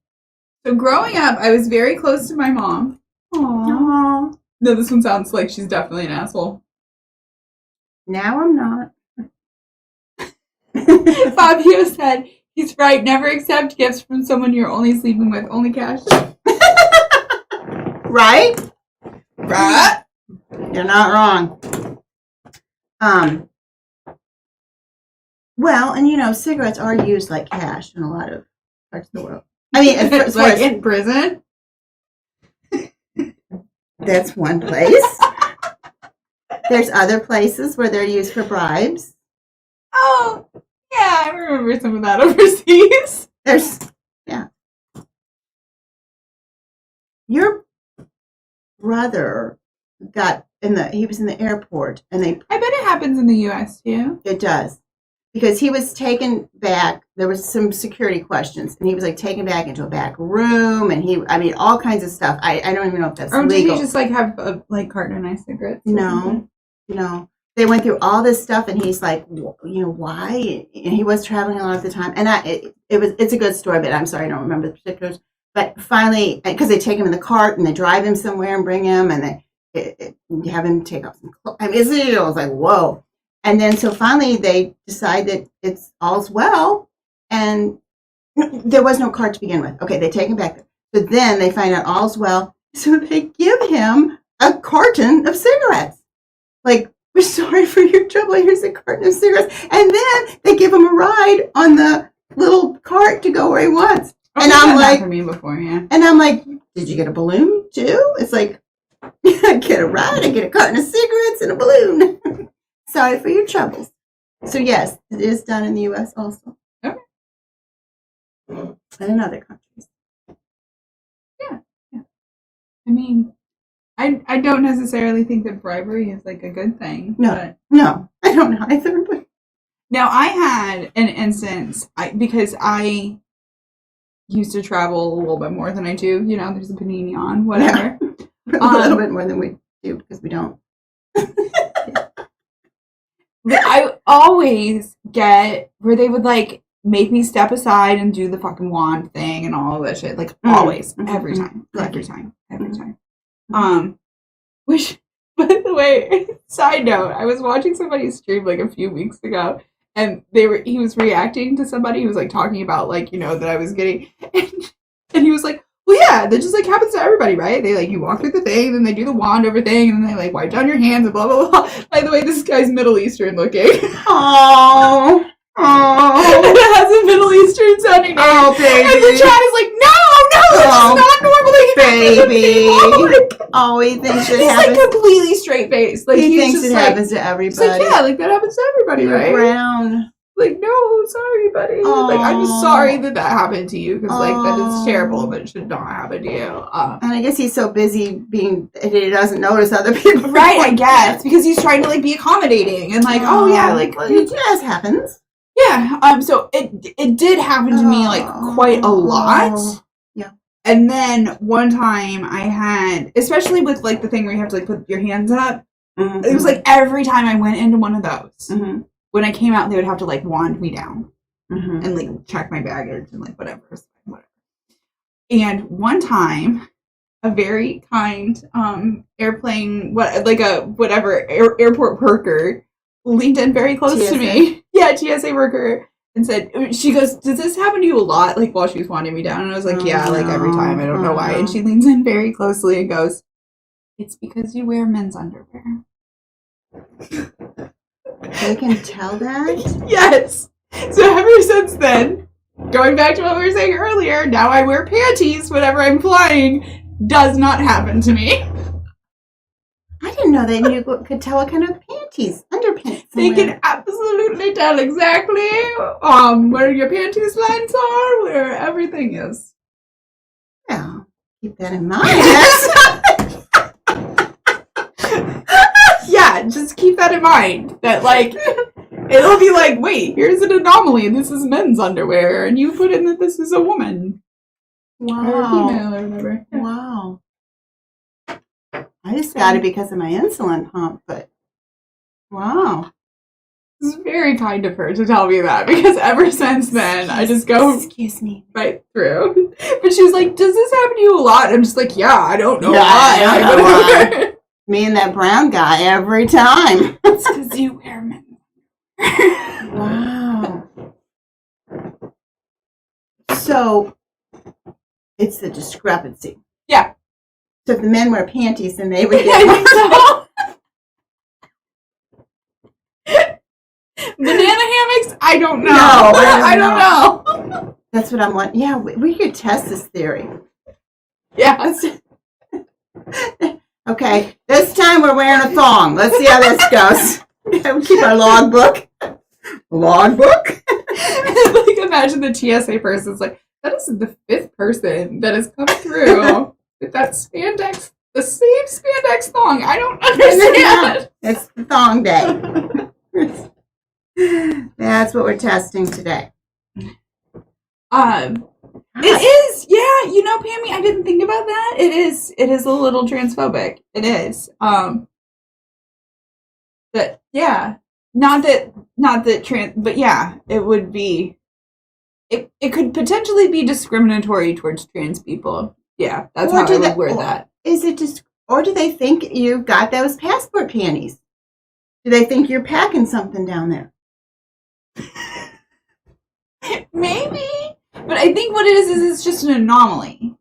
So growing up, I was very close to my mom. Aww. No, this one sounds like she's definitely an asshole. Now I'm not. Fabio said, he's right. Never accept gifts from someone you're only sleeping with. Only cash. Right? Right? You're not wrong. Well, and cigarettes are used like cash in a lot of parts of the world. I mean, as like in prison? That's one place. There's other places where they're used for bribes. Oh, yeah, I remember some of that overseas. Yeah. Your brother he was in the airport, and I bet it happens in the U.S. too. It does. Because he was taken back, there was some security questions, and he was like taken back into a back room, and all kinds of stuff. I don't even know if that's legal. Did he just like have a carton of nice cigarettes? No. They went through all this stuff, and he's like, why? And he was traveling a lot at the time, and it's a good story, but I'm sorry I don't remember the particulars. But finally, because they take him in the cart and they drive him somewhere and bring him, and they have him take off some clothes. I was like, whoa. And then so finally they decide that it's all's well, and there was no cart to begin with. Okay, they take him back there. But then they find out all's well, so they give him a carton of cigarettes. Like, we're sorry for your trouble, here's a carton of cigarettes. And then they give him a ride on the little cart to go where he wants. And I'm like, for me before, yeah. And I'm like, did you get a balloon too? It's like, I get a ride, I get a carton of cigarettes and a balloon. Sorry for your troubles. So yes, it is done in the U.S. also. Okay. And in other countries. Yeah. I mean, I don't necessarily think that bribery is like a good thing. No, I don't know either. But... Now, I had an instance, because I used to travel a little bit more than I do. There's a panini on, whatever. Yeah. A little bit more than we do because we don't. But I always get where they would like make me step aside and do the fucking wand thing and all of that shit. Like always, every time. Which, by the way, side note, I was watching somebody's stream like a few weeks ago, and he was reacting to somebody who was like talking about like, that I was getting, and he was like, well, yeah, that just like happens to everybody, right? They like, you walk through the thing, then they do the wand over thing, and then they like wipe down your hands and blah, blah, blah. By the way, this guy's Middle Eastern looking. Oh. And it has a Middle Eastern sounding name. Oh, baby. And the chat is like, no, that's not normally baby. Oh, he thinks it happens. He's like completely straight faced. Like, he thinks it happens to everybody. He's like, yeah, like that happens to everybody, right? Brown. Like, no, sorry, buddy. Aww. Like, I'm sorry that happened to you, because, like, that is terrible, but it should not happen to you. And I guess he's so busy he doesn't notice other people. Right, I guess, because he's trying to, like, be accommodating, and, like, oh, yeah, like... Well, it just happens. Yeah, so it did happen to me, like, quite a lot. Yeah. And then one time I had, especially with, like, the thing where you have to, like, put your hands up, it was, like, every time I went into one of those... When I came out, they would have to, like, wand me down and, like, check my baggage and, like, whatever. And one time, a very kind airplane, airport worker leaned in very close TSA? to me. Yeah, TSA worker. And said, she goes, does this happen to you a lot? Like, while she was wanding me down. And I was like, yeah, like, every time. I don't know why. And she leans in very closely and goes, it's because you wear men's underwear. They can tell that? Yes. So ever since then, going back to what we were saying earlier, now I wear panties whenever I'm flying. Does not happen to me. I didn't know that you could tell what kind of panties, underpants. They can absolutely tell exactly where your panties lines are, where everything is. Yeah, keep that in mind. Yeah, just keep that in mind. That, like, it'll be like, wait, here's an anomaly. This is men's underwear. And you put in that this is a woman. Wow. Or a female or whatever. Yeah. Wow. I just got it because of my insulin pump, but wow. It's very kind of her to tell me that, because ever since then, I just go excuse me right through. But she was like, does this happen to you a lot? I'm just like, yeah, I don't know why. I don't know why. Me and that brown guy every time. It's because you wear men. Wow. So, it's the discrepancy. Yeah. So if the men wear panties, then they would get... I think so. Banana hammocks? I don't know. No, I don't know. That's what I'm like. Yeah, we could test this theory. Yeah. Okay, this time we're wearing a thong. Let's see how this goes. We keep our logbook. Logbook? Like, imagine the TSA person's like, that is the 5th person that has come through with that spandex The same spandex thong. I don't understand. It's the thong day. That's what we're testing today. It is, yeah, you know, Pammy, I didn't think about that. It is a little transphobic. It is. But yeah. Not that but yeah, it would be it could potentially be discriminatory towards trans people. Yeah, that's how I would word that. Is it just, or do they think you got those passport panties? Do they think you're packing something down there? Maybe. But I think what it is it's just an anomaly.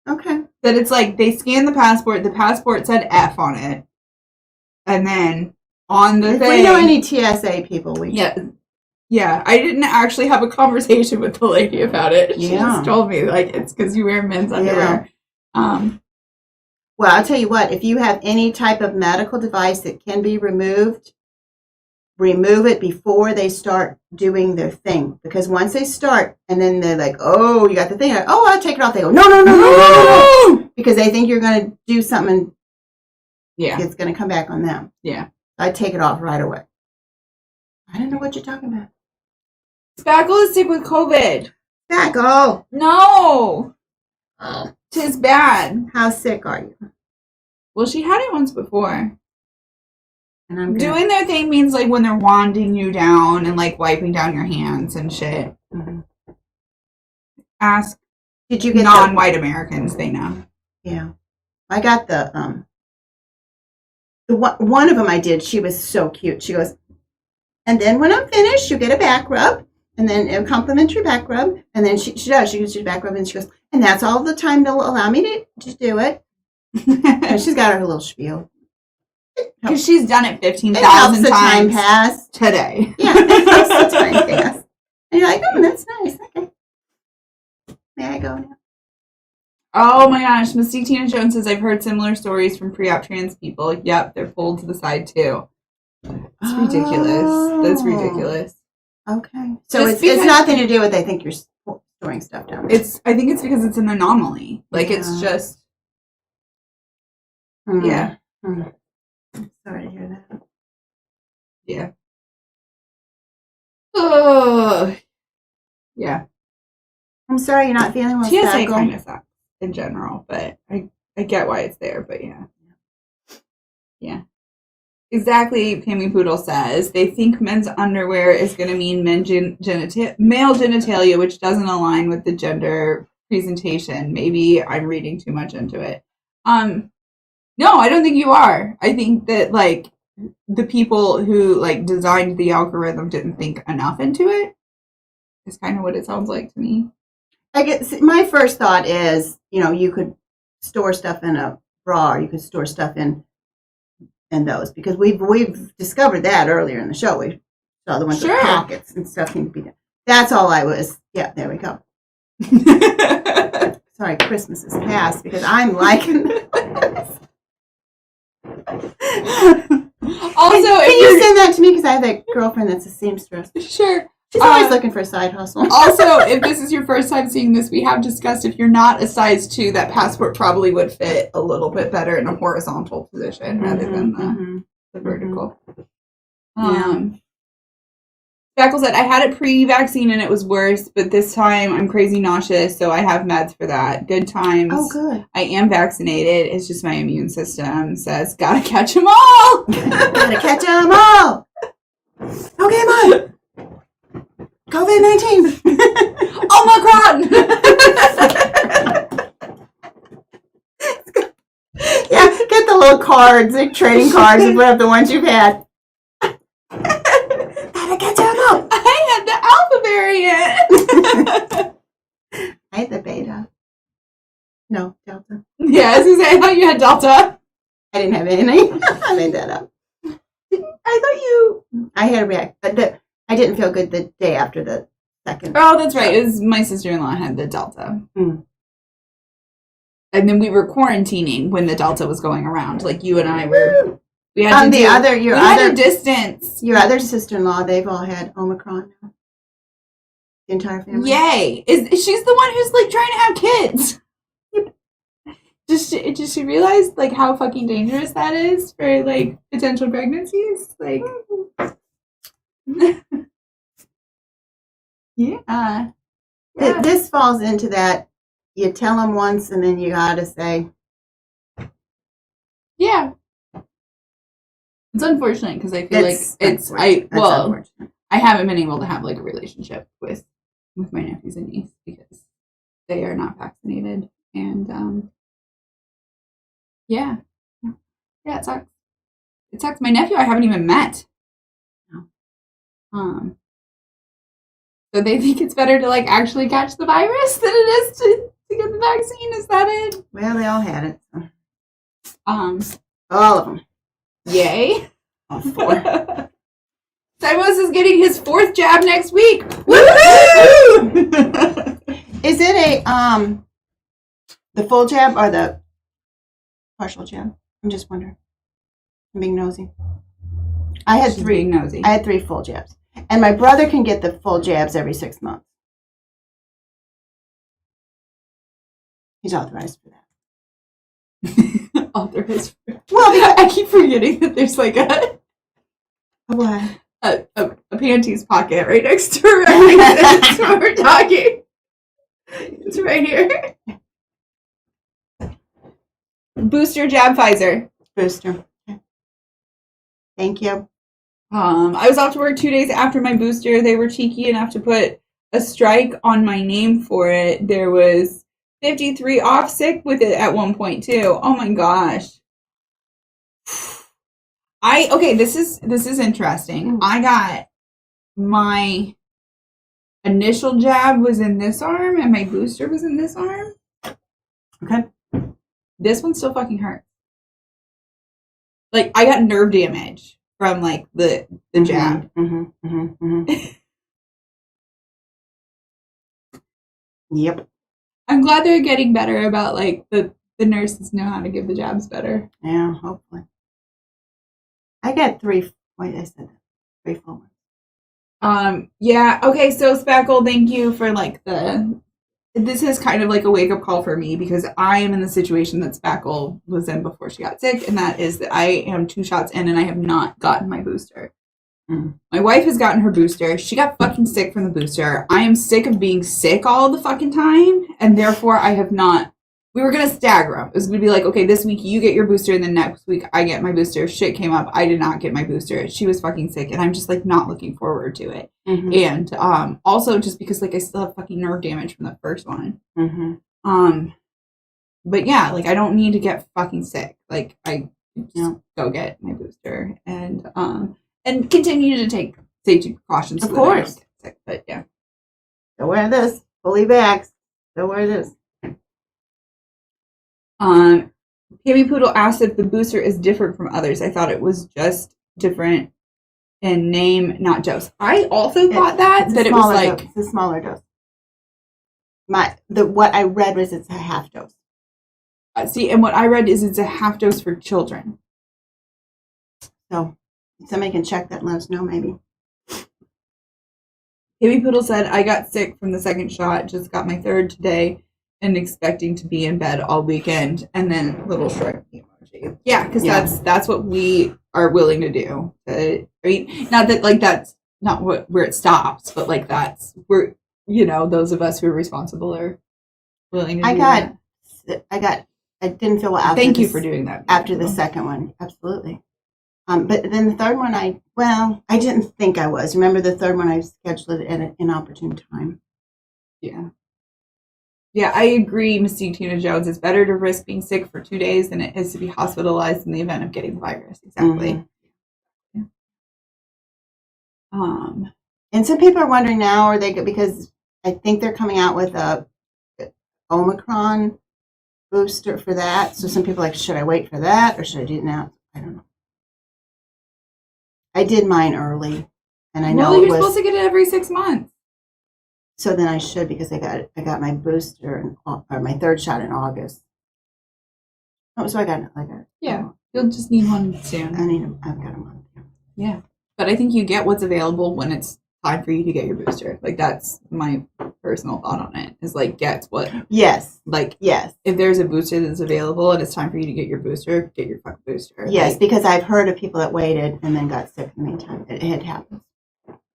Okay. That it's like they scanned the passport said F on it. And then on the thing. If we know any TSA people, we Yeah, I didn't actually have a conversation with the lady about it. She just told me, like, it's because you wear men's underwear. Well, I'll tell you what, if you have any type of medical device that can be removed, remove it before they start doing their thing. Because once they start, and then they're like, oh, you got the thing. Oh, I'll take it off. They go, no. Because they think you're going to do something. Yeah. It's going to come back on them. Yeah. I take it off right away. I don't know what you're talking about. Spackle is sick with COVID. Spackle! No! Oh. 'Tis bad. How sick are you? Well, she had it once before. And I'm doing their thing means like when they're wanding you down and like wiping down your hands and shit. Mm-hmm. Ask Did you get non-white Americans, they know. Yeah. I got the one of them I did, she was so cute. She goes, and then when I'm finished, you get a back rub, and then a complimentary back rub, and then she does a back rub, and she goes, and that's all the time they'll allow me to do it. And she's got her little spiel. Because she's done it 15,000 times time pass. Today. Yeah, it helps the time pass. And you're like, oh, that's nice. Okay. May I go now? Oh my gosh, Mystique Tina Jones says, I've heard similar stories from pre-op trans people. Yep, they're pulled to the side too. That's ridiculous. That's ridiculous. Okay. So it's nothing to do with they think you're storing stuff down there. I think it's because it's an anomaly. Like it's just yeah. I'm sorry to hear that. Yeah. Oh yeah. I'm sorry you're not feeling well. TSA kind of sucks in general, but I get why it's there, but yeah. Yeah. Exactly, Pammy Poodle says. They think men's underwear is going to mean male genitalia, which doesn't align with the gender presentation. Maybe I'm reading too much into it. No, I don't think you are. I think that, like, the people who, like, designed the algorithm didn't think enough into it. Is kind of what it sounds like to me. I guess my first thought is, you could store stuff in a bra, or you could store stuff in those, because we've discovered that earlier in the show. We saw the ones with pockets and stuff need to be done. That's all I was. Yeah, there we go. Sorry, Christmas is past because I'm liking this. Also, can you send that to me? Because I have a girlfriend that's a seamstress. Sure. She's always looking for a side hustle. Also, if this is your first time seeing this, we have discussed if you're not a size 2, that passport probably would fit a little bit better in a horizontal position rather than the vertical. Spackle said, I had it pre-vaccine and it was worse, but this time I'm crazy nauseous, so I have meds for that. Good times. Oh, good. I am vaccinated. It's just my immune system says, gotta catch them all. Gotta catch them all. Okay, Mom. COVID-19. Omicron. Yeah, get the little cards, like trading cards, and put up the ones you've had. Gotta catch them all. I had the Alpha variant. I had the Beta. No, Delta. Yeah, I was gonna say, I thought you had Delta. I didn't have any. I made that up. I had a react. I didn't feel good the day after the second. Oh, that's right. It was my sister-in-law had the Delta. Mm. And then we were quarantining when the Delta was going around. Like you and I were. We had to distance. Your other sister-in-law, they've all had Omicron now. The entire family. Yay! She's the one who's like trying to have kids. Does she realize like how fucking dangerous that is for like potential pregnancies? Like, yeah. This falls into that. You tell them once, and then you gotta say, yeah. It's unfortunate because I feel That's unfortunate. I haven't been able to have like a relationship with my nephews and niece because they are not vaccinated, and yeah, it sucks. It sucks. My nephew I haven't even met. So they think it's better to like actually catch the virus than it is to get the vaccine. Is that it? Well, they all had it. So. All of them. Yay! All 4. Simos is getting his 4th jab next week. Woohoo! Is it the full jab or the partial jab? I'm just wondering. I'm being nosy. I had 3. Being nosy. I had 3 full jabs, and my brother can get the full jabs every 6 months. He's authorized for that. Authorized. Well, I keep forgetting that there's like a what? A panties pocket right next to her. That's what we're talking. It's right here. Booster jab Pfizer. Booster. Thank you. I was off to work 2 days after my booster. They were cheeky enough to put a strike on my name for it. There was 53 off sick with it at one point too. Oh my gosh. This is interesting. I got my initial jab was in this arm and my booster was in this arm. Okay. This one still fucking hurts. Like I got nerve damage from like the jab. Yep. I'm glad they're getting better about like the nurses know how to give the jabs better. Yeah, hopefully. I got 3. Wait, I said 3 full ones. Yeah. Okay. So Spackle, thank you for like this is kind of like a wake up call for me because I am in the situation that Spackle was in before she got sick, and that is that I am 2 shots in and I have not gotten my booster. My wife has gotten her booster. She got fucking sick from the booster. I am sick of being sick all the fucking time, and therefore I have not. We were gonna stagger them. It was gonna be like, okay, this week you get your booster, and then next week I get my booster. Shit came up. I did not get my booster. She was fucking sick, and I'm just like not looking forward to it. And also just because like I still have fucking nerve damage from the first one. But yeah, like I don't need to get fucking sick. Like I just go get my booster and continue to take safety precautions. Of course. That I don't get sick. But yeah. Don't wear this. Fully vaxxed. Don't wear this. Pammy Poodle asked if the booster is different from others. I thought it was just different in name, not dose. I also thought that it was like it's a smaller dose. What I read was it's a half dose. See, and what I read is it's a half dose for children. So somebody can check that and let us know maybe. Pammy Poodle said, I got sick from the 2nd shot, just got my 3rd today, and expecting to be in bed all weekend, and then little short emoji. Yeah, because that's what we are willing to do. I mean, not that like that's not where it stops, but like that's where those of us who are responsible are willing to do that. I didn't feel well after. Thank you for doing that. After the 2nd one, absolutely. But then the 3rd one, I didn't think I was. Remember the 3rd one, I scheduled it at an inopportune time. Yeah. Yeah, I agree, Mystique Tina Jones. It's better to risk being sick for 2 days than it is to be hospitalized in the event of getting the virus. Exactly. And some people are wondering now, because I think they're coming out with a Omicron booster for that. So some people are like, should I wait for that or should I do it now? I don't know. I did mine early, and I know you're supposed to get it every 6 months. So then I should, because I got my booster or my 3rd shot in August. Oh, so I got it. Yeah, you'll just need one soon. I've got a month. Yeah, but I think you get what's available when it's time for you to get your booster. Like that's my personal thought on it is like, guess what? Yes. Like, yes. If there's a booster that's available and it's time for you to get your booster, get your fucking booster. Yes, like, because I've heard of people that waited and then got sick in the meantime. It happens.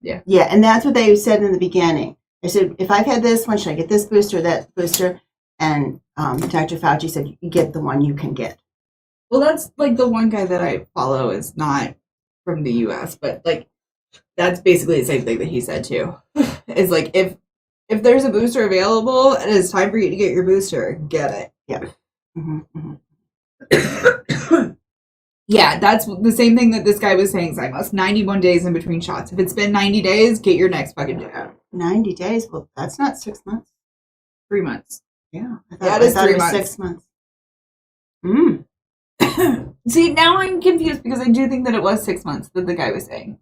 Yeah. Yeah, and that's what they said in the beginning. They said, if I've had this one, should I get this booster, that booster? And Dr. Fauci said, you get the one you can get. Well, that's like the one guy that I follow is not from the U.S., but like that's basically the same thing that he said too. It's like if there's a booster available and it's time for you to get your booster, get it. Yeah. Mm-hmm, mm-hmm. Yeah, that's the same thing that this guy was saying, Zymos. 91 days in between shots. If it's been 90 days, get your next fucking jab. 90 days? Well, that's not 6 months. 3 months. Yeah. I thought it was 6 months. Mm. See, now I'm confused because I do think that it was 6 months that the guy was saying.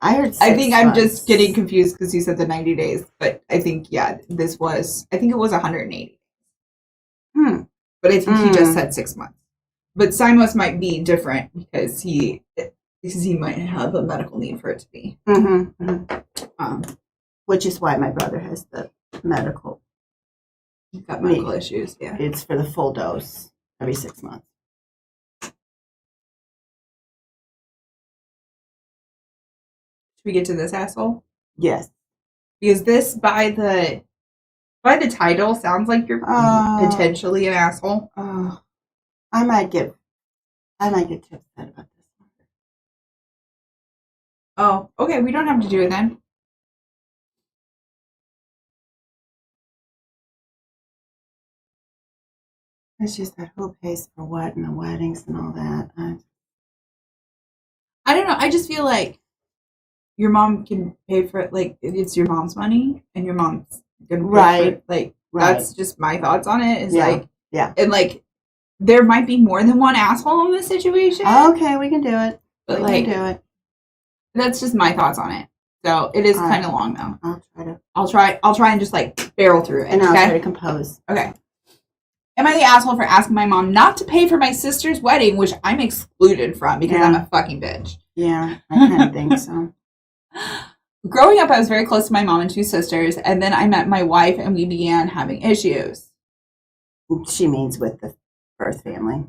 I heard 6 I think months. I'm just getting confused because you said the 90 days, but I think, yeah, I think it was 180. But I think he just said 6 months. But Simos might be different because he might have a medical need for it to be. Mm-hmm, mm-hmm. Which is why my brother has the medical. He's got medical issues, yeah. It's for the full dose every 6 months. Should we get to this asshole? Yes. Because this, by the title, sounds like you're potentially an asshole. I might get too upset about this one. Oh, okay. We don't have to do it then. It's just that who pays for what and the weddings and all that. I don't know. I just feel like your mom can pay for it. Like, it's your mom's money and your mom's going to pay for it. Like, that's just my thoughts on it. Is like, and like, there might be more than one asshole in this situation. Okay, we can do it. But we can do it. That's just my thoughts on it. So it is kind of long though. I'll try I'll try and just like barrel through it. And I'll try to compose. Okay. Am I the asshole for asking my mom not to pay for my sister's wedding, which I'm excluded from because I'm a fucking bitch? Yeah, I kind of think so. Growing up, I was very close to my mom and 2 sisters, and then I met my wife and we began having issues. She means with the birth family.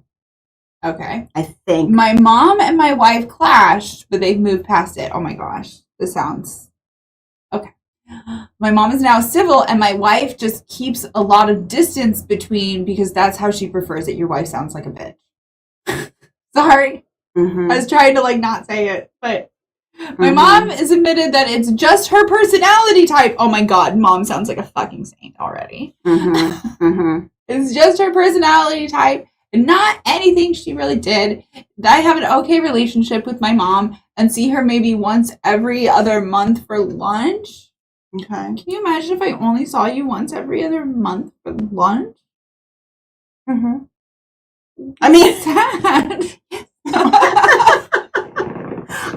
Okay. I think. My mom and my wife clashed, but they've moved past it. Oh my gosh. This sounds... Okay. My mom is now civil, and my wife just keeps a lot of distance between because that's how she prefers it. Your wife sounds like a bitch. Sorry. Mm-hmm. I was trying to like not say it, but my mom has admitted that it's just her personality type. Oh my god, mom sounds like a fucking saint already. Mm-hmm. Mm-hmm. It's just her personality type and not anything she really did. I have an okay relationship with my mom and see her maybe once every other month for lunch. Okay. Can you imagine if I only saw you once every other month for lunch? Mm-hmm. I mean, sad.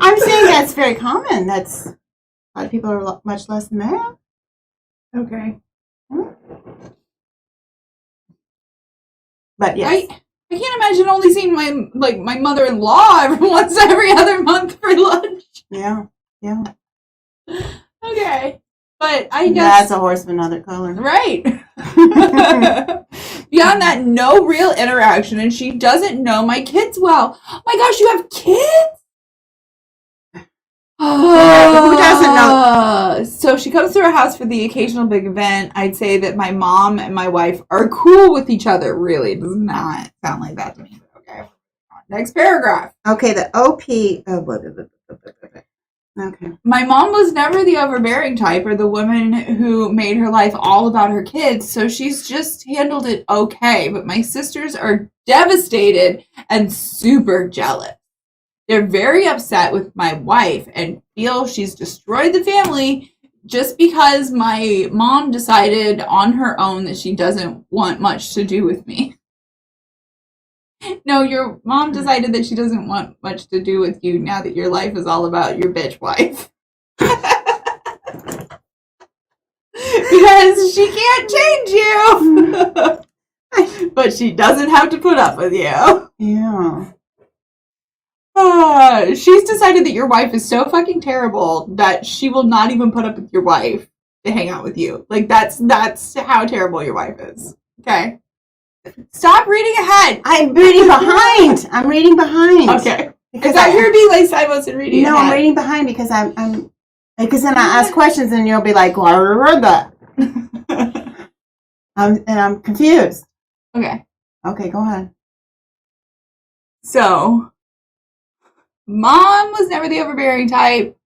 I'm saying that's very common. That's a lot of people are much less than that. Okay. But yes. I can't imagine only seeing my mother-in-law once every other month for lunch. Yeah. Okay. But I guess that's a horse of another color. Right. Beyond that, no real interaction, and she doesn't know my kids well. Oh my gosh, you have kids? Who doesn't know? So she comes to our house for the occasional big event. I'd say that my mom and my wife are cool with each other. Really, it does not sound like that to me. Okay. Next paragraph. Okay, the OP. Okay. My mom was never the overbearing type or the woman who made her life all about her kids, so she's just handled it okay. But my sisters are devastated and super jealous. They're very upset with my wife and feel she's destroyed the family just because my mom decided on her own that she doesn't want much to do with me. No, your mom decided that she doesn't want much to do with you now that your life is all about your bitch wife. Because she can't change you. But she doesn't have to put up with you. Yeah. She's decided that your wife is so fucking terrible that she will not even put up with your wife. to hang out with you. Like, that's how terrible your wife is. Okay? Stop reading ahead. I'm reading behind. Okay. Because Is that your being like sideways and reading No, ahead? I'm reading behind because I'm because then I ask questions and you'll be like, well, I read that. I'm confused. Okay. Okay, go ahead. So, mom was never the overbearing type.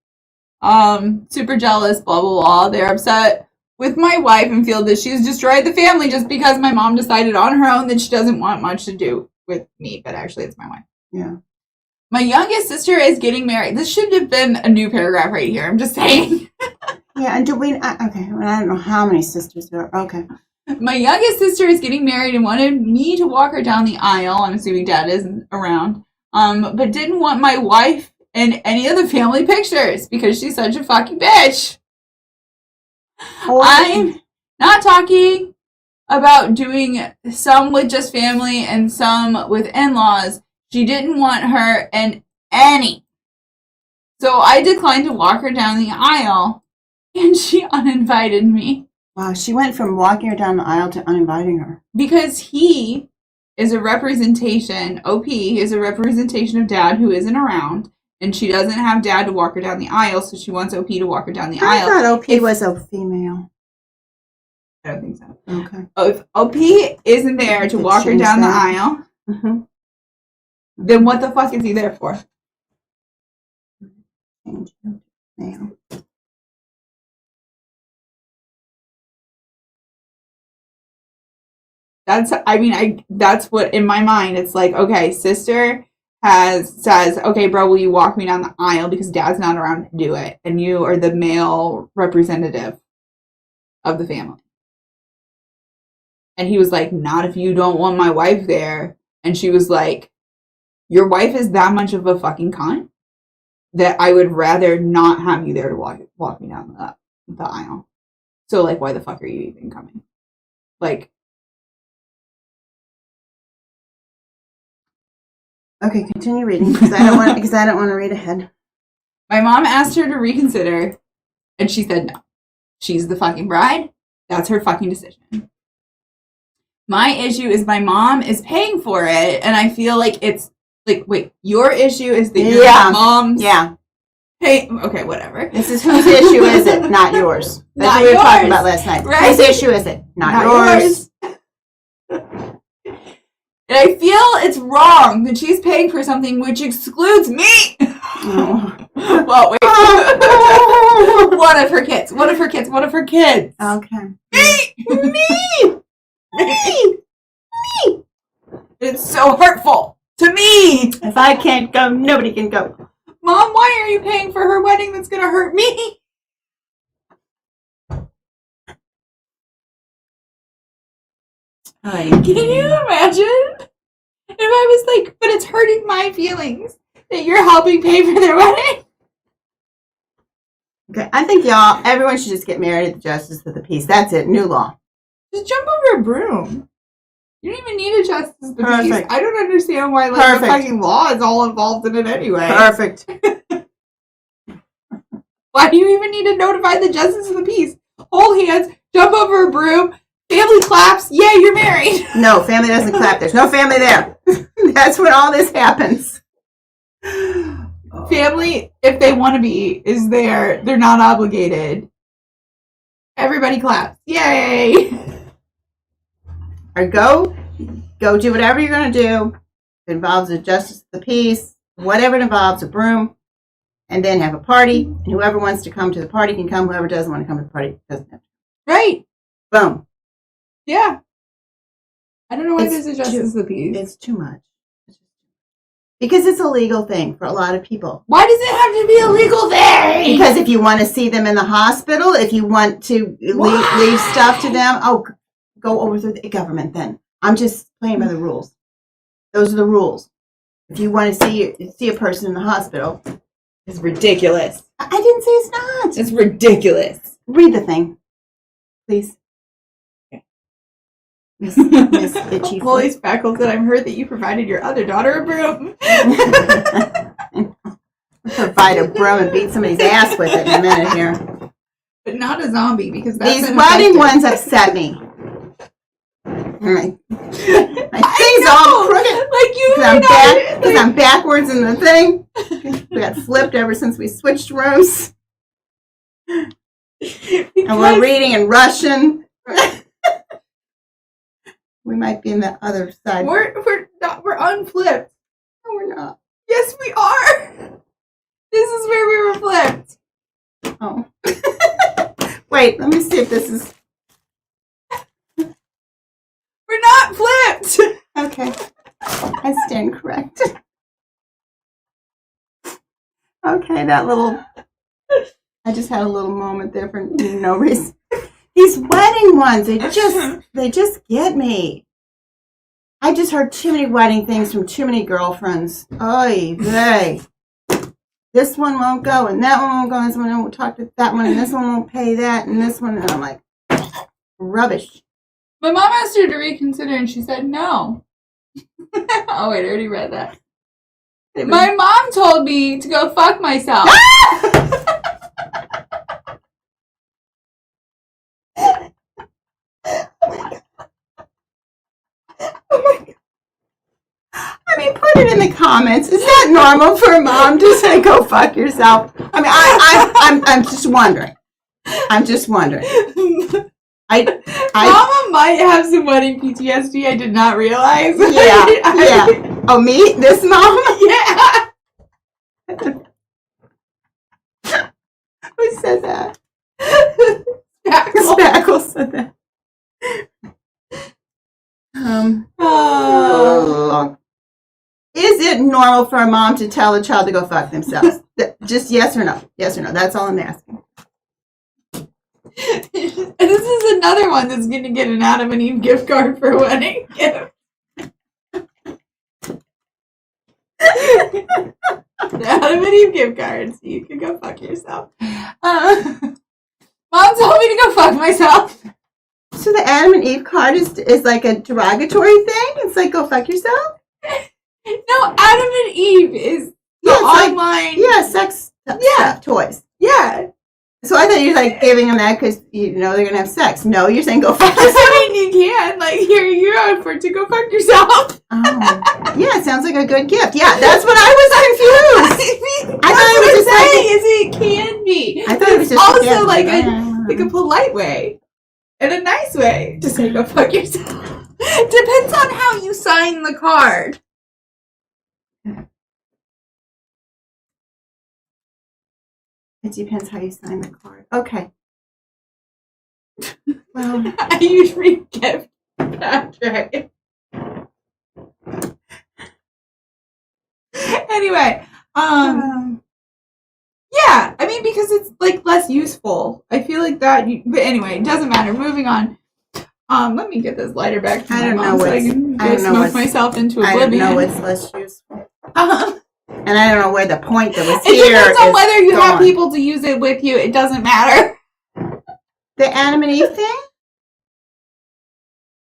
Super jealous, blah, blah, blah. They're upset with my wife and feel that she's destroyed the family just because my mom decided on her own that she doesn't want much to do with me, but actually it's my wife. Yeah. My youngest sister is getting married. This should have been a new paragraph right here. I'm just saying. Yeah, and okay, I don't know how many sisters there are. Okay. My youngest sister is getting married and wanted me to walk her down the aisle. I'm assuming dad isn't around. But didn't want my wife in any of the family pictures because she's such a fucking bitch. I'm not talking about doing some with just family and some with in-laws. She didn't want her in any. So I declined to walk her down the aisle, and she uninvited me. Wow, she went from walking her down the aisle to uninviting her. Because he is a representation, OP is a representation of dad who isn't around, and she doesn't have dad to walk her down the aisle, so she wants OP to walk her down the aisle. I thought OP was a female. I don't think so. Okay. If OP isn't there to walk her down the aisle, then what the fuck is he there for? Male. That's what in my mind it's like, okay, sister says, okay, bro, will you walk me down the aisle because dad's not around to do it, and you are the male representative of the family. And he was like, not if you don't want my wife there. And she was like, your wife is that much of a fucking cunt that I would rather not have you there to walk me down the aisle. So, like, why the fuck are you even coming? Like, okay, continue reading because I don't want to read ahead. my mom asked her to reconsider, and she said no. She's the fucking bride. That's her fucking decision. My issue is my mom is paying for it, and I feel like it's like, wait, your issue is that your mom's pay. Okay, whatever. This is whose issue is it? Not yours. That's what we were talking about last night. Right? Whose issue is it? Not yours. And I feel it's wrong that she's paying for something which excludes me. Oh. Well, wait. One of her kids. Okay. Me. It's so hurtful to me. If I can't go, nobody can go. Mom, why are you paying for her wedding that's going to hurt me? Can you imagine if I was like, but it's hurting my feelings that you're helping pay for their wedding? Okay, I think everyone should just get married at the Justice of the Peace. That's it. New law. Just jump over a broom. You don't even need a justice of the peace. Perfect. I don't understand why the fucking law is all involved in it anyway. Perfect. Why do you even need to notify the justice of the peace? Hold hands, jump over a broom, family claps, yay, you're married. No, family doesn't clap. There's no family there. That's when all this happens. Family, if they want to be, is there. They're not obligated. Everybody claps. Yay! Or go do whatever you're going to do. It involves a justice of the peace, whatever it involves, a broom, and then have a party. And whoever wants to come to the party can come. Whoever doesn't want to come to the party doesn't have to. Right. Boom. Yeah. I don't know why there's a justice of the peace. It's too much. Because it's a legal thing for a lot of people. Why does it have to be a legal thing? Because if you want to see them in the hospital, if you want to leave stuff to them, go over to the government then. I'm just playing by the rules. Those are the rules. If you want to see a person in the hospital. It's ridiculous. I didn't say it's not. It's ridiculous. Read the thing, please. Miss Itchy Holy speckles that I've heard that you provided your other daughter a broom. Provide a broom and beat somebody's ass with it in a minute here. But not a zombie, because that's These wedding ones upset me. My thing's all crooked. Like you Because I'm backwards in the thing. We got flipped ever since we switched rooms. And we're reading in Russian. We might be in the other side. We're unflipped. No, we're not. Yes, we are. This is where we were flipped. Oh. Wait, let me see if this is... We're not flipped. Okay. I stand correct. Okay, that little... I just had a little moment there for no reason. These wedding ones, they just get me. I just heard too many wedding things from too many girlfriends. Oy vey. This one won't go, and that one won't go, and this one won't talk to that one, and this one won't pay that, and this one, and I'm like, rubbish. My mom asked her to reconsider, and she said no. Oh, wait, I already read that. My mom told me to go fuck myself. I mean, put it in the comments. Is that normal for a mom to say go fuck yourself? I mean, I'm just wondering. I'm just wondering. Mama might have some wedding PTSD. I did not realize. Yeah. Oh, me? This mom? Yeah. Who said that? Spackle. Spackle said that. Is it normal for a mom to tell a child to go fuck themselves? Just yes or no. Yes or no. That's all I'm asking. And this is another one that's going to get an Adam and Eve gift card for a wedding gift. The Adam and Eve gift card, so you can go fuck yourself. Mom told me to go fuck myself. So the Adam and Eve card is like a derogatory thing? It's like go fuck yourself? No, Adam and Eve is the online... sex toys. Yeah. So I thought you were like giving them that because you know they're gonna have sex. No, you're saying go fuck yourself. I mean, you can. Like, here you are for to go fuck yourself. Oh. Yeah, it sounds like a good gift. Yeah, that's what I was confused. I thought it was just saying is it can be. I thought it was just also like a polite way and a nice way to say go fuck yourself. Depends on how you sign the card. It depends how you sign the card. Okay. Well, I usually gift Patrick. Anyway, yeah, I mean, because it's like less useful. I feel like that. But anyway, it doesn't matter. Moving on. Let me get this lighter back to my mom so I can smoke myself into oblivion. I don't know what's less useful. And I don't know where the point that was it here depends on whether you gone. have people to use it with you. It doesn't matter. The Adam and Eve thing?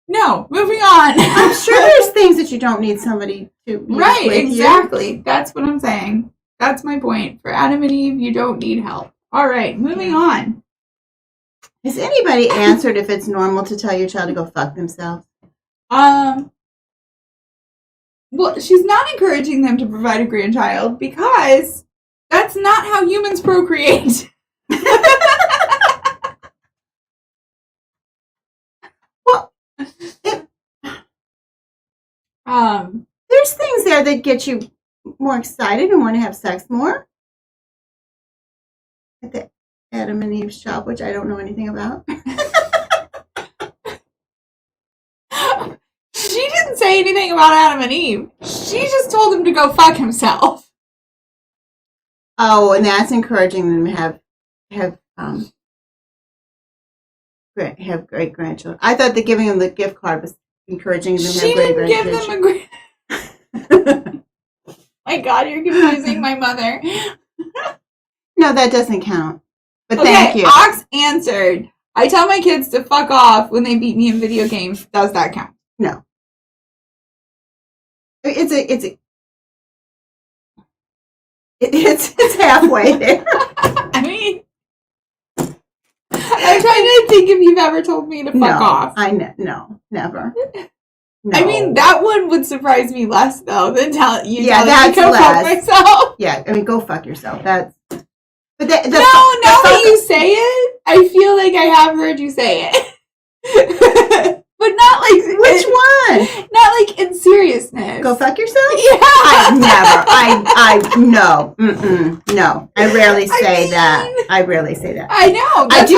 No, moving on. I'm sure there's things that you don't need somebody to use right, with exactly. You. That's what I'm saying. That's my point. For Adam and Eve, you don't need help. All right, moving on. Has anybody answered if it's normal to tell your child to go fuck themselves? Well, she's not encouraging them to provide a grandchild because that's not how humans procreate. Well, there's things there that get you more excited and want to have sex more. At the Adam and Eve shop, which I don't know anything about. She didn't say anything about Adam and Eve. She just told him to go fuck himself. Oh, and that's encouraging them to have great grandchildren. I thought that giving them the gift card was encouraging them to have great grandchildren. She didn't give them a great... My God, you're confusing my mother. No, that doesn't count. But okay, thank you. Ox answered. I tell my kids to fuck off when they beat me in video games. Does that count? No. It's halfway there. I mean, think if you've ever told me to fuck off. No, never. No. I mean, that one would surprise me less, though, than telling me to go fuck myself. Yeah, I mean, go fuck yourself. That's... But now that you say it, I feel like I have heard you say it. But not like... Which one? Not like in seriousness. Go fuck yourself? Yeah. No. No. I rarely say that. I rarely say that. I know. That's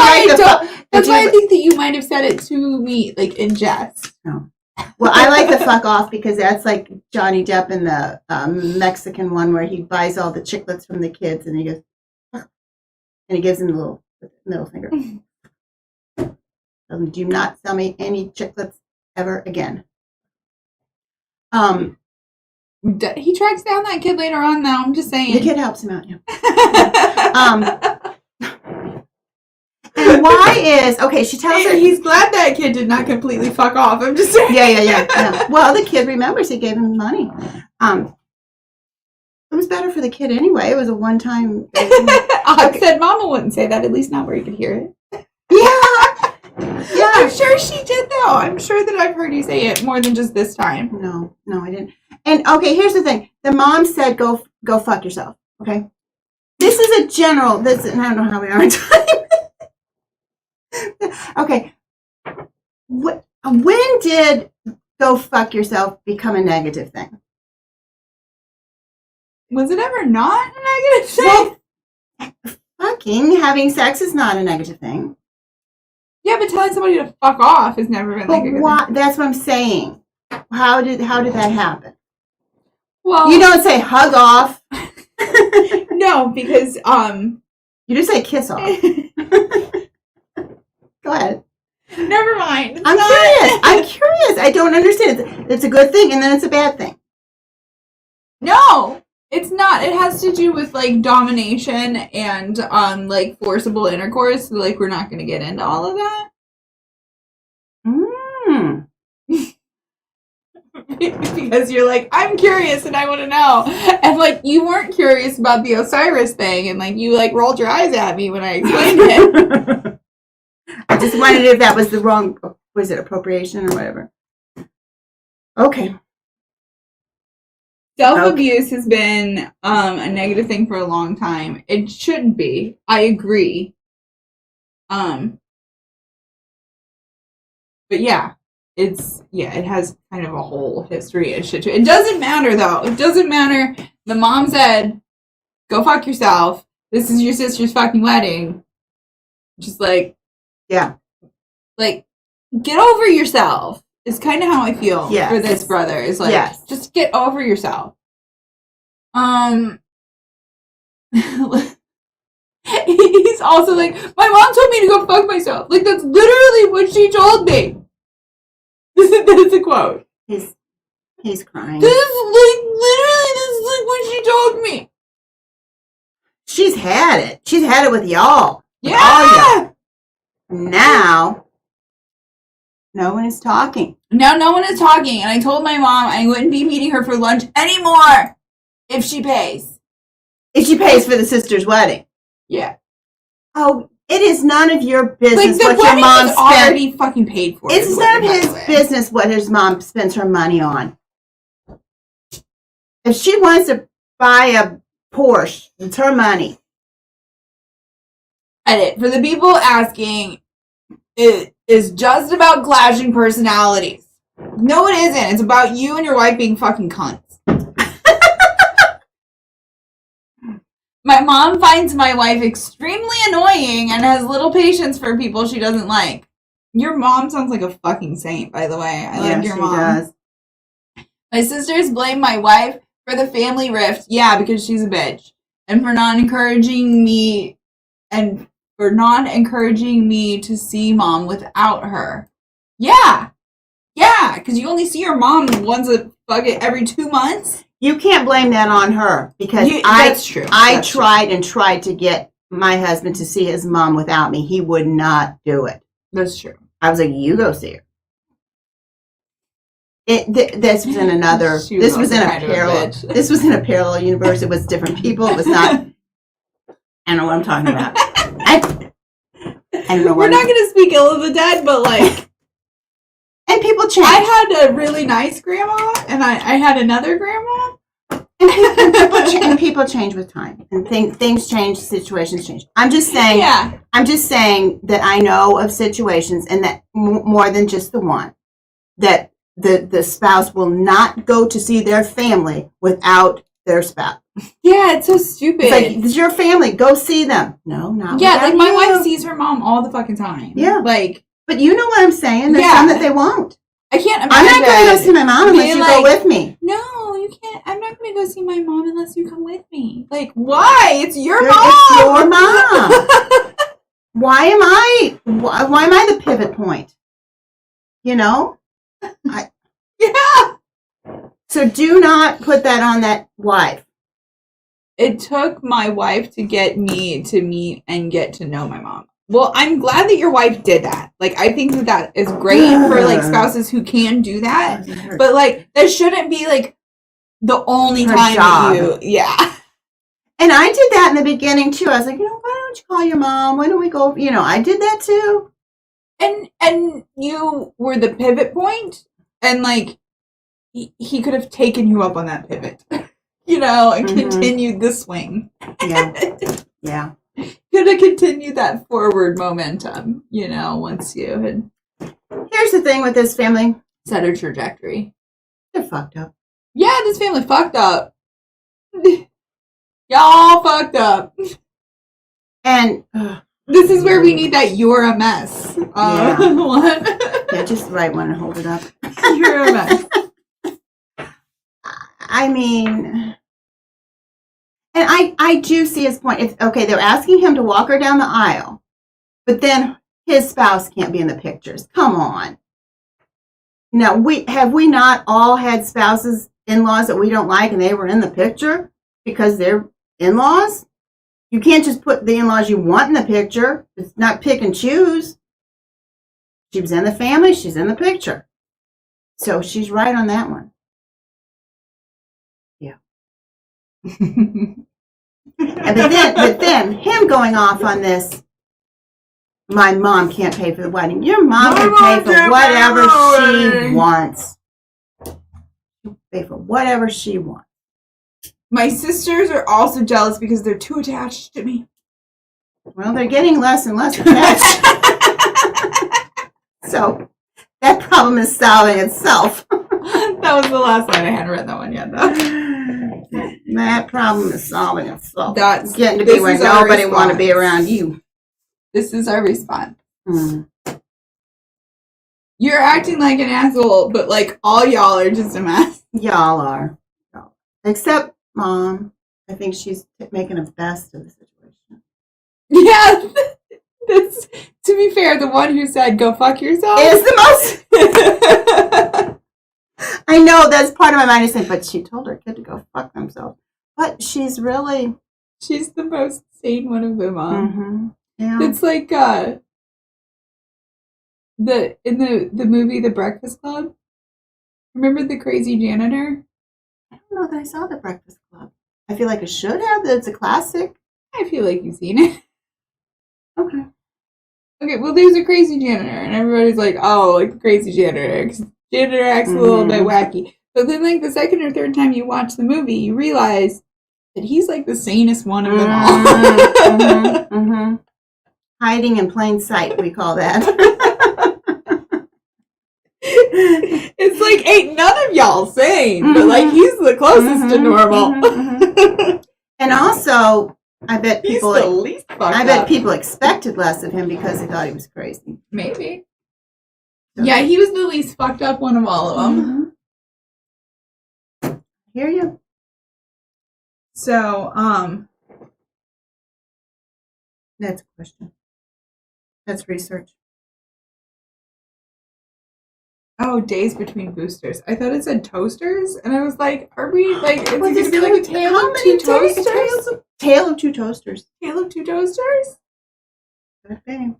why I think that you might have said it to me, like, in jest. No. Well, I like the fuck off because that's like Johnny Depp in the Mexican one where he buys all the chiclets from the kids and he goes, and he gives them the little middle finger. Do not sell me any chiclets ever again. He tracks down that kid later on, though. I'm just saying. The kid helps him out, yeah. And why is... Okay, she tells her... He's glad that kid did not completely fuck off. I'm just saying. Yeah. Well, the kid remembers he gave him money. It was better for the kid anyway. It was a one-time... I said Momma wouldn't say that, at least not where you could hear it. Yeah. I'm sure she did, though. I'm sure that I've heard you say it more than just this time. No, I didn't. And, okay, here's the thing. The mom said, go fuck yourself, okay? This is a general... and I don't know how we are on time. Okay. When did go fuck yourself become a negative thing? Was it ever not a negative thing? Well, having sex is not a negative thing. Yeah, but telling somebody to fuck off has never been like a good thing. That's what I'm saying. How did that happen? Well, you don't say hug off. No, because you just say kiss off. Go ahead. Never mind. I'm curious. I don't understand. It's a good thing and then it's a bad thing. No, it's not. It has to do with like domination and like forcible intercourse. So, like, we're not going to get into all of that. Because you're like, I'm curious and I want to know. And like, you weren't curious about the Osiris thing, and like, you like rolled your eyes at me when I explained it. I just wondered if that was the wrong, was it appropriation or whatever? Okay. Self-abuse has been a negative thing for a long time. It shouldn't be. I agree. But yeah, it has kind of a whole history and shit to it. It doesn't matter though. It doesn't matter. The mom said, "Go fuck yourself. This is your sister's fucking wedding." Just like, yeah, like, get over yourself. Is kind of how I feel for this brother. Is like, just get over yourself. He's also like, my mom told me to go fuck myself. Like, that's literally what she told me. This is a quote. He's crying. This is like what she told me. She's had it. She's had it with y'all. Yeah. All y'all. Now, no one is talking. Now no one is talking, and I told my mom I wouldn't be meeting her for lunch anymore if she pays. If she pays for the sister's wedding. Yeah. Oh, it is none of your business like, what your mom spent. Already fucking paid for. It's none of his business what his mom spends her money on. If she wants to buy a Porsche, it's her money. Edit. For the people asking, it is just about clashing personalities. No, it isn't. It's about you and your wife being fucking cunts. My mom finds my wife extremely annoying and has little patience for people she doesn't like. Your mom sounds like a fucking saint, by the way. I like your mom. Does. My sisters blame my wife for the family rift. Yeah, because she's a bitch. And for not encouraging me to see mom without her. Yeah. Yeah, because you only see your mom once every 2 months. You can't blame that on her because that's true. I tried to get my husband to see his mom without me. He would not do it. That's true. I was like, you go see her. This was in another. This was in a parallel. This was in a parallel universe. It was different people. It was not. I don't know what I'm talking about. I don't know We're not going to speak ill of the dead, but like, and people change. I had a really nice grandma, and I had another grandma. And people change with time, and things change, situations change. I'm just saying. Yeah. I'm just saying that I know of situations, and that more than just the one, that the spouse will not go to see their family without their spouse. Yeah, it's so stupid. It's like, it's your family. Go see them. No, not yeah. Like my you. wife sees her mom all the fucking time. Yeah. Like, but you know what I'm saying? There's some that they won't. I can't imagine. I'm not going to go see my mom unless you go with me. No, you can't. I'm not going to go see my mom unless you come with me. Like, why? It's your mom. It's your mom. Why am I the pivot point? You know? Yeah. So do not put that on that wife. It took my wife to get me to meet and get to know my mom. Well, I'm glad that your wife did that. Like, I think that is great for, like, spouses who can do that. But, like, that shouldn't be, like, the only time that you... Yeah. And I did that in the beginning, too. I was like, why don't you call your mom? Why don't we go... I did that, too. And you were the pivot point, and, like, he could have taken you up on that pivot, and continued the swing. Yeah. Yeah. Could have continued that forward momentum, once you had... Here's the thing with this family. Set a trajectory. They're fucked up. Yeah, this family fucked up. Y'all fucked up. And... this is where we need that "you're a mess" one. Yeah, just write one and hold it up. You're a mess. I mean... And I do see his point. It's okay, they're asking him to walk her down the aisle, but then his spouse can't be in the pictures. Come on. Now, have we not all had spouses, in-laws that we don't like, and they were in the picture because they're in-laws? You can't just put the in-laws you want in the picture. It's not pick and choose. She was in the family, she's in the picture. So she's right on that one. Yeah. But then him going off on this, my mom can't pay for the wedding. Your mom can pay for whatever she wants. She'll pay for whatever she wants. My sisters are also jealous because they're too attached to me. Well, they're getting less and less attached. So that problem is solving itself. That was the last line. I hadn't read that one yet, though. That problem is solving itself. That's getting to be where nobody want to be around you. This is our response. You're acting like an asshole, but like all y'all are just a mess. Y'all are. Except Mom. I think she's making the best of the situation. Yeah. To be fair, the one who said go fuck yourself is the most. I know that's part of my mind is saying, but she told her kid to go fuck themselves. But she's the most sane one of them all. Mm-hmm. Yeah. It's like in the movie The Breakfast Club. Remember the crazy janitor? I don't know that I saw The Breakfast Club. I feel like I should have. That it's a classic. I feel like you've seen it. Okay. Okay, well, there's a crazy janitor, and everybody's like, oh, like the crazy janitor. 'Cause janitor acts a little bit wacky. But then, like, the second or third time you watch the movie, you realize that he's, like, the sanest one of them all. Hiding in plain sight, we call that. It's like, ain't none of y'all sane, but, like, he's the closest to normal. And also... I bet people. He's the least fucked I bet up. people expected less of him because they thought he was crazy. Maybe. So. Yeah, he was the least fucked up one of all of them. Hear you. So, that's a question. That's research. Oh, days between boosters. I thought it said toasters, and I was like, are we, like, is it going to be like a tale of two toasters? Tale of two toasters. Tale of two toasters? Okay.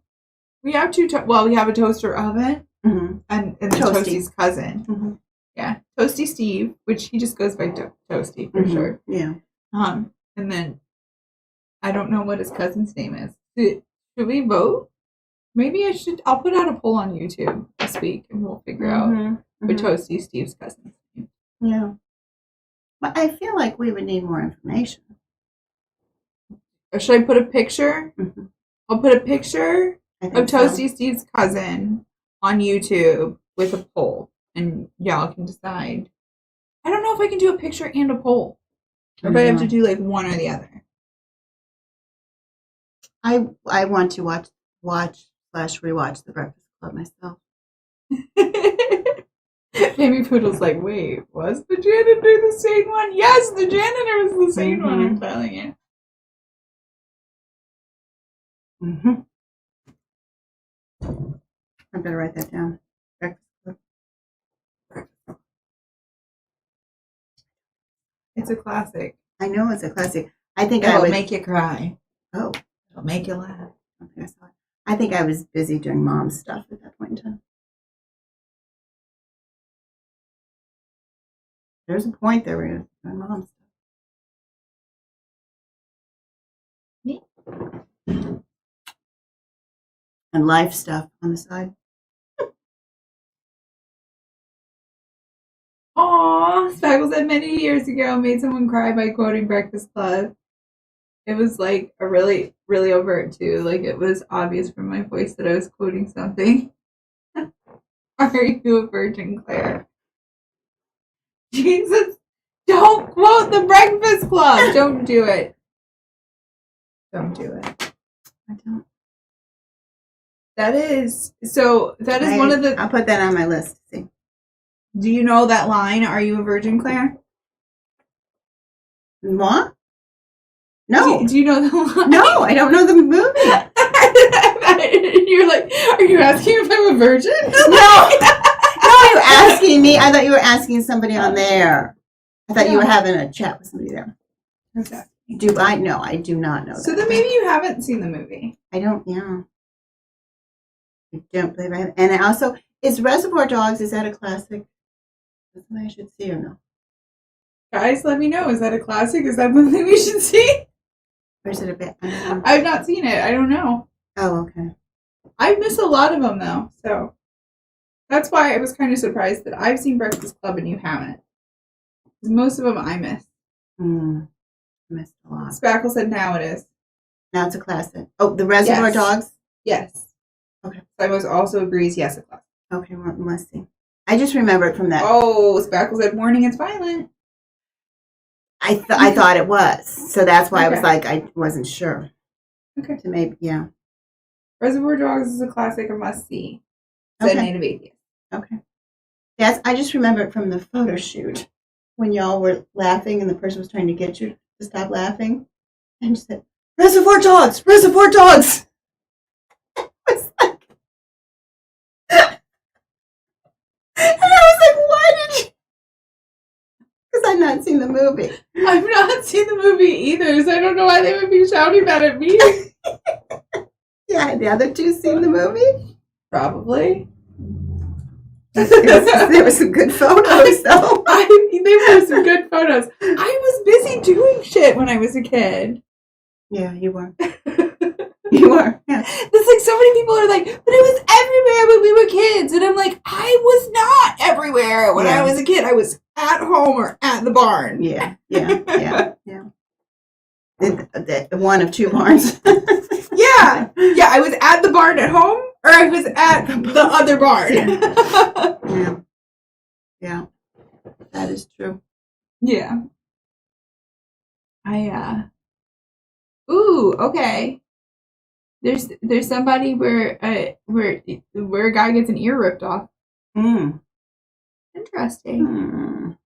We have we have a toaster oven, and the Toasty's cousin. Yeah, Toasty Steve, which he just goes by Toasty for sure. Yeah. And then, I don't know what his cousin's name is. Should we vote? Maybe I'll put out a poll on YouTube this week and we'll figure out what Toasty Steve's cousin's name. Yeah. But I feel like we would need more information. Or should I put a picture? Mm-hmm. I'll put a picture of Toasty Steve's cousin on YouTube with a poll. And y'all can decide. I don't know if I can do a picture and a poll. Or if I have to do like one or the other. I want to watch/rewatch The Breakfast Club myself. Amy Poodle's like, wait, was the janitor the same one? Yes, the janitor was the same one, I'm telling you. I better write that down. Breakfast Club. It's a classic. I know it's a classic. I think it'll make you cry. Oh. It'll make you laugh. Okay, I think I was busy doing mom stuff at that point in time. There's a point there where you're doing mom stuff. Me? And life stuff on the side. Aww, Spackle said many years ago made someone cry by quoting Breakfast Club. It was like a really, really overt too. Like it was obvious from my voice that I was quoting something. Are you a virgin, Claire? Jesus, don't quote the Breakfast Club. Don't do it. Don't do it. I don't. That is one of the. I'll put that on my list. See. Do you know that line? Are you a virgin, Claire? What? No. Do you know the line? No, I don't know the movie. You're like, are you asking if I'm a virgin? No. No, you're asking me. I thought you were asking somebody on there. I thought you were having a chat with somebody there. Okay. Do I? No, I do not know that. So then maybe you haven't seen the movie. I don't, yeah. I don't believe I have. And also, is Reservoir Dogs, is that a classic? That's something I should see or no? Guys, let me know. Is that a classic? Is that something we should see? Or is it a bit? I've not seen it. I don't know. Oh, okay. I miss a lot of them, though. So that's why I was kind of surprised that I've seen Breakfast Club and you haven't. Because most of them I miss. I missed a lot. Spackle said now it is. Now it's a classic. Oh, the Reservoir Dogs? Yes. Okay. Simos also agrees, yes, a classic. Okay, well, let's see. I just remember it from that. Oh, Spackle said warning, it's violent. I thought it was. So that's why I was like, I wasn't sure. Okay. So maybe, yeah. Reservoir Dogs is a classic, a must-see. Said Native Atheist. Okay. Yes, I just remember it from the photo shoot when y'all were laughing and the person was trying to get you to stop laughing. And you said, Reservoir Dogs! Reservoir Dogs! I was like... And I was like, why did you... Because I've not seen the movie. I've not seen the movie either, so I don't know why they would be shouting that at me. Yeah, had the other two seen the movie? Probably. There were some good photos, though. There were some good photos. I was busy doing shit when I was a kid. Yeah, you were. You were. Yeah. It's like so many people are like, but it was everywhere when we were kids. And I'm like, I was not everywhere when I was a kid. I was at home or at the barn. Yeah. The one of two barns. Yeah, I was at the barn at home, or I was at the other barn. Yeah, that is true. Yeah. Ooh, okay. There's somebody where a guy gets an ear ripped off. Interesting.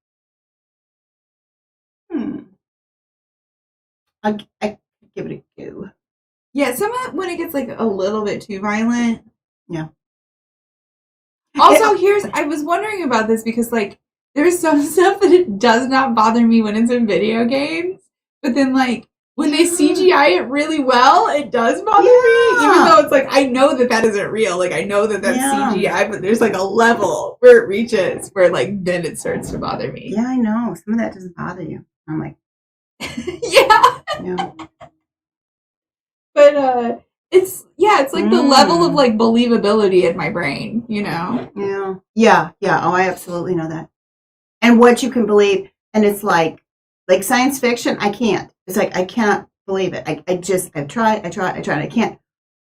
I give it a go. Yeah, some of it when it gets like a little bit too violent. Yeah. Also, I was wondering about this because like there's some stuff that it does not bother me when it's in video games, but then like when they CGI it really well, it does bother me. Even though it's like I know that isn't real. Like I know that that's CGI, but there's like a level where it reaches where like then it starts to bother me. Yeah, I know. Some of that doesn't bother you. I'm like, yeah. Yeah. But it's like the level of like believability in my brain, you know? Yeah. Oh, I absolutely know that. And what you can believe, and it's like science fiction, I can't. It's like I cannot believe it. I've tried, and I can't.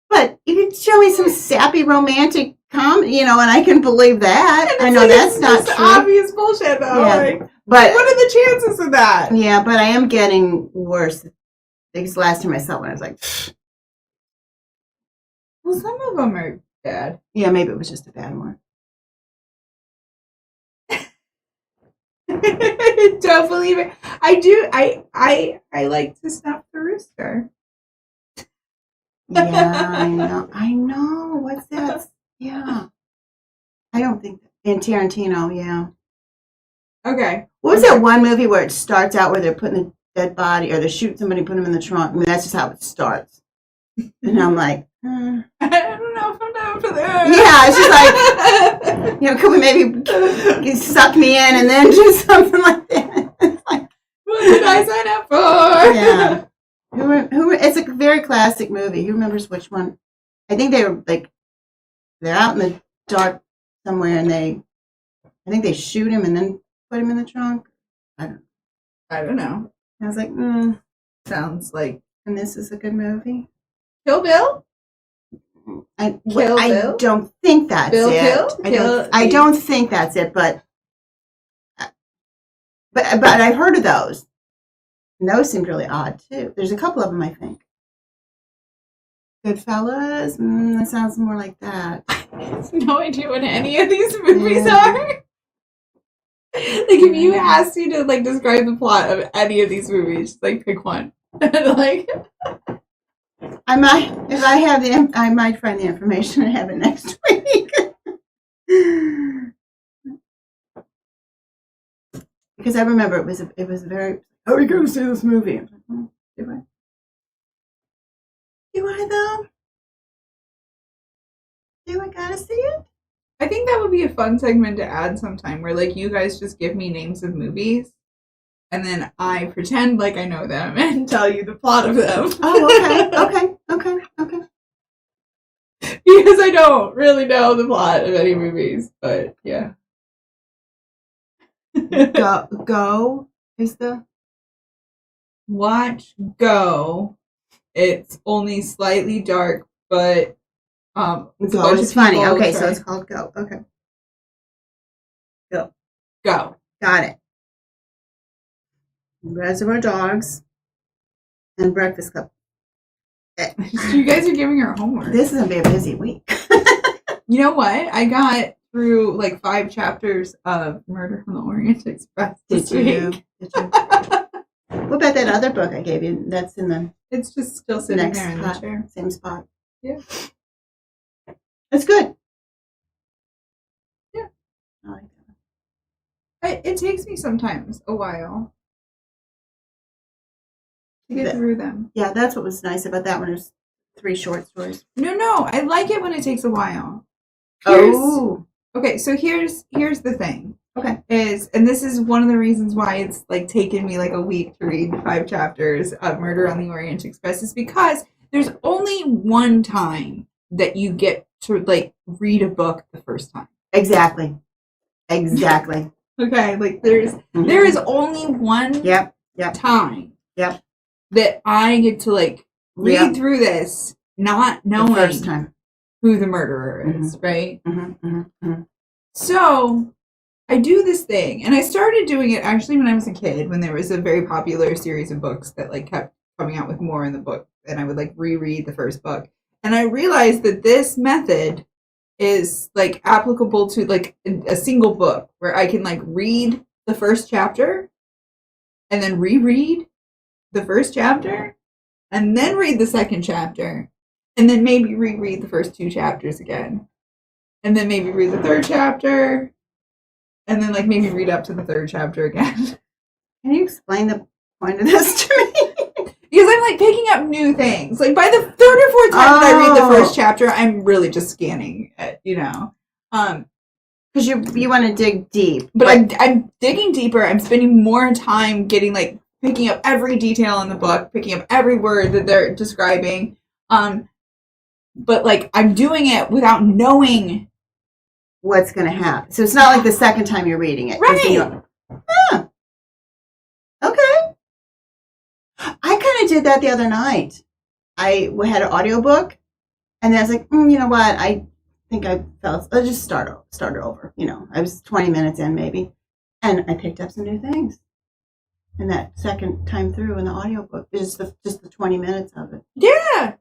But you can show me some sappy romantic comedy, and I can believe that. I know like that's not true. Obvious bullshit, though. Yeah. Like, but what are the chances of that? Yeah, but I am getting worse. Because last time I saw one, I was like, well, some of them are bad. Yeah, maybe it was just a bad one. Don't believe it. I do. I like to snuff the rooster. Yeah, I know. What's that? Yeah. I don't think in Tarantino, yeah. Okay. What was that one movie where it starts out where they're putting the dead body or they shoot somebody, put them in the trunk? I mean, that's just how it starts. And I'm like, I don't know if I'm down for that. Yeah, it's just like, could we maybe suck me in and then do something like that? It's like, what did I sign up for? Yeah. Who? It's a very classic movie. Who remembers which one? I think they were like, they're out in the dark somewhere and I think they shoot him and then put him in the trunk. I don't know. I was like, sounds like. And this is a good movie. Kill Bill? I don't think that's it. I don't think that's it, but I've heard of those. And those seemed really odd too. There's a couple of them, I think. Goodfellas? That sounds more like that. I have no idea what any of these movies are. Like, if you asked me to like describe the plot of any of these movies, just like pick one. Like, I might find the information and have it next week. Because I remember it was very. How are we going to see this movie? I'm like, do I? Do I though? Do I gotta see it? I think that would be a fun segment to add sometime, where like you guys just give me names of movies, and then I pretend like I know them and tell you the plot of them. Oh, okay. Because I don't really know the plot of any movies, but yeah. Go is the Watch Go. It's only slightly dark, but Go is funny. Okay, so it's called Go. Okay. Go. Got it. Reservoir Dogs and Breakfast Club. You guys are giving her homework. This is gonna be a busy week. You know what? I got through like 5 chapters of Murder on the Orient Express this week. Did you? What about that other book I gave you? That's in the. It's just still sitting there in the chair. Same spot. Yeah. It's good. Yeah. I like that. It takes me sometimes a while to get through them. Yeah, that's what was nice about that one. Is 3 short stories. No, I like it when it takes a while. Okay, so here's the thing. Okay. And this is one of the reasons why it's like taken me like a week to read 5 chapters of Murder on the Orient Express, is because there's only one time that you get to like read a book the first time. Exactly. Okay, like there is only one time that I get to like read through this not knowing the first time who the murderer is, right? So I do this thing, and I started doing it actually when I was a kid, when there was a very popular series of books that like kept coming out with more in the book, and I would like reread the first book. And I realized that this method is like applicable to like a single book, where I can like read the first chapter and then reread the first chapter and then read the second chapter and then maybe reread the first 2 chapters again and then maybe read the 3rd chapter and then like maybe read up to the 3rd chapter again. Can you explain the point of this to me? Because I'm like picking up new things. Like by the 3rd or 4th time that I read the first chapter, I'm really just scanning it, Because you want to dig deep. But I'm digging deeper. I'm spending more time getting like picking up every detail in the book, picking up every word that they're describing. but like I'm doing it without knowing what's going to happen. So it's not like the second time you're reading it. Right. Huh. Okay. I kind of did that the other night. I had an audiobook, and then I was like, you know what? I think I felt. Let's just start it over. I was 20 minutes in maybe, and I picked up some new things. And that second time through in the audiobook is just the 20 minutes of it. Yeah.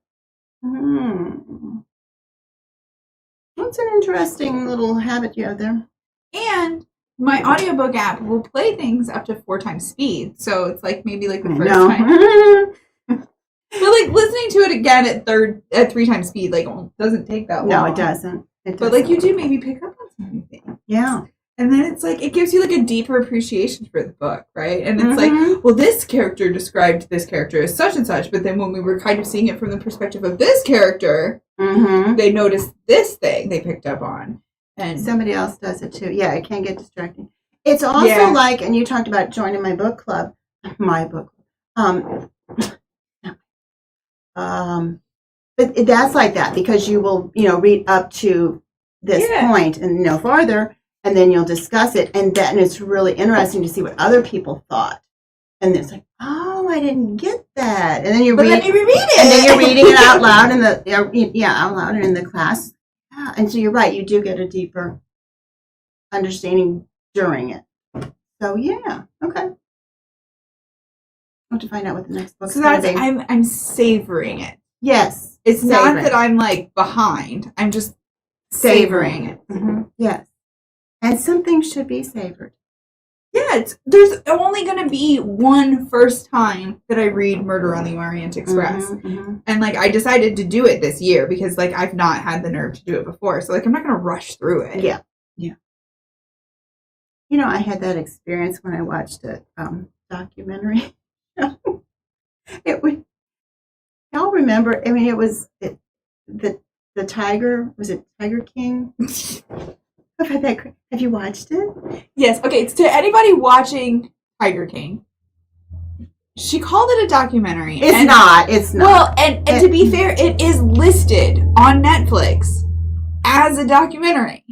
That's an interesting little habit you have there. And my audiobook app will play things up to 4 times speed. So it's like maybe like the first time. But like listening to it again at 3 times speed, like doesn't take that long. No, it doesn't. But like you do maybe pick up on something. Yeah. And then it's like, it gives you like a deeper appreciation for the book, right? And it's like, well, this character described this character as such and such, but then when we were kind of seeing it from the perspective of this character, they noticed this thing they picked up on. And somebody else does it too. Yeah, it can get distracting. It's also like, and you talked about joining my book club. But that's like that because you will, read up to this point and no farther. And then you'll discuss it, and then it's really interesting to see what other people thought. And it's like, oh, I didn't get that. And then you reread it, and then you're reading it out loud out loud in the class. Yeah, and so you're right, you do get a deeper understanding during it. So yeah, okay. I want to find out what the next book's going to be. I'm savoring it. Yes, it's not that I'm like behind. I'm just savoring it. Mm-hmm. Yes. And some things should be savored. Yeah, there's only going to be one first time that I read Murder on the Orient Express. And, like, I decided to do it this year because, like, I've not had the nerve to do it before. So, like, I'm not going to rush through it. Yeah. Yeah. I had that experience when I watched a documentary. Y'all remember, I mean, it was the tiger, was it Tiger King? Have you watched it? Yes. Okay. To anybody watching Tiger King, she called it a documentary. It's not. Well, and to be fair, it is listed on Netflix as a documentary.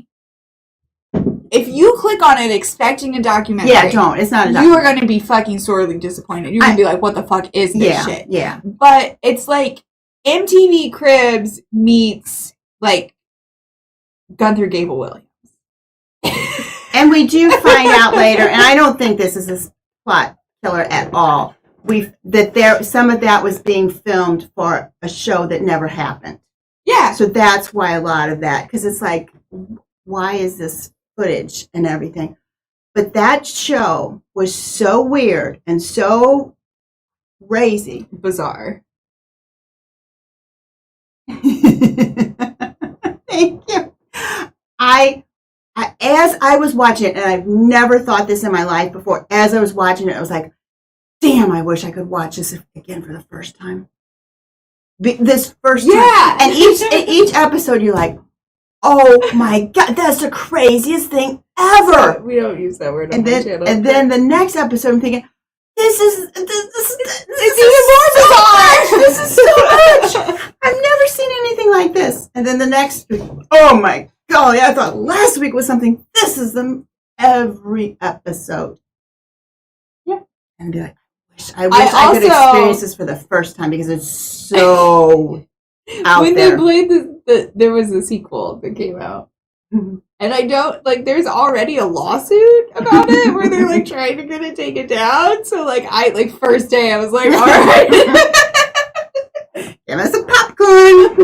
If you click on it expecting a documentary, don't. It's not a documentary. You are going to be fucking sorely disappointed. You're going to be like, "What the fuck is this shit?" Yeah. But it's like MTV Cribs meets like Gunther Gable-Williams. And we do find out later, and I don't think this is a plot killer at all. Some of that was being filmed for a show that never happened. Yeah. So that's why a lot of that, because it's like, why is this footage and everything? But that show was so weird and so crazy, bizarre. Thank you. As I was watching it, and I've never thought this in my life before, as I was watching it, I was like, damn, I wish I could watch this again for the first time. This first time. Yeah. And each episode, you're like, oh my God, that's the craziest thing ever. We don't use that word on my channel. And then the next episode, I'm thinking, this is even more bizarre. This is so much. I've never seen anything like this. And then the next week, oh my God, I thought last week was something. This is every episode. Yeah. And I'd be like, I wish I could experience this for the first time because it's so out when there. When they played there was a sequel that came out. And I don't, like, there's already a lawsuit about it where they're, like, trying to get it taken down. So, like, first day, I was like, all right. Give us some popcorn.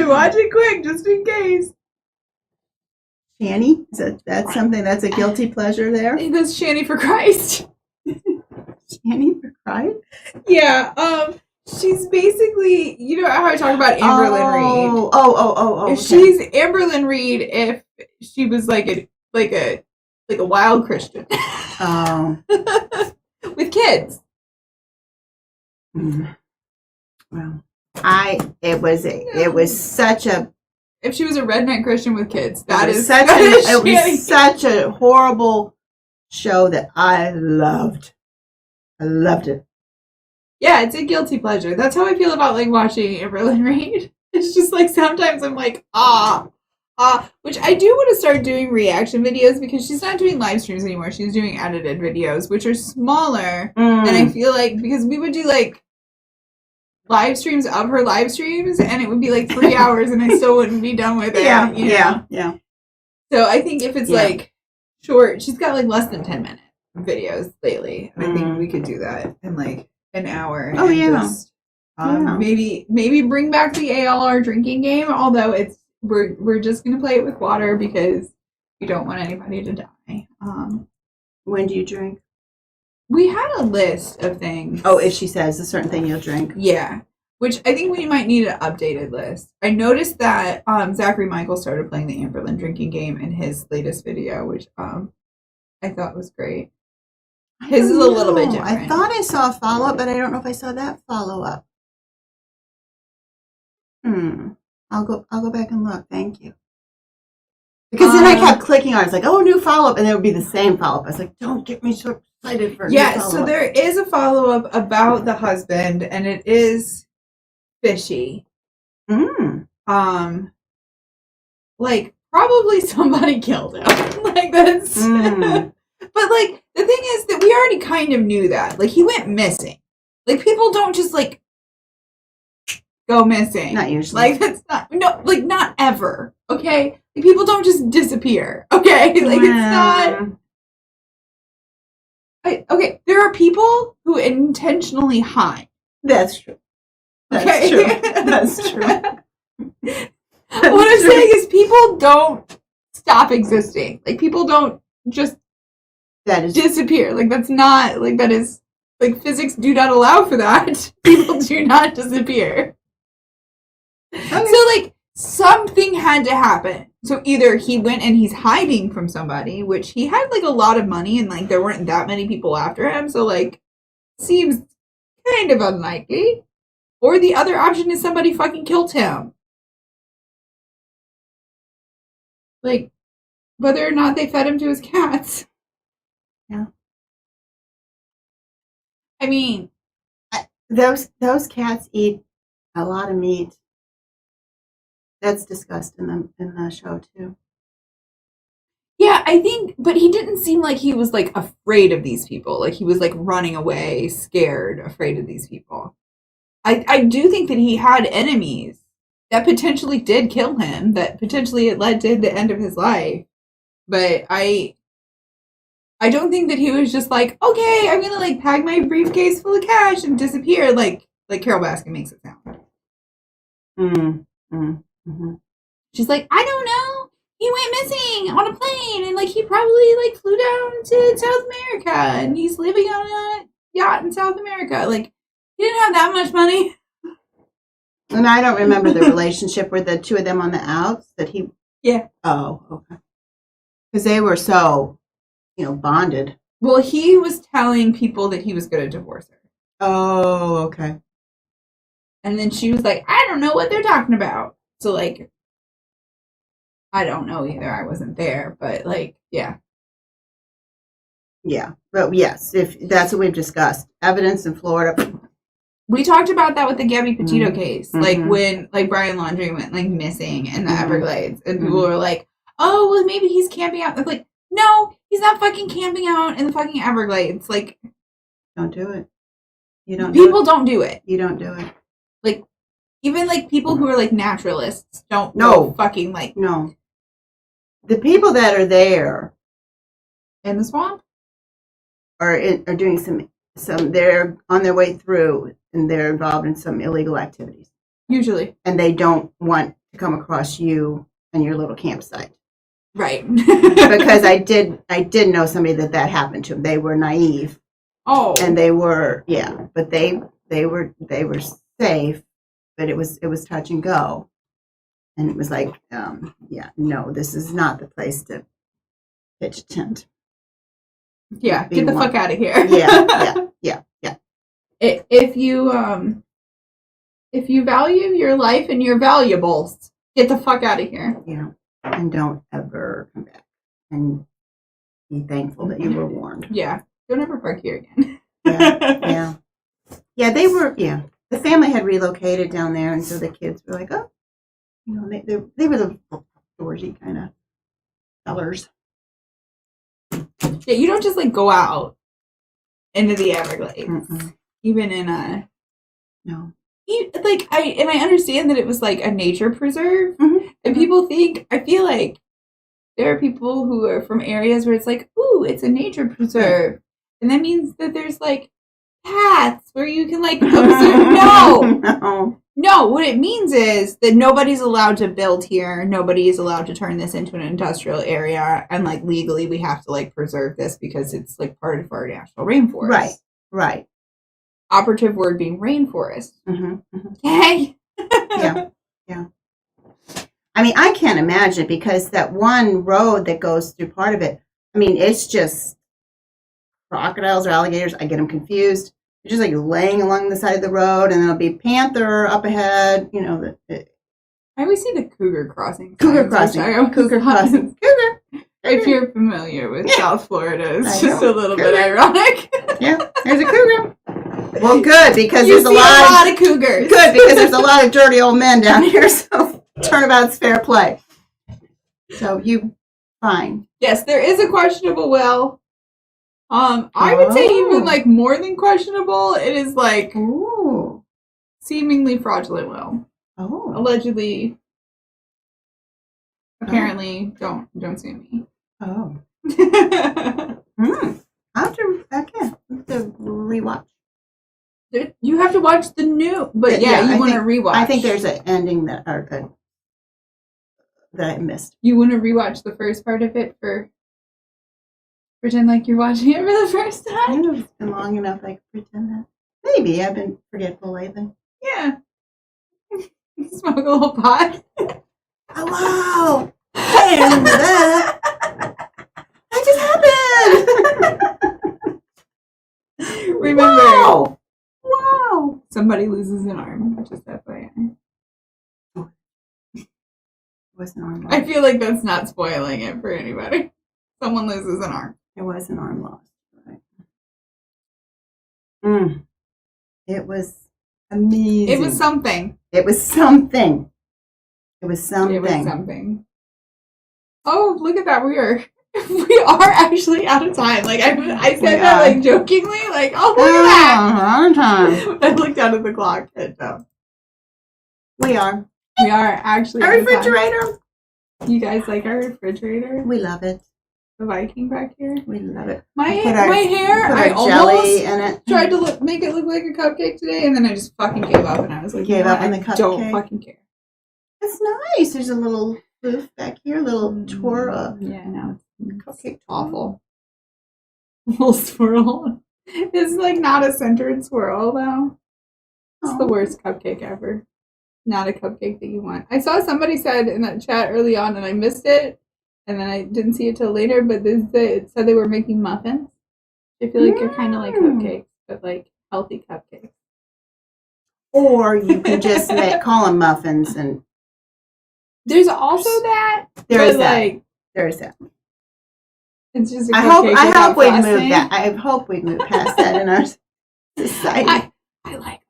Watch it quick, just in case. Shanny? That's something, that's a guilty pleasure there? That's Shanny for Christ. Shanny for Christ? Yeah, she's basically, you know how I talk about Amberlyn Reed? Oh. Okay. She's Amberlyn Reed if she was like a wild Christian. Oh. With kids. Well, it was such a. If she was a redneck Christian with kids, it was such a horrible show that I loved. I loved it. Yeah, it's a guilty pleasure. That's how I feel about like watching Amberlynn Reid. It's just like sometimes I'm like, which I do want to start doing reaction videos because she's not doing live streams anymore. She's doing edited videos, which are smaller. And I feel like because we would do like live streams of her live streams and it would be like 3 hours and I still wouldn't be done with it. Yeah. So I think if it's like short, she's got like less than 10-minute videos lately. And I think we could do that in like an hour. Oh, yeah. Just, maybe bring back the ALR drinking game, although we're just gonna play it with water because we don't want anybody to die. When do you drink? We had a list of things. Oh, if she says a certain thing, you'll drink. Yeah, which I think we might need an updated list. I noticed that Zachary Michael started playing the Amberlynn drinking game in his latest video, which I thought was great. His is a little bit different. I thought I saw a follow-up, but I don't know if I saw that follow-up. I'll go back and look. Thank you. Because then I kept clicking on it. It's like, oh, new follow-up. And it would be the same follow-up. I was like, don't get me so excited for a new follow-up. So there is a follow-up about the husband, and it is fishy. Like, probably somebody killed him. Like, that's... But, like, the thing is that we already kind of knew that. Like, he went missing. Like, people don't just, like, go missing. Not usually. Like, that's not... No, like, not ever. Okay? Like, people don't just disappear. Okay? Like, it's not... Okay, there are people who intentionally hide. That's true. That's true. That's true. What I'm saying is people don't stop existing. Like, people don't just disappear. Like, that's not, like, that is, like, physics do not allow for that. People do not disappear. Okay. So, like, something had to happen. So either he went and he's hiding from somebody, which he had, like, a lot of money and, like, there weren't that many people after him. So, like, seems kind of unlikely. Or the other option is somebody fucking killed him. Like, whether or not they fed him to his cats. Yeah. I mean, those cats eat a lot of meat. That's discussed in the show too. Yeah, I think, but he didn't seem like he was like afraid of these people. Like he was like running away, scared, afraid of these people. I do think that he had enemies that potentially did kill him, that potentially it led to the end of his life. But I don't think that he was just like, okay, I'm gonna like pack my briefcase full of cash and disappear like Carol Baskin makes it sound. She's like, I don't know. He went missing on a plane and like he probably like flew down to South America and he's living on a yacht in South America. Like he didn't have that much money. And I don't remember the relationship with the two of them on the outs that he. Yeah. Oh, okay. Because they were so, bonded. Well, he was telling people that he was going to divorce her. Oh, okay. And then she was like, I don't know what they're talking about. So, like, I don't know either. I wasn't there. But, like, yeah. Yeah. But, yes, if that's what we've discussed. Evidence in Florida. We talked about that with the Gabby Petito case. Like, when, like, Brian Laundrie went, like, missing in the Everglades. And people were like, oh, well, maybe he's camping out. It's like, no, he's not fucking camping out in the fucking Everglades. Like, don't do it. You don't. People don't do it. You don't do it. Like, even like people who are like naturalists don't. No, fucking like no. The people that are there in the swamp are doing some. They're on their way through and they're involved in some illegal activities. Usually, and they don't want to come across you and your little campsite. Right. Because I did know somebody that happened to them. They were naive. Oh. And they were, but they were safe, but it was touch and go. And it was like, no, this is not the place to pitch a tent. Yeah, get the fuck out of here. Yeah. If you value your life and your valuables, get the fuck out of here. Yeah. And don't ever come back. And be thankful that you were warned. Yeah. Don't ever park here again. Yeah. Yeah, they were. Yeah, the family had relocated down there, and so the kids were like, oh, they were the outdoorsy kind of fellers. Yeah, you don't just like go out into the Everglades, even in a no. I understand that it was like a nature preserve, and people think I feel like there are people who are from areas where it's like, ooh, it's a nature preserve, and that means that there's like paths where you can like observe. No, what it means is that nobody's allowed to build here. Nobody is allowed to turn this into an industrial area. And, like, legally, we have to, like, preserve this because it's, like, part of our national rainforest. Right. Operative word being rainforest. Okay? Yeah. I mean, I can't imagine because that one road that goes through part of it, I mean, it's just crocodiles or alligators. I get them confused. You're just like laying along the side of the road, and there'll be panther up ahead. You know, I always see the cougar crossing. Cougar crossing. Cougar. If you're familiar with South Florida, it's just a little bit ironic. Yeah, there's a cougar. Well, good because there's a lot of cougars. Good because there's a lot of dirty old men down here. So turnabout's fair play. So you fine. Yes, there is a questionable will. I would say even like more than questionable. It is like seemingly fraudulent will. Allegedly. Apparently, don't sue me. I have to rewatch. You have to watch the new, but you want to rewatch. I think there's an ending that I missed. You want to rewatch the first part of it for. Pretend like you're watching it for the first time? I know it's been long enough I can pretend that. Maybe. I've been forgetful lately. Yeah. Smoke a little pot. Oh, wow. I didn't remember that. That just happened. Remember. Wow. Somebody loses an arm. Just FYI. It was an arm loss. I feel like that's not spoiling it for anybody. Someone loses an arm. It was an arm loss. Right. It was amazing. It was something. It was something. It was something. Oh, look at that. We are actually out of time. Like I said that like jokingly, like, oh, look at that. Out of time. I looked down at the clock and we are actually our refrigerator. You guys like our refrigerator? We love it. The Viking back here. We love it. My hair, I almost in it. tried to make it look like a cupcake today, and then I just fucking gave up, and I was like, gave up on the cupcake? Don't fucking care. It's nice. There's a little poof back here, a little twirl. Yeah, no. Cupcake awful. Little swirl. It's like not a centered swirl, though. It's the worst cupcake ever. Not a cupcake that you want. I saw somebody said in that chat early on, and I missed it. And then I didn't see it till later, but it said they were making muffins. I feel like they're kind of like cupcakes, but like healthy cupcakes. Or you could just call them muffins, and there's also that. There's that. It's just. I hope we move that. I hope we move past that in our society. I like.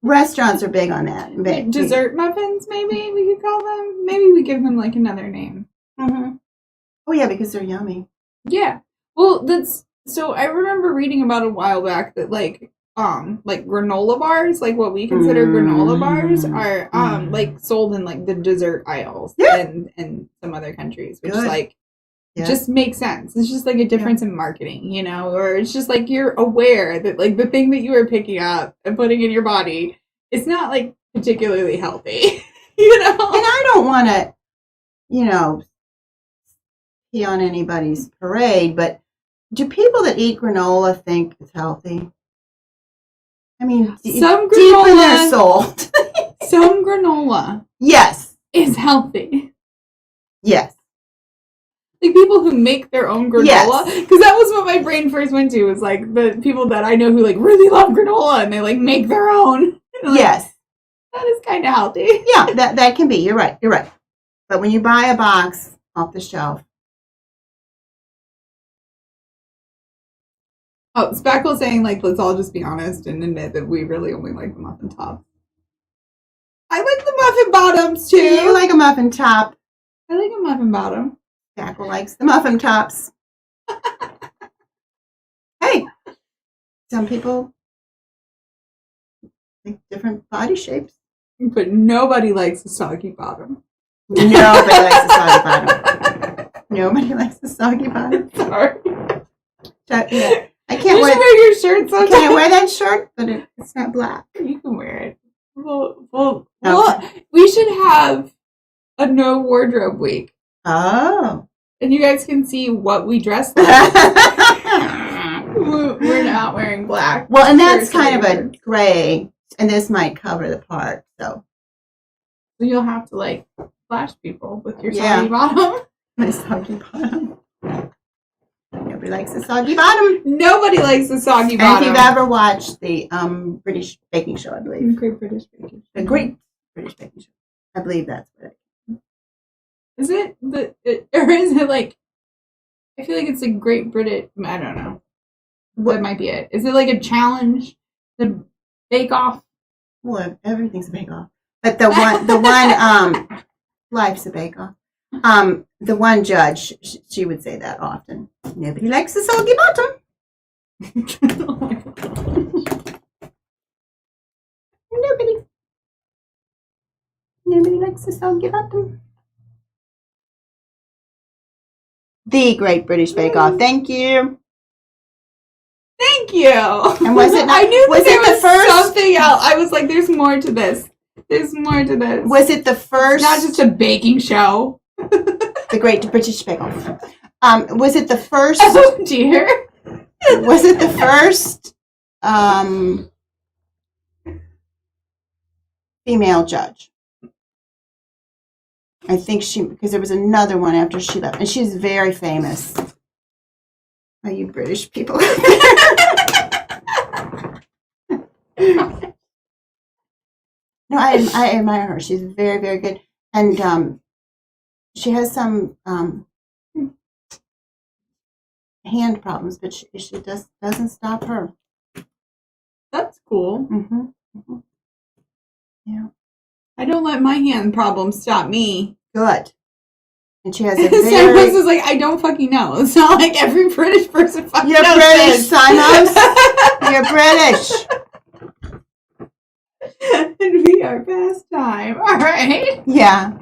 Restaurants are big on that. Dessert muffins, maybe we could call them. Maybe we give them like another name. Oh yeah, because they're yummy. Yeah. Well, so I remember reading about a while back that like granola bars, like what we consider granola bars, are like sold in like the dessert aisles in some other countries, which is like just makes sense. It's just like a difference in marketing, you know, or it's just like you're aware that like the thing that you are picking up and putting in your body is not like particularly healthy, you know. And I don't want to, you know, pee on anybody's parade, but do people that eat granola think it's healthy? I mean, some granola, deep in their soul. Some granola, yes, is healthy. Yes. Like people who make their own granola, because that was what my brain first went to. Was like the people that I know who like really love granola and they like make their own. Like, yes, that is kind of healthy. Yeah, that can be. You're right. But when you buy a box off the shelf, Oh, Spackle's saying, like, let's all just be honest and admit that we really only like the muffin top. I like the muffin bottoms, too. You like a muffin top. I like a muffin bottom. Spackle likes the muffin tops. Hey, some people like different body shapes. But nobody likes a soggy bottom. Nobody likes a soggy bottom. Nobody likes a soggy bottom. Sorry. Yeah. I You can't should wear wear your shirt sometimes. Can I wear that shirt? But it's not black. You can wear it. Well, we should have a no wardrobe week. Oh. And you guys can see what we dress like. We're not wearing black. Well, and that's kind of a gray, and this might cover the part, so. You'll have to, like, flash people with your soggy bottom. My soggy bottom. Nobody likes a soggy bottom. Nobody likes a soggy bottom. And if you've ever watched the British baking show, I believe. Great British Baking Show. The Great British Baking Show. I believe that's what it is. Is it or is it like, I feel like it's like Great British, I don't know. What might be it? Is it like a challenge? The Bake Off? Well, everything's a bake off. But the one, life's a bake off. The one judge, she would say that often. Nobody likes a soggy bottom. Oh my God. Nobody likes a soggy bottom. The Great British Bake Off. Thank you. Thank you. And was it? I knew was there it the was first? something else. I was like, "There's more to this. There's more to this." Was it the first? It's not just a baking show. The Great British Bake Off. Was it the first? Oh dear. Was it the first female judge? I think because there was another one after she left, and she's very famous. Are you British people? No, I admire her. She's very, very good, and she has some hand problems, but she doesn't stop her. That's cool. Mm-hmm. Mm-hmm. Yeah. I don't let my hand problems stop me. Good. And she has a Sam very... is like, I don't fucking know. It's not like every British person fucking You're knows British, this. Simons. You're British. And we are past time. All right. Yeah.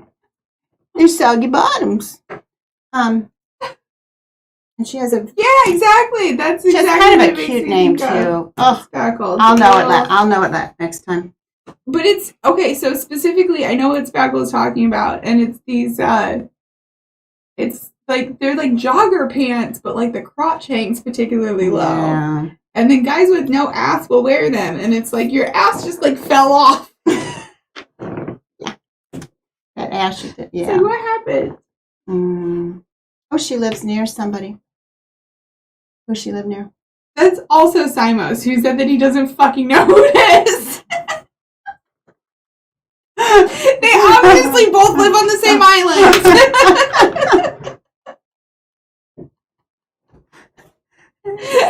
They're soggy bottoms. And she has a... Yeah, exactly. That's she exactly has kind what of a makes cute me name, think of too. Oh, Spackle. I'll know it next time. But it's okay. So specifically, I know what Spackle is talking about, and it's these. It's like they're like jogger pants, but like the crotch hangs particularly low, Yeah. and then guys with no ass will wear them, and it's like your ass just like fell off. Yeah. That ass you did. Yeah. So what happened? Oh, she lives near somebody. Who she live near? That's also Simos, who said that he doesn't fucking know who it is. They obviously both live on the same island.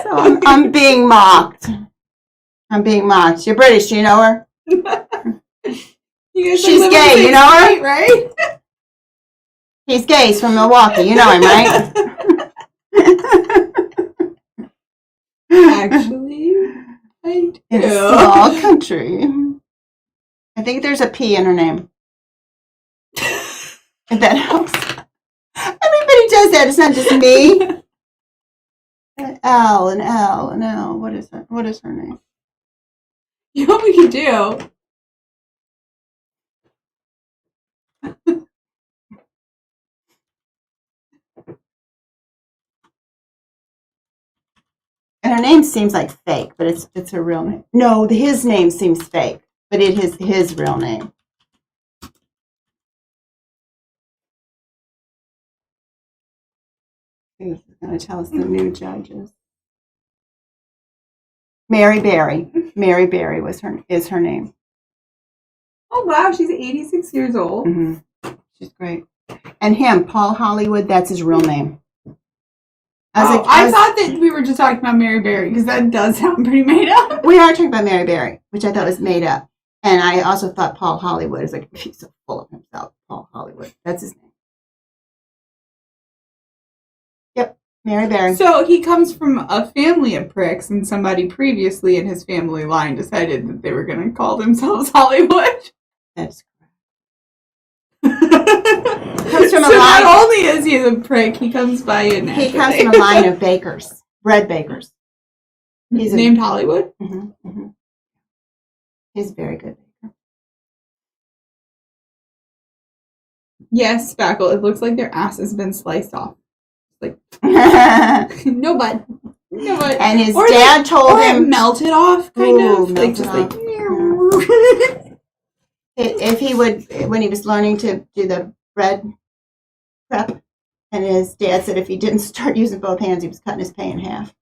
So I'm being mocked. You're British, do you know her? She's gay, you know her? State, right? He's gay, he's from Milwaukee, you know him, right? Actually, I do. In a small country. I think there's a P in her name. If that helps. Everybody does that. It's not just me. L and L and L. What is her name? You know what we could do? And her name seems like fake, but it's her real name. No, his name seems fake, but it is his real name. Who's going to tell us the new judges? Mary Berry. Mary Berry is her name. Oh wow, she's 86 years old. Mm-hmm. She's great. And him, Paul Hollywood, that's his real name. I thought that we were just talking about Mary Berry because that does sound pretty made up. We are talking about Mary Berry, which I thought was made up. And I also thought Paul Hollywood is like, he's so full of himself. Paul Hollywood. That's his name. Yep. Mary Berry. So he comes from a family of pricks, and somebody previously in his family line decided that they were going to call themselves Hollywood. That's comes from so not only is he a prick, he comes by it naturally. He comes from a line of bakers, bread bakers. He's named Hollywood? Mm-hmm, mm-hmm. He's a very good baker. Yes, Spackle, it looks like their ass has been sliced off. Like, no bud. No bud. And his dad told him... melted off, kind of. Like, just off. like... If he would, when he was learning to do the bread prep, and his dad said if he didn't start using both hands, he was cutting his pay in half.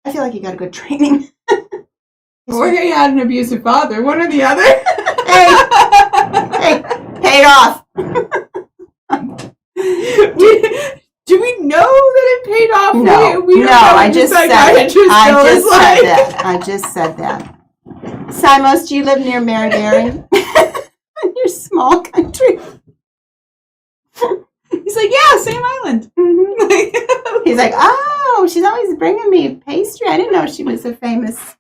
I feel like he got a good training. Or he had an abusive father, one or the other. Hey, paid off. Do we know that it paid off? No, we don't know. I just said that. I just said that. Simos, do you live near Mary Berry? In your small country. He's like, yeah, same island. Mm-hmm. He's like, oh, she's always bringing me pastry. I didn't know she was a famous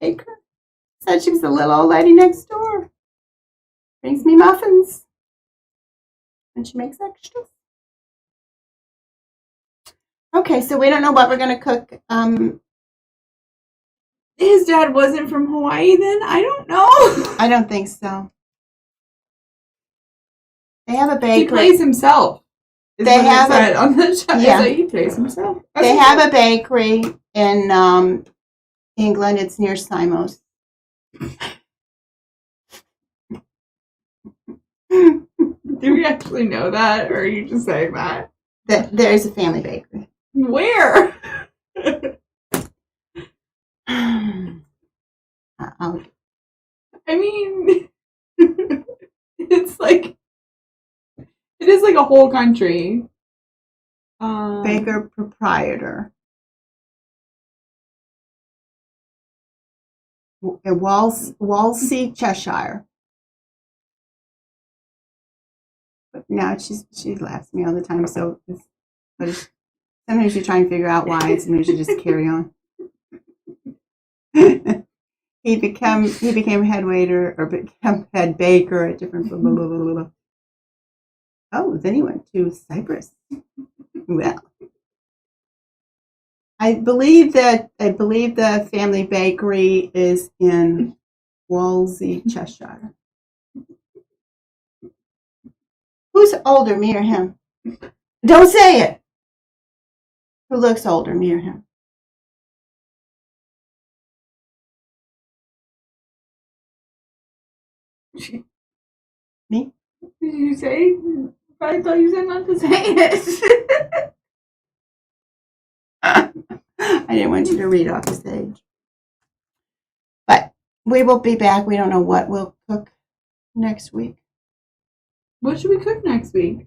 baker. Said she was the little old lady next door. Brings me muffins. And she makes extras. Okay, so we don't know what we're going to cook. His dad wasn't from Hawaii then? I don't know. I don't think so. They have a bakery. He plays himself. They have on the show. Yeah. So he plays himself. They have a bakery in England. It's near Simos. Do we actually know that, or are you just saying that? There is a family bakery. Where? I mean, it's like it is like a whole country. Baker proprietor. Walsey, Cheshire. But now she laughs at me all the time, so sometimes you try and figure out why, and sometimes you just carry on. He became head waiter or became head baker at different blah, blah, blah, blah, blah. Oh, then he went to Cyprus. Well, I believe the family bakery is in Walsey, Cheshire. Who's older, me or him? Don't say it. Who looks older, me or him? Me? Did you say? I thought you said not to say it. I didn't want you to read off his age. But we will be back. We don't know what we'll cook next week. What should we cook next week?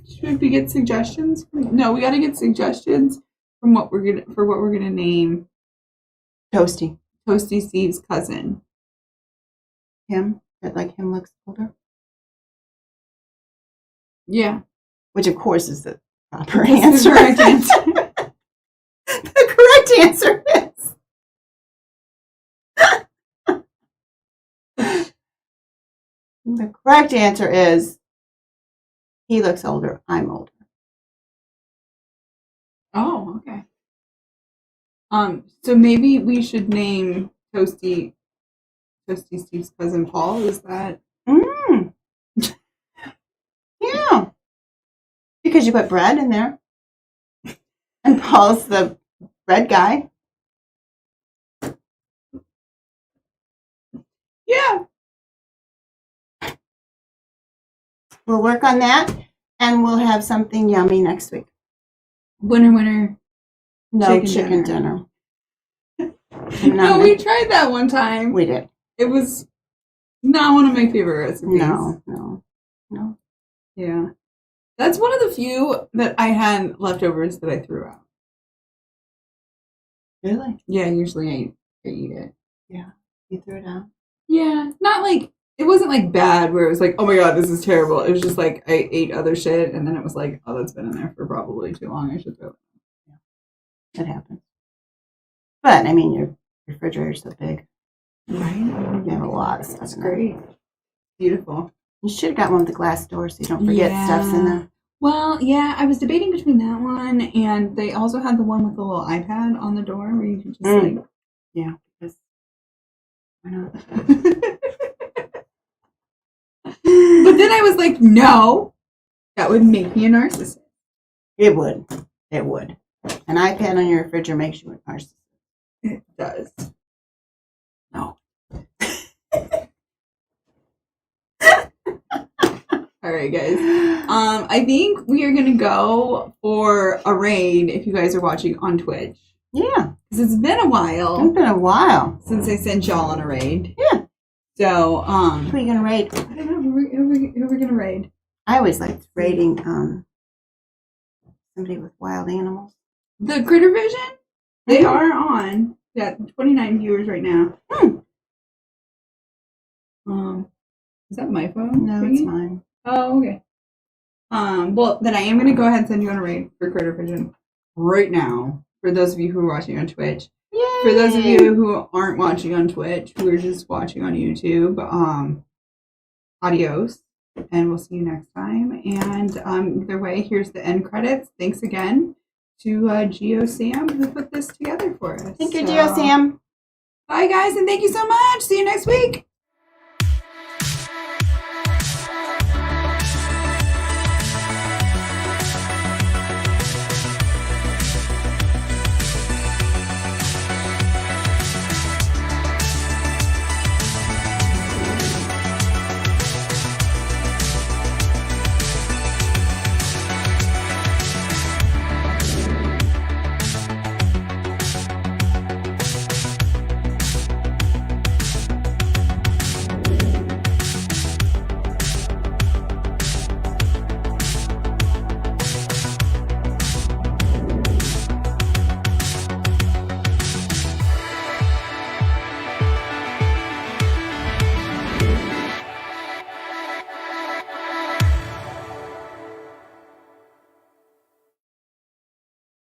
Should we get suggestions? No, we got to get suggestions from what we're gonna name Toasty Steve's cousin. Him? That like him looks older? Yeah. Which of course is the proper answer. The correct answer. The correct answer is the correct answer is he looks older, I'm older. Oh, okay. So maybe we should name Toasty Steve's cousin Paul. Is that? Yeah. Because you put bread in there. And Paul's the bread guy. Yeah. We'll work on that, and we'll have something yummy next week. Winner. No chicken dinner. No, we tried that one time. We did. It was not one of my favorite recipes. No. Yeah. That's one of the few that I had leftovers that I threw out. Really? Yeah, usually I eat it. Yeah. You threw it out? Yeah. Not like, it wasn't like bad where it was like, oh my God, this is terrible. It was just like I ate other shit and then it was like, oh, that's been in there for probably too long. I should throw it. Yeah. It happens. But, I mean, your refrigerator's so big. Right? You have a lot of stuff. That's in there. great. Beautiful. You should have got one with the glass door so you don't forget stuff's in there. Well, yeah, I was debating between that one and they also had the one with the little iPad on the door where you can just like. Yeah, because why not? But then I was like, no, that would make me a narcissist. It would. It would. An iPad on your refrigerator makes you a narcissist. It does. No. All right, guys. I think we are gonna go for a raid if you guys are watching on Twitch. Yeah. Because it's been a while. It's been a while Since I sent y'all on a raid. Yeah. So, who are you gonna raid? I don't know who we're gonna raid. I always liked raiding somebody with wild animals. The Critter Vision? They are on. Yeah, 29 viewers right now. Is that my phone? No, it's mine. Oh, okay. Well, then I am going to go ahead and send you on a raid for Critter Vision right now. For those of you who are watching on Twitch. Yay! For those of you who aren't watching on Twitch, who are just watching on YouTube, adios. And we'll see you next time. And either way, here's the end credits. Thanks again to Geo Sam who put this together for us. Thank you, Geo Sam. Bye, guys, and thank you so much. See you next week.